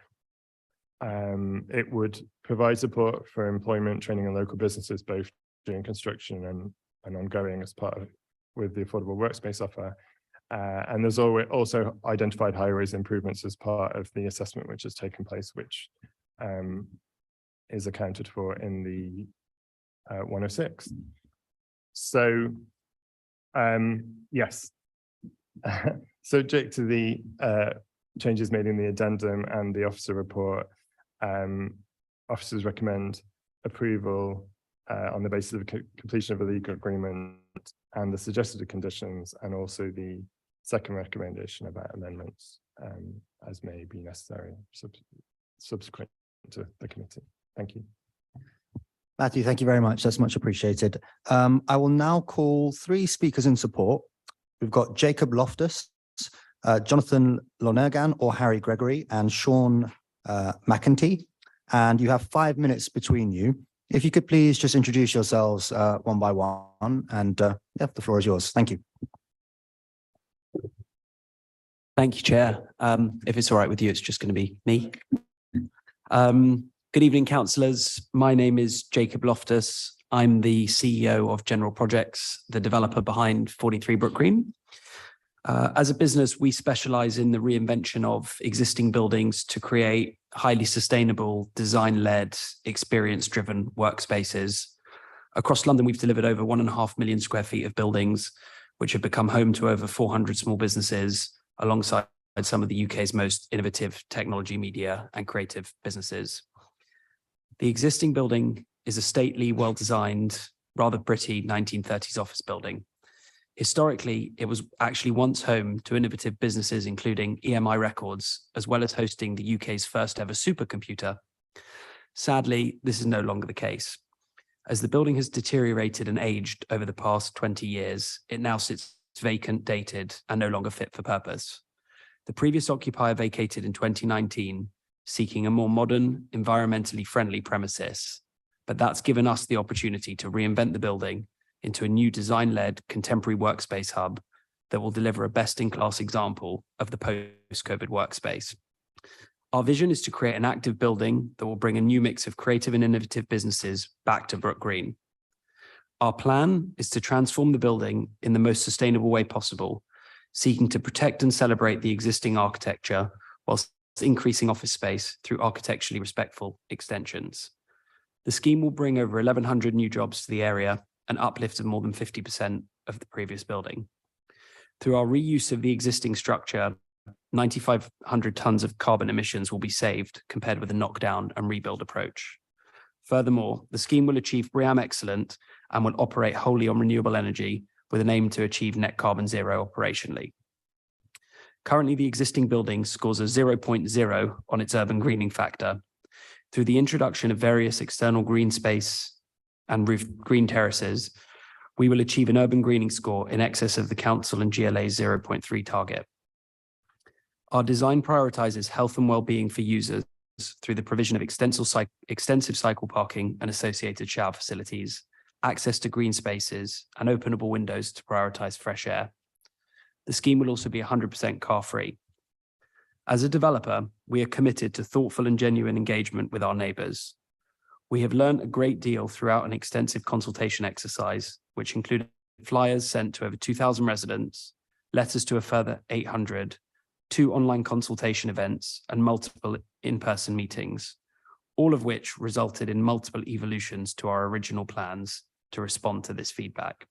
It would provide support for employment, training, and local businesses, both during construction and ongoing as part of with the affordable workspace offer. And there's also identified high-rise improvements as part of the assessment which has taken place, which is accounted for in the 106. So yes, subject to the changes made in the addendum and the officer report, officers recommend approval on the basis of completion of a legal agreement and the suggested conditions, and also the second recommendation about amendments as may be necessary subsequent to the committee. Thank you. Matthew, thank you very much. That's much appreciated. I will now call three speakers in support. We've got Jacob Loftus, Jonathan Lonergan or Harry Gregory, and Sean McEntee. And you have 5 minutes between you. If you could please just introduce yourselves one by one, and yeah, the floor is yours. Thank you. Thank you, Chair. If it's all right with you, it's just going to be me. Good evening, councillors. My name is Jacob Loftus. I'm the CEO of General Projects, the developer behind 43 Brook Green. As a business, we specialise in the reinvention of existing buildings to create highly sustainable, design-led, experience-driven workspaces. Across London, we've delivered over 1.5 million square feet of buildings, which have become home to over 400 small businesses, alongside some of the UK's most innovative technology, media, and creative businesses. The existing building is a stately, well-designed, rather pretty 1930s office building. Historically, it was actually once home to innovative businesses, including EMI Records, as well as hosting the UK's first ever supercomputer. Sadly, this is no longer the case. As the building has deteriorated and aged over the past 20 years, it now sits vacant, dated, and no longer fit for purpose. The previous occupier vacated in 2019, seeking a more modern, environmentally friendly premises, but that's given us the opportunity to reinvent the building into a new design-led contemporary workspace hub that will deliver a best-in-class example of the post-COVID workspace. Our vision is to create an active building that will bring a new mix of creative and innovative businesses back to Brook Green. Our plan is to transform the building in the most sustainable way possible, seeking to protect and celebrate the existing architecture whilst increasing office space through architecturally respectful extensions. The scheme will bring over 1,100 new jobs to the area, an uplift of more than 50% of the previous building. Through our reuse of the existing structure, 9,500 tonnes of carbon emissions will be saved compared with a knockdown and rebuild approach. Furthermore, the scheme will achieve BREEAM Excellent and will operate wholly on renewable energy with an aim to achieve net carbon zero operationally. Currently, the existing building scores a 0.0 on its urban greening factor. Through the introduction of various external green space and roof green terraces, we will achieve an urban greening score in excess of the council and GLA's 0.3 target. Our design prioritises health and well-being for users through the provision of extensive cycle parking and associated shower facilities, access to green spaces, and openable windows to prioritise fresh air. The scheme will also be 100% car-free. As a developer, we are committed to thoughtful and genuine engagement with our neighbours. We have learned a great deal throughout an extensive consultation exercise, which included flyers sent to over 2,000 residents, letters to a further 800, 2 online consultation events, and multiple in-person meetings, all of which resulted in multiple evolutions to our original plans to respond to this feedback.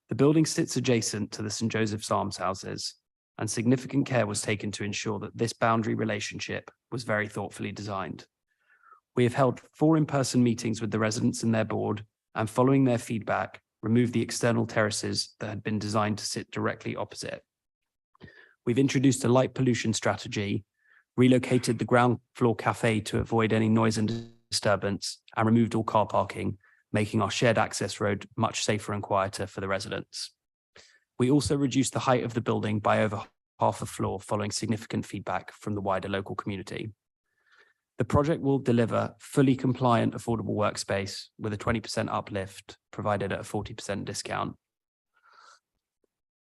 The building sits adjacent to the St. Joseph's Almshouses, and significant care was taken to ensure that this boundary relationship was very thoughtfully designed. We have held 4 in-person meetings with the residents and their board, and following their feedback, removed the external terraces that had been designed to sit directly opposite. We've introduced a light pollution strategy, relocated the ground floor cafe to avoid any noise and disturbance, and removed all car parking, making our shared access road much safer and quieter for the residents. We also reduced the height of the building by over half a floor following significant feedback from the wider local community. The project will deliver fully compliant, affordable workspace with a 20% uplift provided at a 40% discount.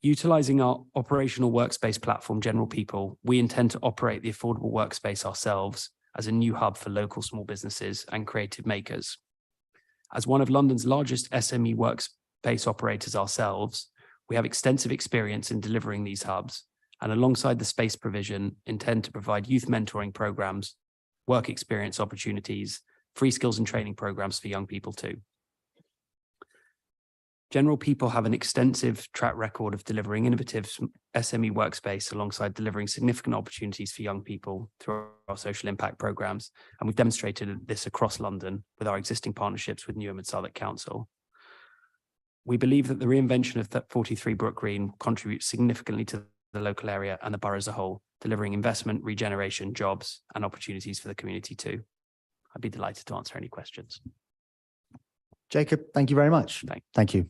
Utilising our operational workspace platform, General People, we intend to operate the affordable workspace ourselves as a new hub for local small businesses and creative makers. As one of London's largest SME workspace operators ourselves, we have extensive experience in delivering these hubs, and alongside the space provision, intend to provide youth mentoring programs, work experience opportunities, free skills and training programs for young people too. General People have an extensive track record of delivering innovative SME workspace alongside delivering significant opportunities for young people through our social impact programs. And we've demonstrated this across London with our existing partnerships with Newham and Southwark Council. We believe that the reinvention of 43 Brook Green contributes significantly to the local area and the borough as a whole, delivering investment, regeneration, jobs, and opportunities for the community too. I'd be delighted to answer any questions. Jacob, thank you very much. Thank you.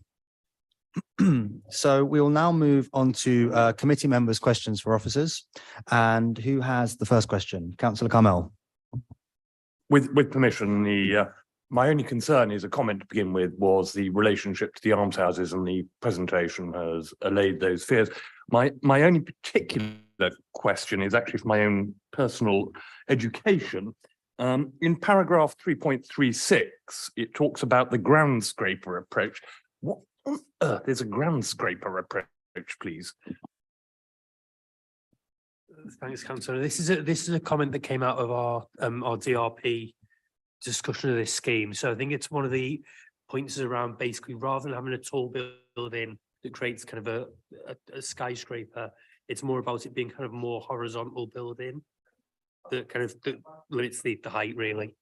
So we will now move on to committee members' questions for officers. And who has the first question? Councillor Carmel. With permission, my only concern is a comment to begin with was the relationship to the almshouses, and the presentation has allayed those fears. My only particular question is actually for my own personal education. In paragraph 3.36, it talks about the ground scraper approach. What on earth is a ground scraper approach, please? Thanks, Councillor. This is a comment that came out of our DRP discussion of this scheme. So I think it's one of the points around basically rather than having a tall building that creates kind of a skyscraper, it's more about it being kind of more horizontal building that kind of limits the height really.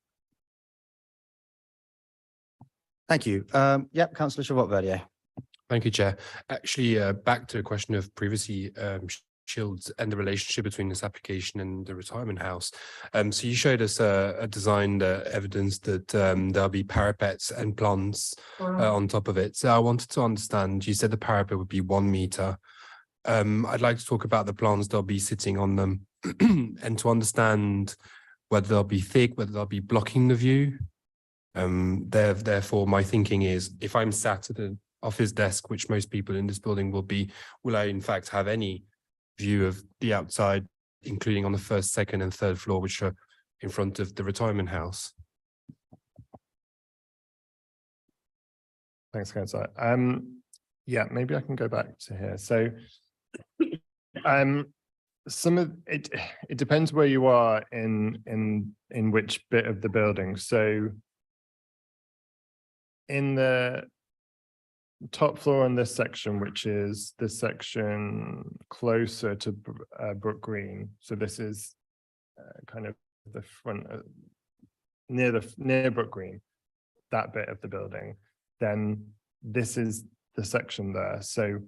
Thank you. Yep, Councillor Chavot-Verdier. Thank you, Chair. Actually, back to a question of previously Shields and the relationship between this application and the retirement house. So you showed us a designed evidence that there'll be parapets and plants on top of it. So I wanted to understand, you said the parapet would be 1 meter. I'd like to talk about the plants that'll be sitting on them and to understand whether they'll be thick, whether they'll be blocking the view. Therefore, my thinking is if I'm sat at an office desk, which most people in this building will be, will I in fact have any view of the outside, including on the first, second and third floor, which are in front of the retirement house? Thanks, Councillor. Yeah, maybe I can go back to here. So some of it depends where you are in which bit of the building. So in the top floor on this section, which is the section closer to Brook Green. So this is kind of the front near Brook Green, that bit of the building. Then this is the section there. So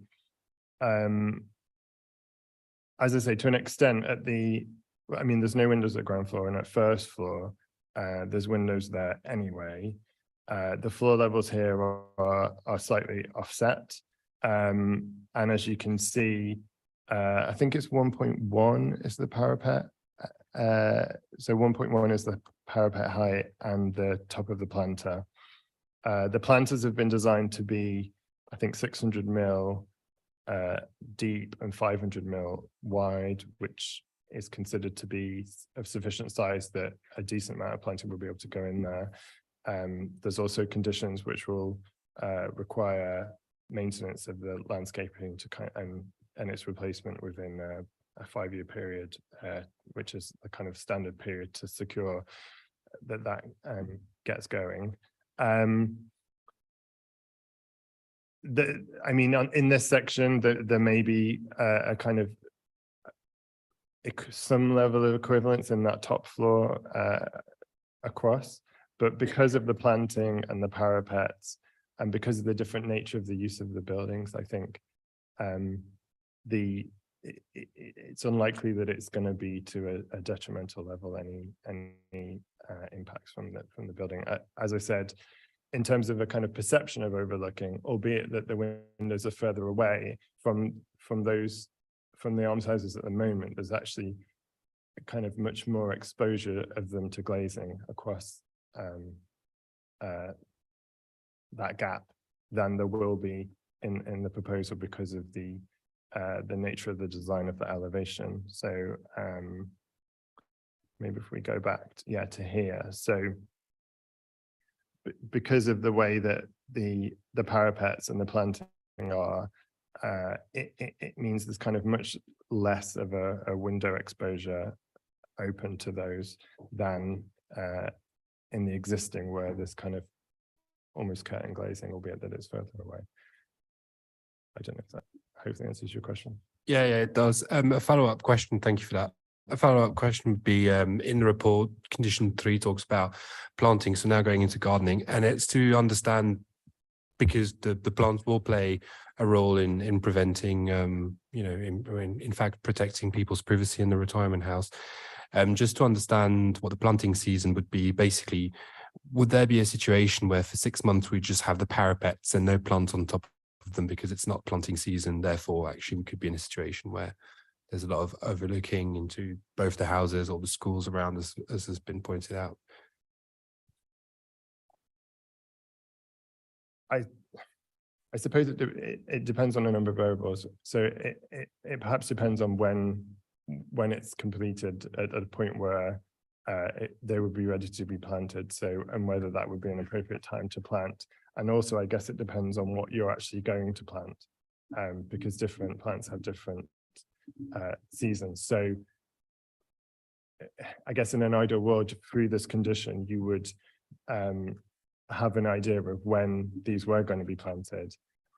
as I say, to an extent I mean, there's no windows at ground floor, and at first floor, there's windows there anyway. The floor levels here are slightly offset. And as you can see, I think it's 1.1 is the parapet. So 1.1 is the parapet height and the top of the planter. The planters have been designed to be, I think, 600 mil deep and 500 mil wide, which is considered to be of sufficient size that a decent amount of planting will be able to go in there. There's also conditions which will require maintenance of the landscaping to and its replacement within a 5-year period, which is the kind of standard period to secure that gets going. I mean, in this section, there may be a kind of some level of equivalence in that top floor across. But because of the planting and the parapets, and because of the different nature of the use of the buildings, I think it's unlikely that it's going to be to a detrimental level any impacts from the building. As I said, in terms of a kind of perception of overlooking, albeit that the windows are further away from the almshouses at the moment, there's actually a kind of much more exposure of them to glazing across that gap than there will be in the proposal because of the nature of the design of the elevation. So maybe if we go back to here. So because of the way that the parapets and the planting are, it means there's kind of much less of a window exposure open to those than in the existing, where there's kind of almost curtain glazing, albeit that it's further away. I don't know if that hopefully answers your question. Yeah, it does. A follow-up question. Thank you for that. A follow-up question would be in the report, condition 3 talks about planting. So now going into gardening, and it's to understand, because the plants will play a role in preventing, in fact, protecting people's privacy in the retirement house. Just to understand what the planting season would be, basically, would there be a situation where for 6 months we just have the parapets and no plants on top of them because it's not planting season? Therefore, actually, we could be in a situation where there's a lot of overlooking into both the houses or the schools around us, as has been pointed out. I suppose it depends on a number of variables. So it perhaps depends on when it's completed at a point where they would be ready to be planted. So, and whether that would be an appropriate time to plant. And also, I guess it depends on what you're actually going to plant, because different plants have different seasons. So I guess in an ideal world, through this condition, you would have an idea of when these were going to be planted,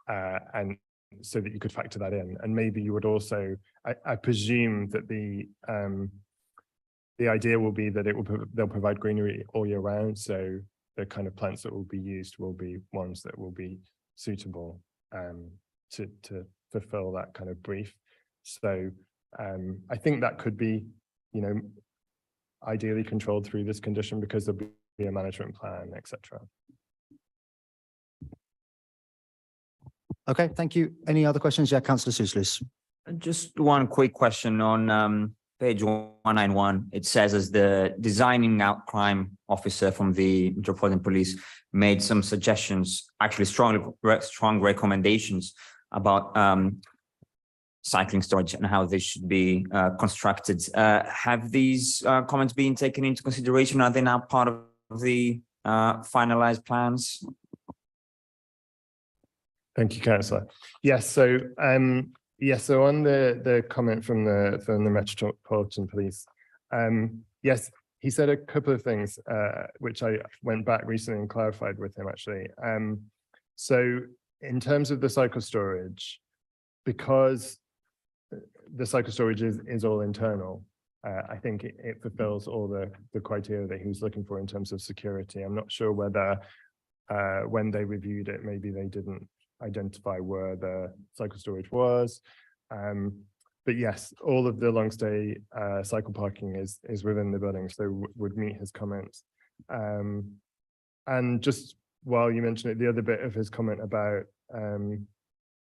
and so that you could factor that in. And maybe you would also, I presume that the idea will be that they'll provide greenery all year round. So the kind of plants that will be used will be ones that will be suitable to fulfill that kind of brief. So I think that could be, ideally controlled through this condition, because there'll be a management plan, etc. Okay, thank you. Any other questions? Yeah, Councillor Souslis. Just one quick question on page 191. It says, as the designing out crime officer from the Metropolitan Police made some suggestions, actually strong recommendations about cycling storage and how they should be constructed. Have these comments been taken into consideration? Are they now part of the finalized plans? Thank you, Councillor. Yes, so so on the comment from the Metropolitan Police, yes, he said a couple of things which I went back recently and clarified with him actually. So in terms of the cycle storage, because the cycle storage is all internal, I think it fulfills all the criteria that he was looking for in terms of security. I'm not sure whether when they reviewed it, maybe they didn't identify where the cycle storage was. But yes, all of the long stay cycle parking is within the building, so would meet his comments. And just while you mentioned it, the other bit of his comment about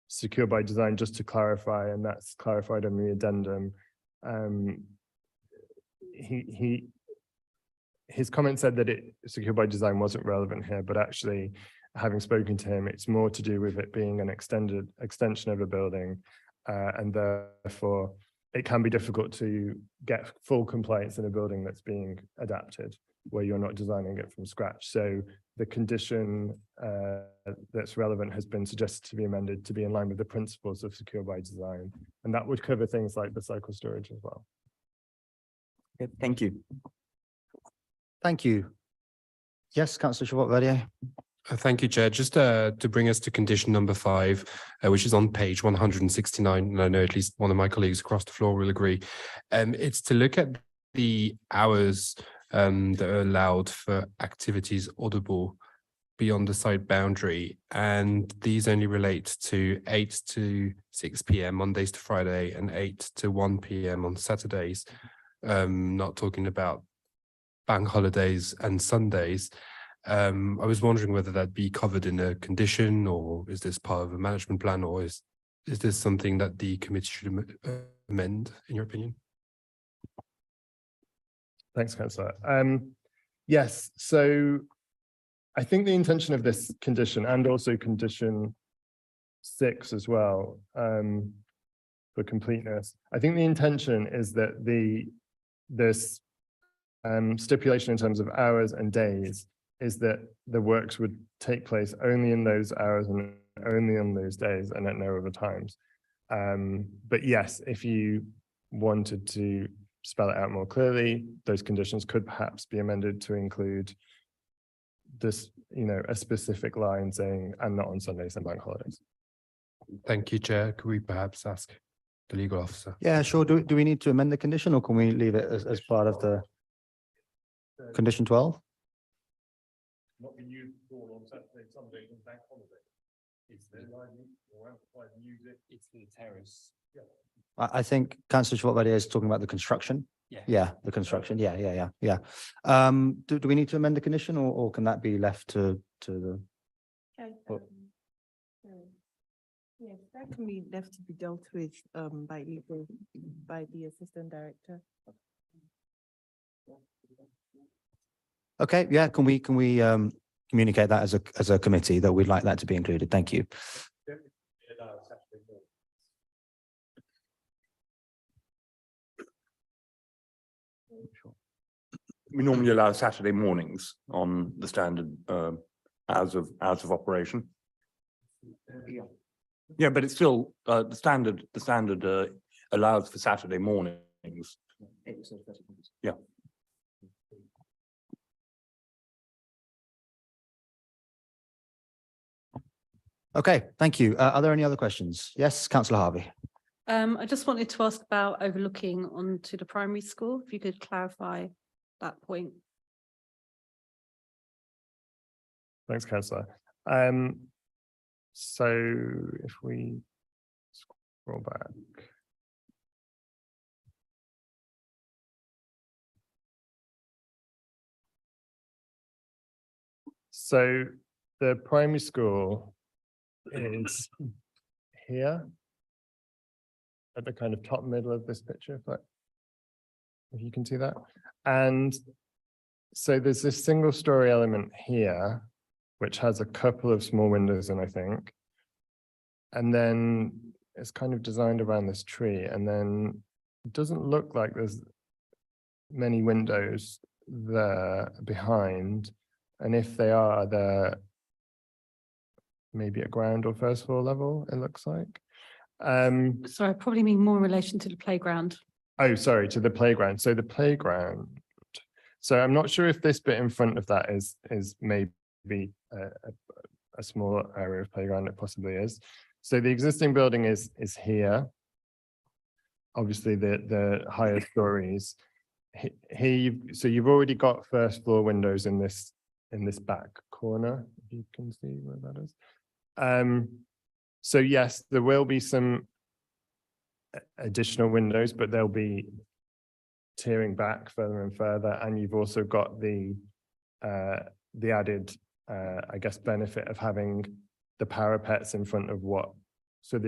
secure by design, just to clarify, and that's clarified in the addendum. His comment said that secure by design wasn't relevant here, but actually, having spoken to him, it's more to do with it being an extension of a building, and therefore it can be difficult to get full compliance in a building that's being adapted, where you're not designing it from scratch. So the condition that's relevant has been suggested to be amended to be in line with the principles of secure by design, and that would cover things like the cycle storage as well. Okay, thank you. Thank you. Yes, Councillor Chabot-Verdier. Thank you, Chair. Just to bring us to condition number 5, which is on page 169, and I know at least one of my colleagues across the floor will agree. It's to look at the hours that are allowed for activities audible beyond the site boundary, and these only relate to 8 to 6 p.m. Mondays to Friday and 8 to 1 p.m. on Saturdays. Not talking about bank holidays and Sundays. I was wondering whether that be covered in a condition, or is this part of a management plan, or is this something that the committee should amend, in your opinion? Thanks, Councillor. Yes, so I think the intention of this condition, and also condition 6 as well, for completeness, I think the intention is that this stipulation in terms of hours and days is that the works would take place only in those hours and only on those days and at no other times. But yes, if you wanted to spell it out more clearly, those conditions could perhaps be amended to include this, a specific line saying, and not on Sundays and bank holidays. Thank you, Chair. Could we perhaps ask the legal officer? Yeah, sure. Do we need to amend the condition or can we leave it as part of the condition 12? Not be used on Saturday, Sunday, and bank holiday. Is there or amplified music? It's for the terrace. Yeah. I think Councillor Schwartz is talking about the construction. Yeah. Yeah, the construction. Yeah. Do we need to amend the condition or can that be left to the? Well- Yes, that can be left to be dealt with by the assistant director. Okay, yeah, can we communicate that as a committee that we'd like that to be included? Thank you. We normally allow Saturday mornings on the standard hours of operation. Yeah, but it's still the standard allows for Saturday mornings. Yeah. Okay, thank you. Are there any other questions? Yes, Councillor Harvey. I just wanted to ask about overlooking onto the primary school, if you could clarify that point. Thanks, Councillor. So if we scroll back. So the primary school is here at the kind of top middle of this picture, if you can see that. And so there's this single story element here, which has a couple of small windows in, I think. And then it's kind of designed around this tree. And then it doesn't look like there's many windows there behind. And if they are, they're maybe at ground or first floor level, it looks like. Sorry, I probably mean more in relation to the playground. Oh, sorry, to the playground. So the playground. So I'm not sure if this bit in front of that is maybe a small area of playground. It possibly is. So the existing building is here. Obviously, the higher stories. Here, so you've already got first floor windows in this back corner. If you can see where that is. So yes, there will be some additional windows, but they'll be tiering back further and further. And you've also got the added, I guess, benefit of having the parapets in front of what. So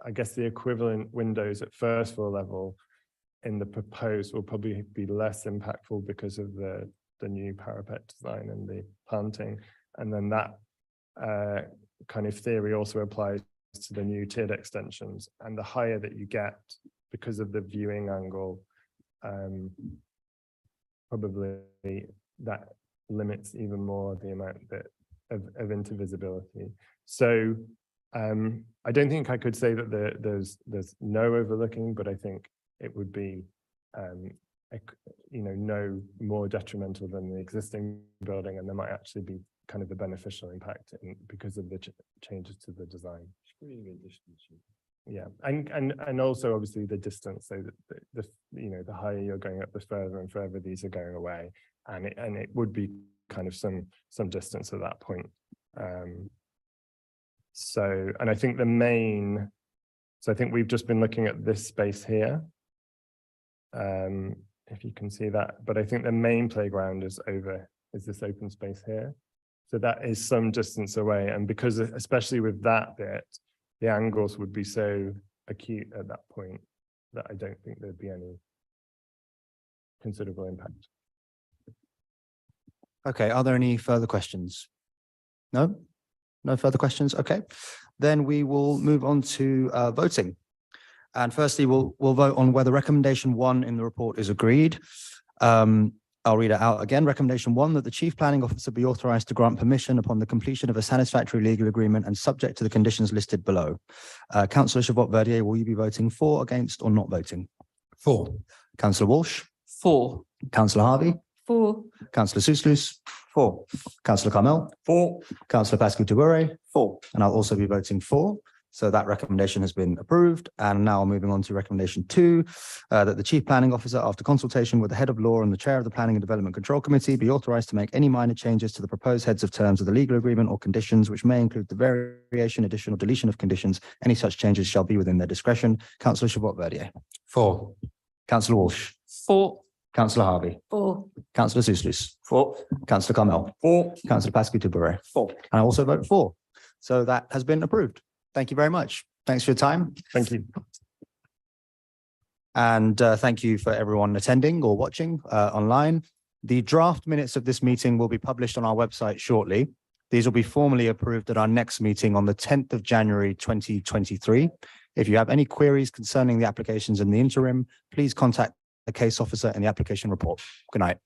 I guess the equivalent windows at first floor level in the proposed will probably be less impactful because of the new parapet design and the planting. And then that kind of theory also applies to the new tiered extensions. And the higher that you get because of the viewing angle, probably that limits even more the amount of intervisibility. So I don't think I could say that there's no overlooking, but I think it would be no more detrimental than the existing building, and there might actually be kind of a beneficial impact because of the changes to the design. Yeah, and also obviously the distance, so that the higher you're going up, the further and further these are going away, and it would be kind of some distance at that point. So, and I think so I think we've just been looking at this space here. If you can see that, but I think the main playground is this open space here. So that is some distance away. And because, especially with that bit, the angles would be so acute at that point that I don't think there'd be any considerable impact. Okay, are there any further questions? No? No further questions? Okay, then we will move on to voting. And firstly, we'll vote on whether recommendation 1 in the report is agreed. I'll read it out again. Recommendation 1, that the Chief Planning Officer be authorised to grant permission upon the completion of a satisfactory legal agreement and subject to the conditions listed below. Councillor Chabot-Verdier, will you be voting for, against, or not voting? For. Councillor Walsh? For. Councillor Harvey? For. Councillor Souslous? For. Councillor Carmel? For. Councillor Pascal Tougoure? For. And I'll also be voting for. So that recommendation has been approved. And now moving on to recommendation 2, that the Chief Planning Officer, after consultation with the Head of Law and the Chair of the Planning and Development Control Committee, be authorised to make any minor changes to the proposed heads of terms of the legal agreement or conditions, which may include the variation, addition or deletion of conditions. Any such changes shall be within their discretion. Councillor Chabot-Verdier. 4. Councillor Walsh. 4. Councillor Harvey. 4. Councillor Suslus. 4. Councillor Carmel. 4. Councillor Pascu-Touberay. 4. And I also vote 4. So that has been approved. Thank you very much. Thanks for your time. Thank you. And thank you for everyone attending or watching online. The draft minutes of this meeting will be published on our website shortly. These will be formally approved at our next meeting on the 10th of January, 2023. If you have any queries concerning the applications in the interim, please contact the case officer in the application report. Good night.